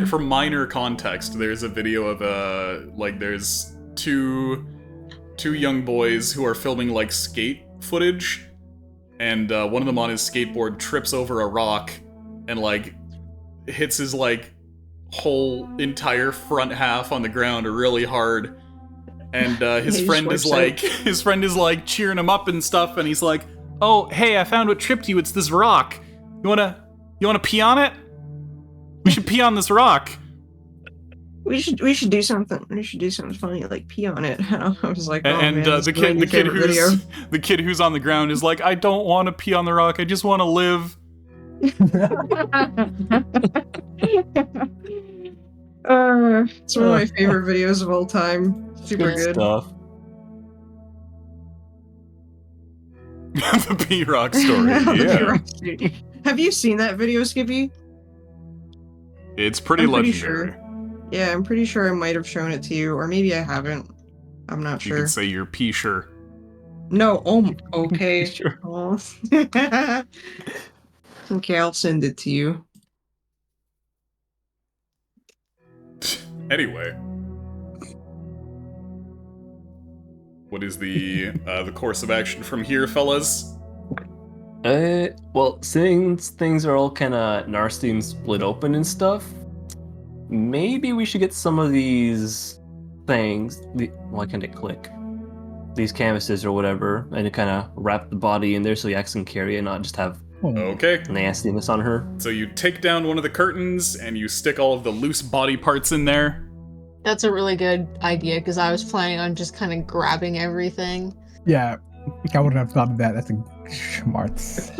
For minor context, there's a video of there's two young boys who are filming skate footage, and one of them on his skateboard trips over a rock and hits his whole entire front half on the ground really hard, and his friend is cheering him up and stuff, and he's like, "Oh, hey, I found what tripped you. It's this rock. You wanna pee on it? We should pee on this rock." We should do something. We should do something funny, like pee on it. I was like, oh, and man, the kid who's on the ground is like, "I don't want to pee on the rock. I just want to live." It's one of my favorite videos of all time. Super good. Stuff. The P-Rock story. The Yeah. P-Rock story. Have you seen that video, Skippy? It's pretty I'm pretty legendary. sure. Yeah, I'm pretty sure I might have shown it to you, or maybe I haven't. I'm not You sure. could say you're P-sure. No, okay. Sure. Oh. Okay, I'll send it to you. Anyway. What is the course of action from here, fellas? Well, since things are all kind of nasty and split open and stuff, maybe we should get some of these things. Why can't it click? These canvases or whatever, and kind of wrap the body in there so Yax can carry it, and not just have Okay. nastiness on her. So you take down one of the curtains and you stick all of the loose body parts in there. That's a really good idea because I was planning on just kind of grabbing everything. Yeah, I wouldn't have thought of that. That's a schmarts.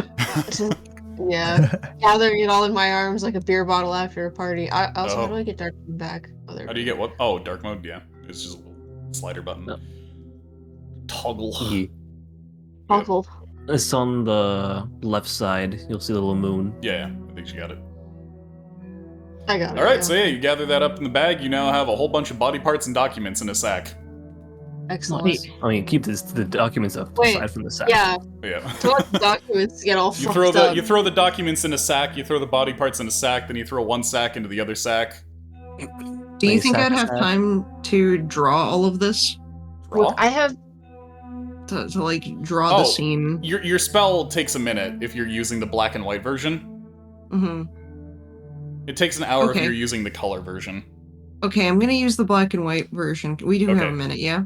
Yeah, gathering it all in my arms like a beer bottle after a party. How do I get dark mode back? How do you get what? Oh, dark mode, yeah. It's just a little slider button. No. Toggle. Awful. It's on the left side. You'll see the little moon. Yeah, I think she got it. I got it. Alright, yeah. so yeah, you gather that up in the bag. You now have a whole bunch of body parts and documents in a sack. Excellent. I mean, keep the documents aside from the sack. Yeah, Yeah. to let the documents get all You fucked up. throw the documents in a sack, you throw the body parts in a sack, then you throw one sack into the other sack. Do you Wait, think I'd sack, have sack. time to draw all of this? Draw? I have To like draw the scene? Your spell takes a minute if you're using the black and white version. Mm-hmm. It takes an hour Okay. if you're using the color version. Okay, I'm gonna use the black and white version. We do have Okay. a minute, yeah?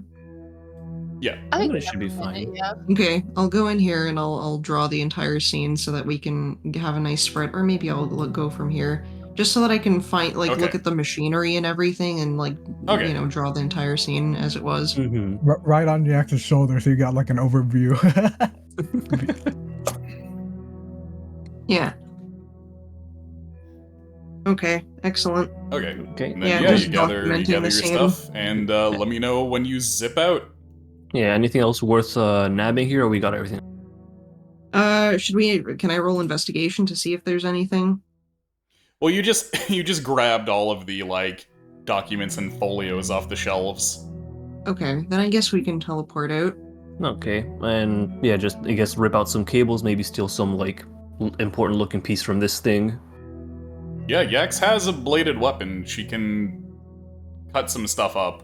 Yeah. I think It should be fine. Yeah. Okay, I'll go in here and I'll draw the entire scene so that we can have a nice spread, or maybe I'll go from here, just so that I can find look Okay. at the machinery and everything and Okay. draw the entire scene as it was. Mm-hmm. Right on the axe's shoulder, so you got like an overview. Yeah. Okay, excellent. Okay. Okay. And then, Yeah, yeah, just you gather documenting your the scene. stuff, and let me know when you zip out. Yeah. Anything else worth nabbing here, or we got everything? Can I roll investigation to see if there's anything? Well, you just grabbed all of the documents and folios off the shelves. Okay, then I guess we can teleport out. Okay. And yeah, just I guess rip out some cables, maybe steal some important looking piece from this thing. Yeah, Yax has a bladed weapon. She can cut some stuff up.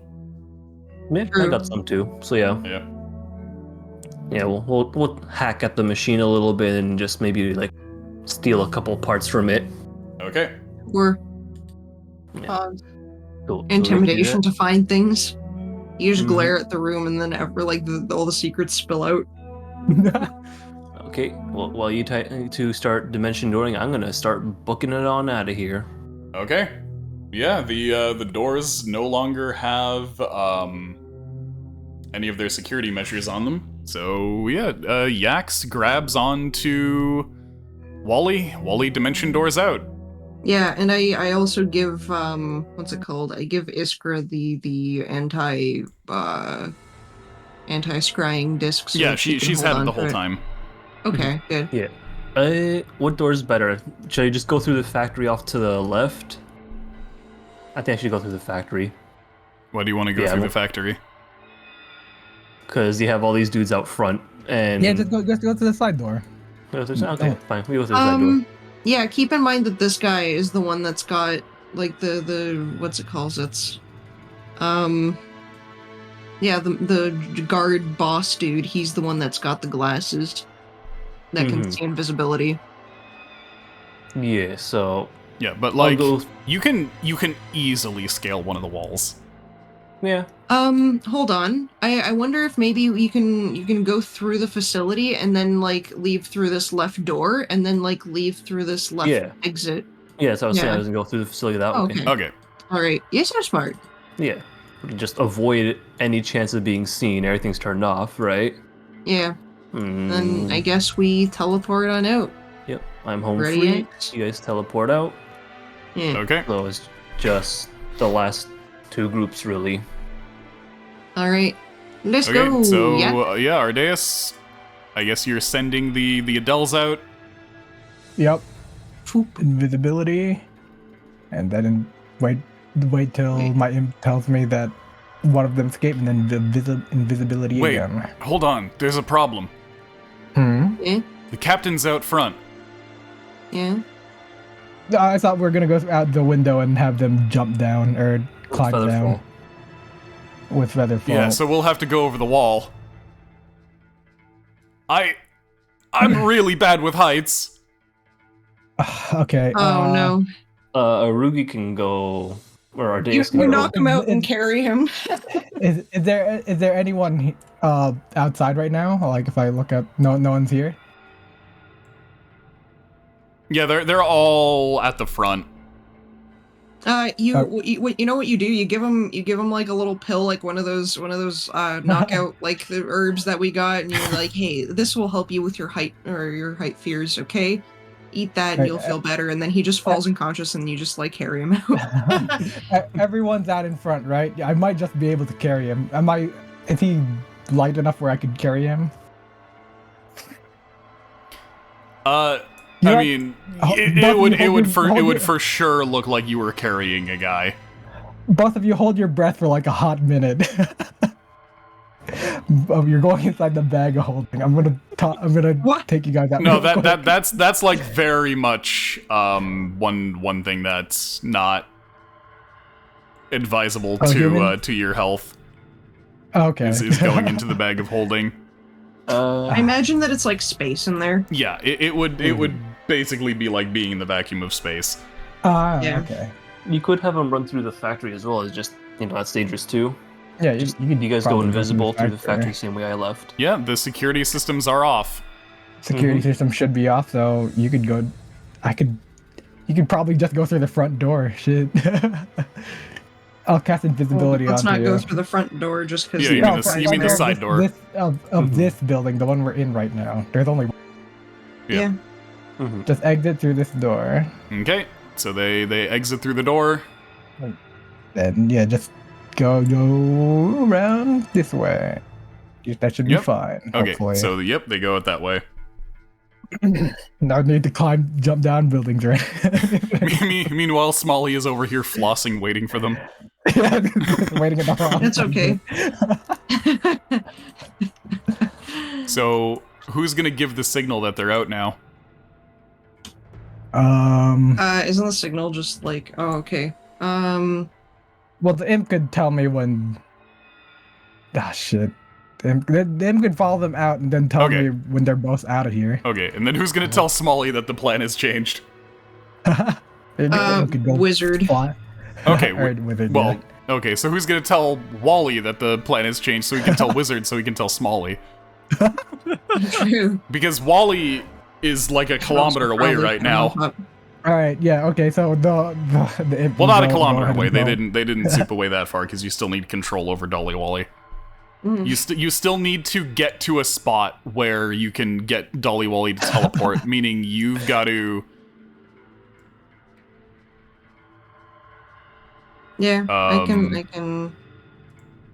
Yeah, I True. got some too. So yeah. Yeah. Yeah, we'll hack at the machine a little bit and just maybe steal a couple parts from it. Okay. Or Cool. So we can do intimidation that. to find things. You just Mhm. glare at the room and then all the secrets spill out. Okay. Well, while you to start dimension dooring, I'm gonna start booking it on out of here. Okay. Yeah, the doors no longer have any of their security measures on them. So yeah, Yax grabs onto Wally. Wally dimension doors out. Yeah, and I also give what's it called? I give Iskra the anti-scrying disc. So Yeah, that she can she's hold had it on the to whole time. Okay, good. Yeah. What door's better? Should I just go through the factory off to the left? I think I should go through the factory. Why do you want to go Yeah, through well- the factory? Because you have all these dudes out front, and Yeah, just go to the side door. Okay, fine. We go through that door. Yeah, keep in mind that this guy is the one that's got the what's it called? It's yeah, the guard boss dude. He's the one that's got the glasses that can Mhm. see invisibility. Yeah. So Yeah, but I'll go. you can easily scale one of the walls. Yeah. Hold on. I wonder if maybe you can go through the facility and then leave through this left door and then leave through this left Yeah. exit. Yeah. So I was saying Yeah. I was gonna go through the facility that way. Okay. Okay. All right. Yes, you're smart. Yeah. Just avoid any chance of being seen. Everything's turned off, right? Yeah. Then Mm, I guess we teleport on out. Yep. I'm home Ready, free. Yanks? You guys teleport out. Yeah. Okay. So it's just the last two groups, really. All right. Let's Okay, go. so Yeah. yeah, Ardeus, I guess you're sending the Adels out. Yep. Poop. Invisibility, and then wait till Wait. my imp tells me that one of them escaped, and then invisibility Wait, again. hold on. There's a problem. Yeah. The captain's out front. Yeah. I thought we were gonna go out the window and have them jump down or climb Featherfall. down with Featherfall. Yeah, so we'll have to go over the wall. I'm really bad with heights. Okay. Oh no. Arugi can go, or Ardeus can You go. knock him out and carry him. Is there anyone outside right now? Like if I look up, no one's here. Yeah, they're all at the front. You know what you do? You give him like a little pill, like one of those knockout like the herbs that we got, and you're like, hey, this will help you with your height fears. Okay, eat that and you'll feel better. And then he just falls unconscious, and you just like carry him out. Everyone's out in front, right? I might just be able to carry him. Is he light enough where I could carry him? I mean, it would for sure look like you were carrying a guy. Both of you hold your breath for like a hot minute. You're going inside the bag of holding. I'm gonna What? take you guys out. No, real quick. that's like very much one thing that's not advisable to your health. Okay. Is going into the bag of holding. I imagine that it's like space in there. Yeah, it would basically be like being in the vacuum of space. Yeah. Okay. You could have him run through the factory as well. It's just, that's dangerous too. Yeah, you could. You guys go probably invisible through the factory. factory same way I left. Yeah, the security systems are off. Security system should be off, so you could go. You could probably just go through the front door. Shit. I'll cast invisibility Let's onto not you. go through the front door just because. Yeah, you mean the side door. Of this building, the one we're in right now. There's only. Yeah. Just exit through this door. Okay, so they exit through the door. Then yeah, just go around this way. That should be fine. Okay, Hopefully. so they go it that way. No need to jump down buildings, right? Meanwhile, Smalley is over here flossing, waiting for them. Yeah, waiting at the wrong. It's okay. So, who's gonna give the signal that they're out now? Isn't the signal just like? Oh, okay. Well, the imp could tell me when. Ah, shit. The imp could follow them out and then tell me when they're both out of here. Okay, and then who's gonna tell Smalley that the plan has changed? Wizard. Fly. Okay, wizard. well, Yeah. okay, so who's gonna tell Wally that the plan has changed so he can tell Wizard so he can tell Smalley? True. Because Wally is like a kilometer away right now. All right. Yeah. Okay. So the imp. Well, not a will go kilometer ahead away. and They didn't zip away that far because you still need control over Dolly Wally. You still need to get to a spot where you can get Dolly Wally to teleport, meaning you've got to. Yeah, I can.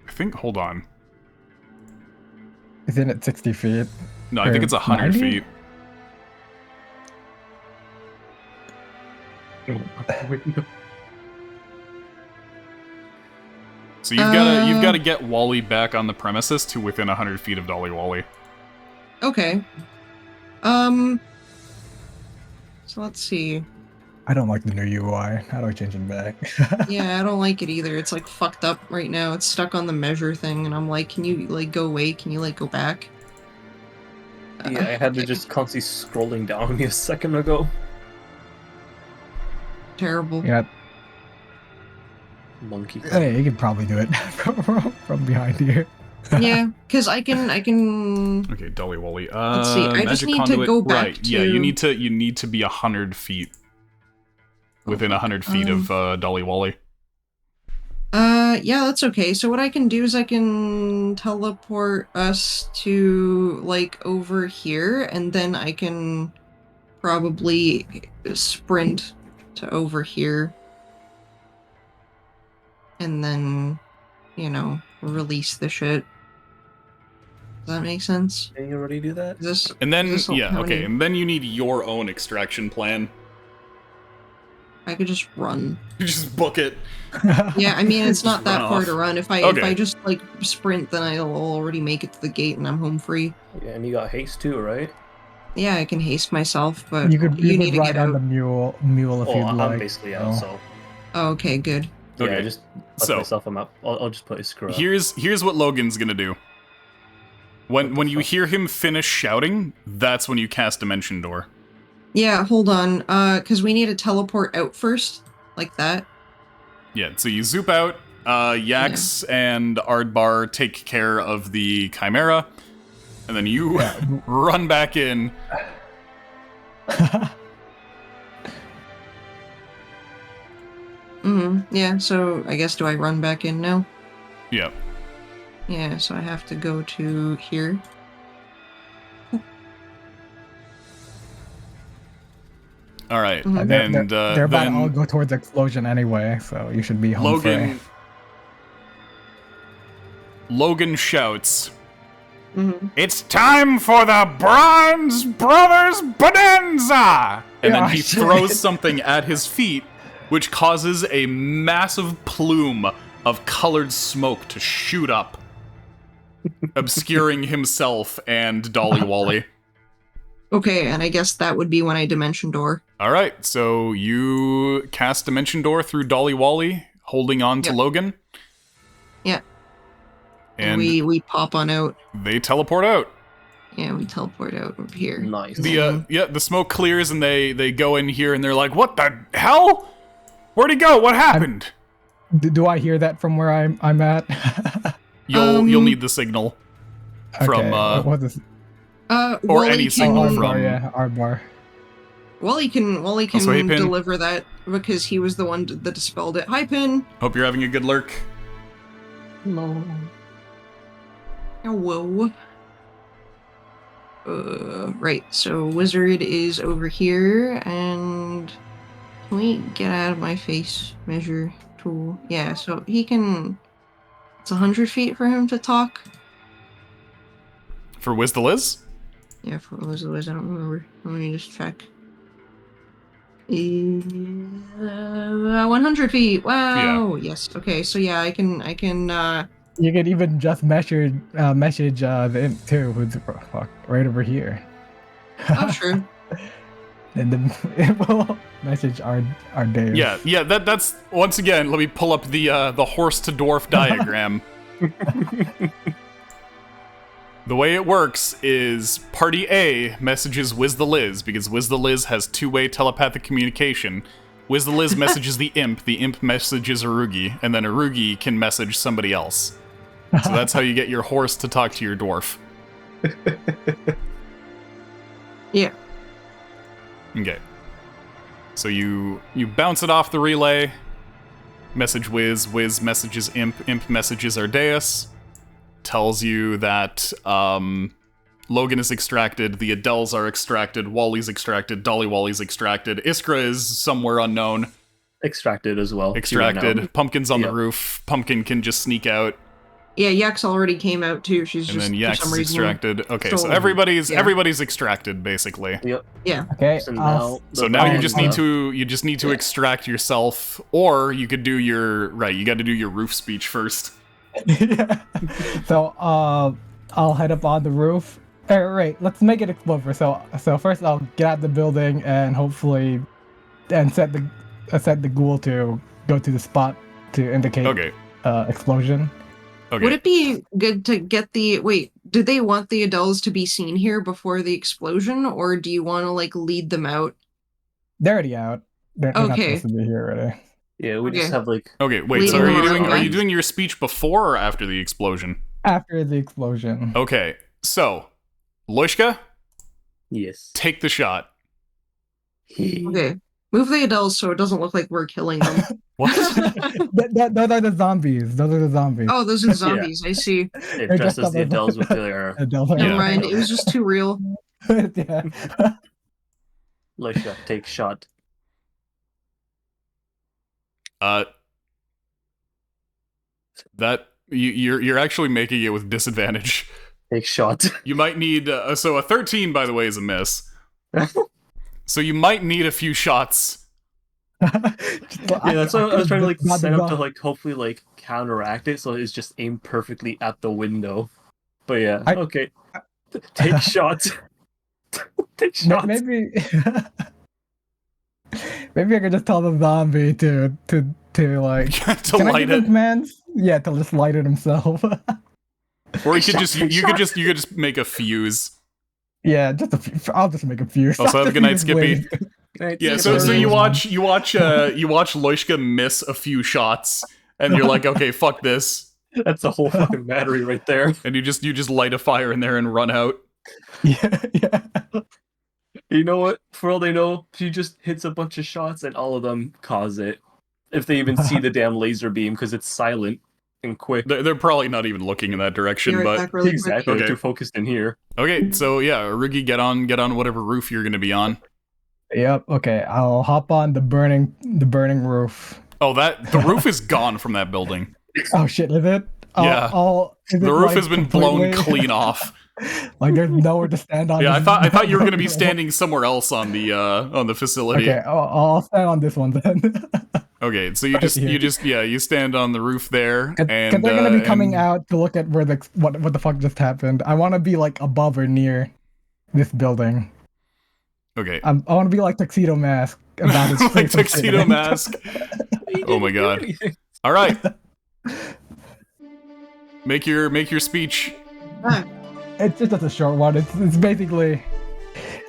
I think. Hold on. Isn't it 60 feet? No, I think it's 100 90? feet. So you've got to get Wally back on the premises to within 100 feet of Dolly Wally. Okay. So let's see. I don't like the new UI. How do I change it back? Yeah, I don't like it either. It's like fucked up right now. It's stuck on the measure thing, and I'm like, can you like go away? Can you like go back? Yeah, I had to just constantly scrolling down on me a second ago. Terrible. Yeah. Monkey. Hey, you could probably do it from behind here. Yeah, because I can. Okay, Dolly Wally. Let's see. I just magic need to conduit. go back Right. Yeah, to- you need to be 100 feet. Within 100 feet of Dolly Wally. Yeah, that's okay. So what I can do is I can teleport us to like over here, and then I can probably sprint to over here. And then, release the shit. Does that make sense? Can you already do that? And then, and then you need your own extraction plan. I could just run. You just book it. Yeah, I mean, it's not that far off. to run. If I just, sprint, then I'll already make it to the gate and I'm home free. Yeah, and you got haste too, right? Yeah, I can haste myself, but you could need to ride get on out. the mule if you'd like. I'm basically out, so... Oh, okay, good. Yeah, Okay. I just left myself, I'm out. I'll just put a screw up. Here's what Logan's gonna do. When you hear him finish shouting, that's when you cast Dimension Door. Yeah, hold on, because we need to teleport out first, like that. Yeah, so you zoop out, Yax and Ardbar take care of the Chimera, and then you run back in. Yeah, so I guess do I run back in now? Yeah. Yeah, so I have to go to here. All right, Mhm. and they're about to then all go towards the explosion anyway, so you should be home Logan. free. Logan shouts, It's time for the Bronze Brothers Bonanza! And then he throws something at his feet, which causes a massive plume of colored smoke to shoot up, obscuring himself and Dolly Wally. Okay, and I guess that would be when I Dimension Door. Alright, so you cast Dimension Door through Dolly Wally, holding on to Logan. Yeah. And we pop on out. they teleport out. Yeah, we teleport out over here. Nice. The smoke clears and they go in here and they're like, what the hell? Where'd he go? What happened? Do I hear that from where I'm at? You'll need the signal from what is or Wally any can, signal from Ardbar. Wally can Also, hey, Pin. deliver that because he was the one that dispelled it. Hi, Pin. Hope you're having a good lurk. Hello. Whoa. Right, so Wizard is over here, and can we get out of my face measure tool? Yeah, so he can... It's 100 feet for him to talk? For Wiz the Liz? Yeah, for Wizard, I don't remember. Let me just check. 100 feet, wow! Yeah. Yes, okay, so yeah, I can, You could even just message the imp too, who's right over here. oh, true. And then it will message our Dave. Yeah, that's once again, let me pull up the horse to dwarf diagram. The way it works is Party A messages Wiz the Liz, because Wiz the Liz has two-way telepathic communication. Wiz the Liz messages the imp messages Arugi, and then Arugi can message somebody else. So that's how you get your horse to talk to your dwarf. Yeah. Okay. So you bounce it off the relay, message Wiz messages Imp messages Ardeus, tells you that Logan is extracted, the Adels are extracted, Wally's extracted, Dolly Wally's extracted, Iskra is somewhere unknown. Extracted as well. Extracted. Pumpkin's on the roof. Pumpkin can just sneak out. Yeah, Yax already came out too. She's and just then Yax for some is reason extracted. Okay, so stolen. everybody's extracted basically. Yep. Yeah. Okay. So now, So now you just need to extract yourself, or you could do your you got to do your roof speech first. Yeah. So I'll head up on the roof. Right, let's make it explode first. So first I'll get out the building and hopefully set the ghoul to go to the spot to indicate explosion. Okay. Would it be good to get the do they want the Adels to be seen here before the explosion, or do you want to lead them out? They're already out. They're not Okay. supposed to be here already. Yeah, we just have Okay, wait, so are you doing your speech before or after the explosion? After the explosion. Okay, so Lushka, yes, take the shot. Okay. Move the Adels so it doesn't look like we're killing them. What? Those are the zombies. Those are the zombies. Oh, those are zombies. I see. They're dressed as the Adels with their... Never mind. It was just too real. Yeah. Leisha, take shot. That you're actually making it with disadvantage. Take shot. You might need so a 13, by the way, is a miss. So you might need a few shots. Yeah, that's what I was trying to like set up to like hopefully like counteract it, so it's just aimed perfectly at the window. But yeah, okay. Take shots. Take shots. Maybe maybe I could just tell the zombie to like to light it. Commands? Yeah, to just light it himself. Or you could just make a fuse. Yeah, just a few. I'll just make a fuse. Also, have a good night, Skippy. Right, Yeah, so you watch Loishka miss a few shots, and you're like, okay, fuck this. That's a whole fucking battery right there. And you just light a fire in there and run out. Yeah. You know what? For all they know, she just hits a bunch of shots and all of them cause it. If they even see the damn laser beam, because it's silent and quick. They're probably not even looking in that direction, but really exactly, okay. They're too focused in here. Okay, so yeah, Rugi, get on whatever roof you're gonna be on. Yep. Okay, I'll hop on the burning roof. Oh, the roof is gone from that building. Oh shit! Is it? Yeah. The roof has been blown clean off. Like there's nowhere to stand on. Yeah, I thought you were gonna be standing somewhere else on the facility. Okay, I'll stand on this one then. Okay, so you stand on the roof there, and they're gonna be coming out to look at where what the fuck just happened. I want to be like above or near this building. Okay, I want to be like Tuxedo Mask about his like Tuxedo Mask. Oh my god! All right, make your speech. It's just a short one. It's basically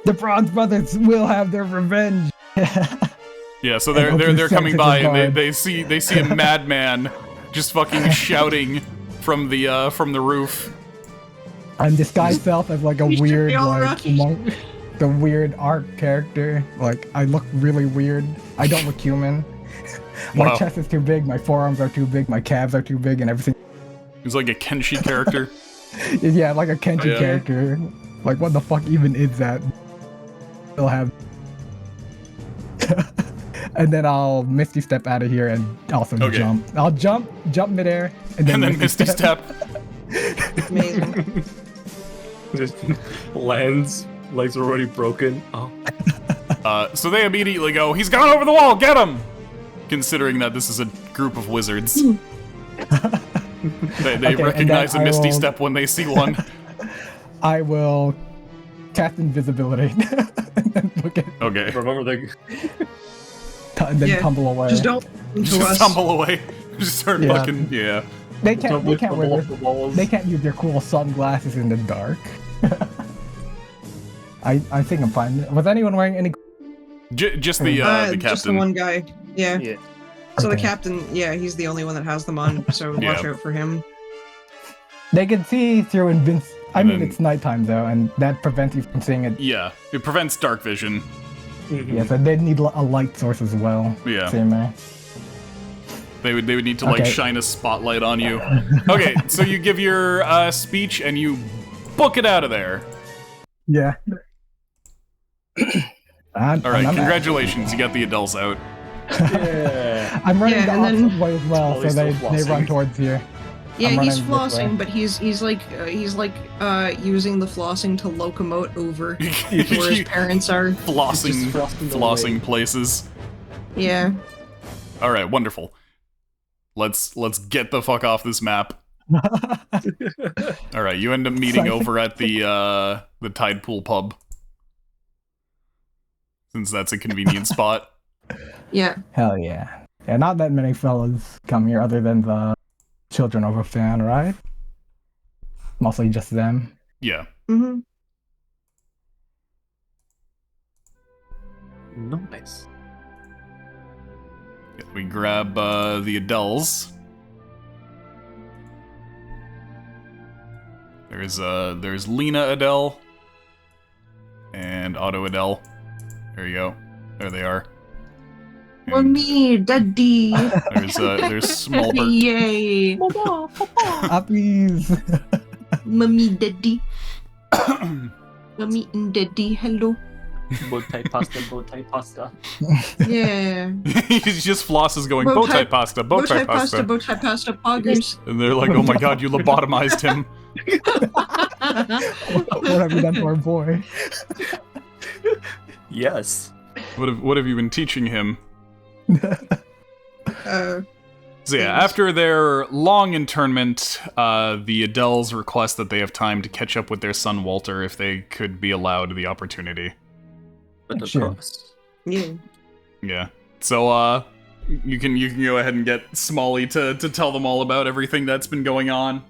the Bronze Brothers will have their revenge. Yeah, so they're coming by and they see a madman just fucking shouting from the roof. I'm disguised self as like a weird monk, the weird art character. Like I look really weird. I don't look human. My chest is too big, my forearms are too big, my calves are too big, and everything. He's like a Kenshi character. Yeah, like a Kenshi character. Like what the fuck even is that? They'll have. And then I'll Misty Step out of here and also jump. I'll jump midair, and then Misty Step. Amazing. Just lands, legs are already broken. Oh. So they immediately go, he's gone over the wall, get him! Considering that this is a group of wizards. They recognize a Misty Step when they see one. I will cast invisibility. And then okay. Remember and then tumble away. Just don't tumble away. Just start fucking They can't wear they can't use their cool sunglasses in the dark. I think I'm fine. Was anyone wearing any? Just the captain. Just the one guy. Yeah. So Okay. the captain, he's the only one that has them on. So watch out for him. They can see through it's nighttime though, and that prevents you from seeing it. Yeah, it prevents dark vision. Yeah, so they need a light source as well. Yeah. Same way. They would need to like shine a spotlight on you. Okay, so you give your speech and you book it out of there. Yeah. All right, congratulations, you got the adults out. Yeah. I'm running the opposite way as well, so they run towards here. Yeah, he's flossing, but he's like using the flossing to locomote over where his parents are. Flossing places. Yeah. All right, wonderful. Let's get the fuck off this map. All right, you end up meeting over at the Tide Pool pub, since that's a convenient spot. Yeah. Hell yeah. Yeah, not that many fellas come here other than the children of a fan, right? Mostly just them. Yeah. Mm-hmm. Nice. We grab the Adels. There's Lena Adele and Otto Adele. There you go. There they are. Mommy, daddy. There's Smallbert. Yay. Puppies. Mommy, daddy. Mommy and daddy, hello. Bow tie pasta, bow tie pasta. Yeah. He just flosses going, bow tie pasta, bow tie pasta. bow tie pasta, poggers. And they're like, oh my god, you lobotomized him. What have you done to our boy? Yes. What have you been teaching him? So yeah, Things. after their long internment, the Adels request that they have time to catch up with their son Walter if they could be allowed the opportunity. But the Sure. cost. Yeah. Yeah. So you can go ahead and get Smalley to tell them all about everything that's been going on.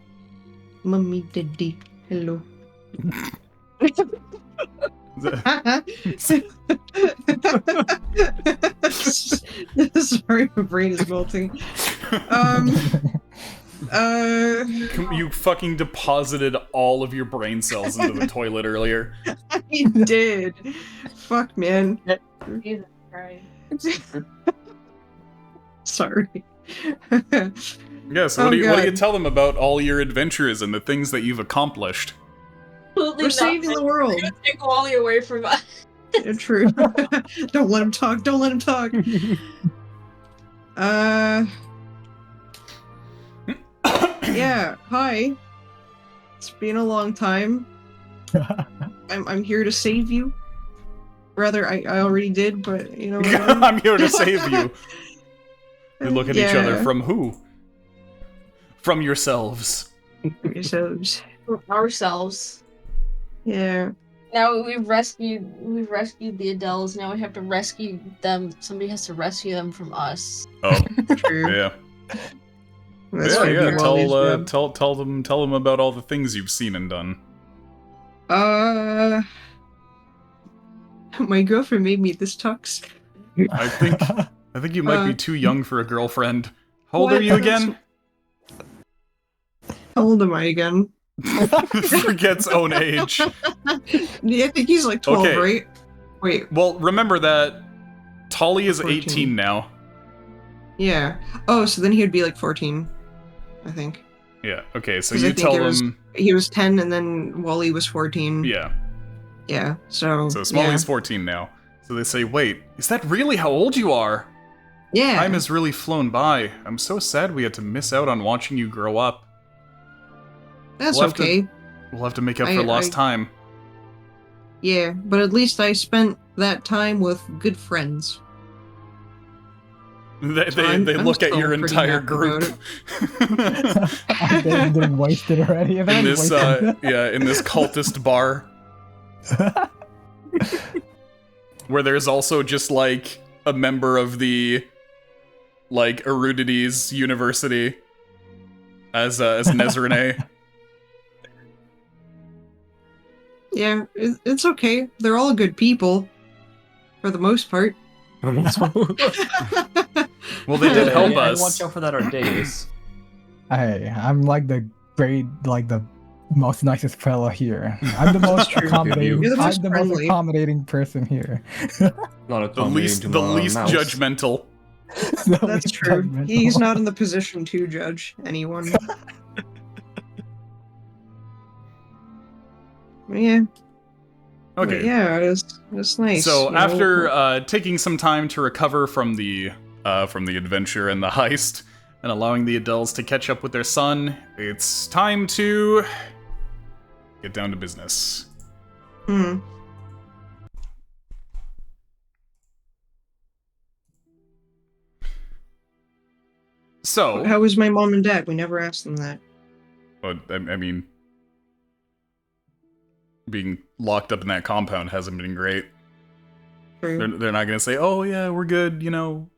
Mummy, daddy, hello. Sorry, my brain is melting. You fucking deposited all of your brain cells into the toilet earlier. I did. Fuck, man. Jesus Christ. Sorry. Yeah, so Oh, what do you God. tell them about all your adventures and the things that you've accomplished? Absolutely We're saving the world. You're gonna take Wally away from us. Yeah, true. Don't let him talk. Don't let him talk. Yeah. Hi. It's been a long time. I'm here to save you. Rather, I already did, but you know. whatever. I'm here to save you. They look at each other. Yeah. From who? From yourselves. Yourselves. Ourselves. Yeah. Now we've rescued the Adels. Now we have to rescue them. Somebody has to rescue them from us. Oh, True. yeah. That's Yeah, gonna yeah. be Wally's job. Tell them about all the things you've seen and done. My girlfriend made me this tux. I think you might be too young for a girlfriend. How old are what? you again? How old am I again? Forgets own age. Yeah, I think he's like 12, Okay. right? Wait, Well, remember that Tolly is 14. 18 now. yeah. Oh, so then he would be like 14, I think. Yeah. Okay. So 'Cause I you think tell it was- them. He was 10 and then Wally was 14. Yeah. Yeah, so. So Smalley's 14 now. So they say, "Wait, is that really how old you are? Yeah. Time has really flown by. I'm so sad we had to miss out on watching you grow up. That's we'll have to- okay. We'll have to make up I- for lost I- time." Yeah, but at least I spent that time with good friends. They So I'm look at still your pretty entire happy group. They're wasted already. In this in this cultist bar where there's also just like a member of the like Erudities University as Nezrene. Yeah, it's okay. They're all good people. For the most part. Well, they did help Yeah, us. watch out for that our days. Hey, I'm like the most nicest fella here. I'm the most True. accommodating. You're the most I'm the friendly. most accommodating person here. Not a The least judgmental. That's true. He's not in the position to judge anyone. Yeah. But Okay. yeah, it's nice. So you know? after taking some time to recover from the adventure and the heist, and allowing the Adels to catch up with their son, it's time to get down to business. Hmm. So, How was my mom and dad? We never asked them that. but, I mean, being locked up in that compound hasn't been great. True. They're not gonna say, "Oh yeah, we're good,"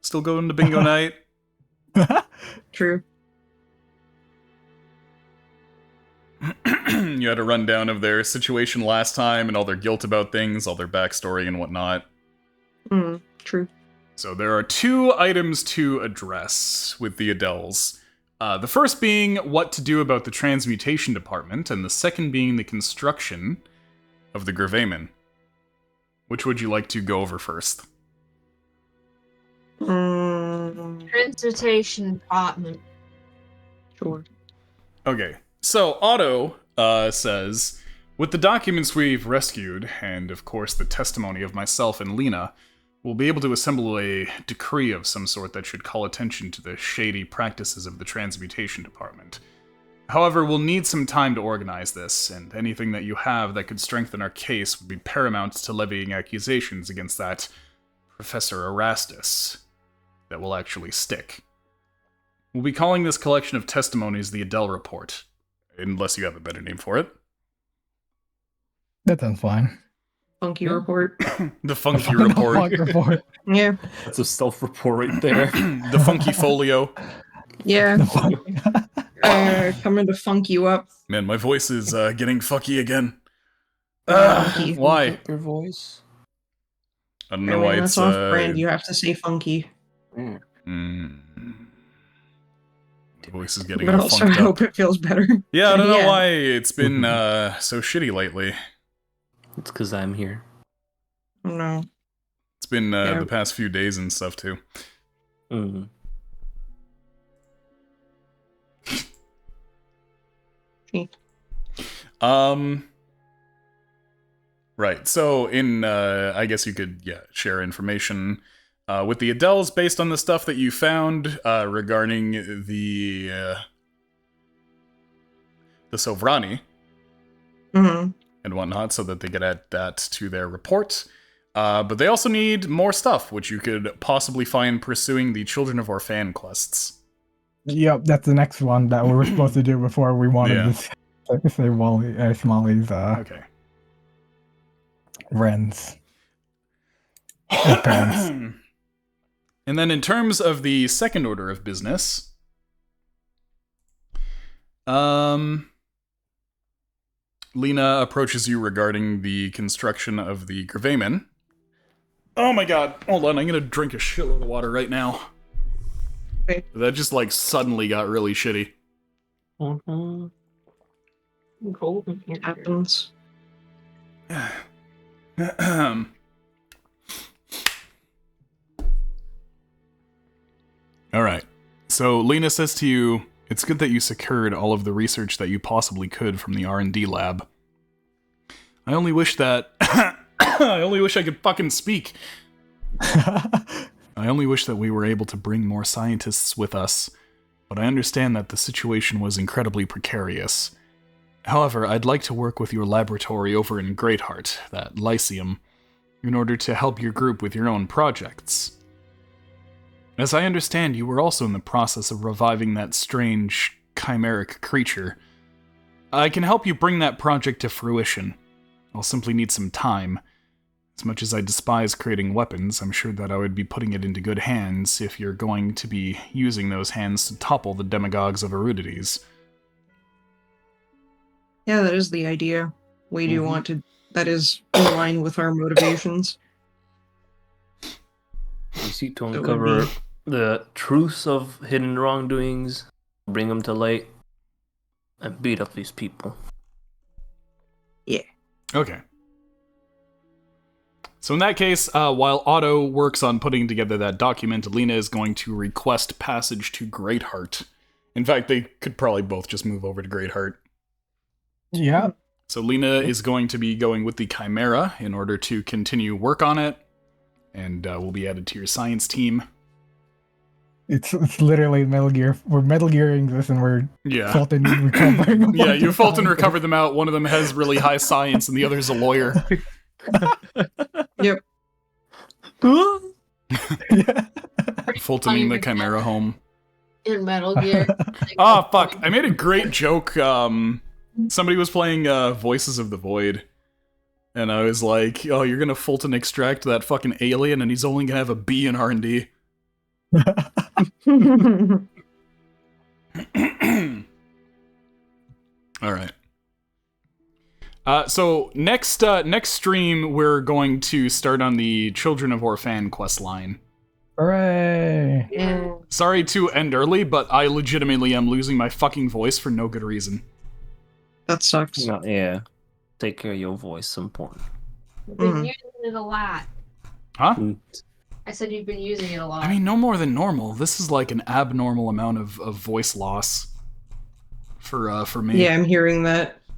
still going to bingo night. True. You had a rundown of their situation last time and all their guilt about things, all their backstory and whatnot. Hmm. True. So there are 2 items to address with the Adels. The first being what to do about the transmutation department, and the second being the construction of the Gravamen. Which would you like to go over first? Transportation department. Sure. Okay, so Otto says, With the documents we've rescued, and of course the testimony of myself and Lena, we'll be able to assemble a decree of some sort that should call attention to the shady practices of the Transmutation Department. However, we'll need some time to organize this, and anything that you have that could strengthen our case would be paramount to levying accusations against that Professor Erastus that will actually stick. We'll be calling this collection of testimonies the Adele Report, unless you have a better name for it. That sounds fine. Funky report. The Funky Report. Funk report. Yeah. That's a self-report right there. The Funky Folio. Yeah. The funk. Coming to funk you up. Man, my voice is getting fucky again. Funky. Why? Your voice. I don't I know mean, why that's it's... off-brand. You have to say funky. The voice is getting But all also, I funked up. hope it feels better. Yeah, I don't know Yeah. why it's been so shitty lately. It's because I'm here. No. It's been Yeah. the past few days and stuff, too. Mm. Right, so in, I guess you could, share information with the Adeles based on the stuff that you found regarding the Sovrani Mm-hmm. and whatnot, so that they could add that to their report. But they also need more stuff, which you could possibly find pursuing the Children of Orphan quests. Yep, that's the next one that we were supposed to do before we wanted Yeah. to save Smalley's Okay. Ren's parents. And then in terms of the second order of business, Lena approaches you regarding the construction of the Gravamen. Oh my god, hold on, I'm gonna drink a shitload of water right now. Okay. That just, like, suddenly got really shitty. Mhm. It happens. Alright, so Lena says to you, it's good that you secured all of the research that you possibly could from the R&D lab. I only wish that... I only wish I could fucking speak. I only wish that we were able to bring more scientists with us, but I understand that the situation was incredibly precarious. However, I'd like to work with your laboratory over in Greatheart, that Lyceum, in order to help your group with your own projects. As I understand, you were also in the process of reviving that strange, chimeric creature. I can help you bring that project to fruition. I'll simply need some time. As much as I despise creating weapons, I'm sure that I would be putting it into good hands if you're going to be using those hands to topple the demagogues of Erudities. Yeah, that is the idea. We do want to... That is in line with our motivations. We seek to It would uncover be- the truths of hidden wrongdoings, bring them to light, and beat up these people. Okay. So in that case, while Otto works on putting together that document, Lena is going to request passage to Greatheart. In fact, they could probably both just move over to Greatheart. Yeah. So Lena is going to be going with the Chimera in order to continue work on it, and will be added to your science team. It's literally Metal Gear. We're Metal Gearing this, and we're Yeah. Fulton recovering. a Yeah, bunch you of Fulton science. recovered them out. One of them has really high science, and the other's a lawyer. Yep. Yeah. Fultoning the Chimera home. In Metal Gear. Oh, fuck. I made a great joke. Somebody was playing Voices of the Void. And I was like, oh, you're gonna Fulton extract that fucking alien, and he's only gonna have a B in R&D. Alright. So next stream, we're going to start on the Children of Orphan quest line. Hooray! Yeah. Sorry to end early, but I legitimately am losing my fucking voice for no good reason. That sucks. Yeah. Take care of your voice, it's important. You've been Mhm. using it a lot. Huh? I said you've been using it a lot. I mean, no more than normal. This is like an abnormal amount of voice loss for me. Yeah, I'm hearing that.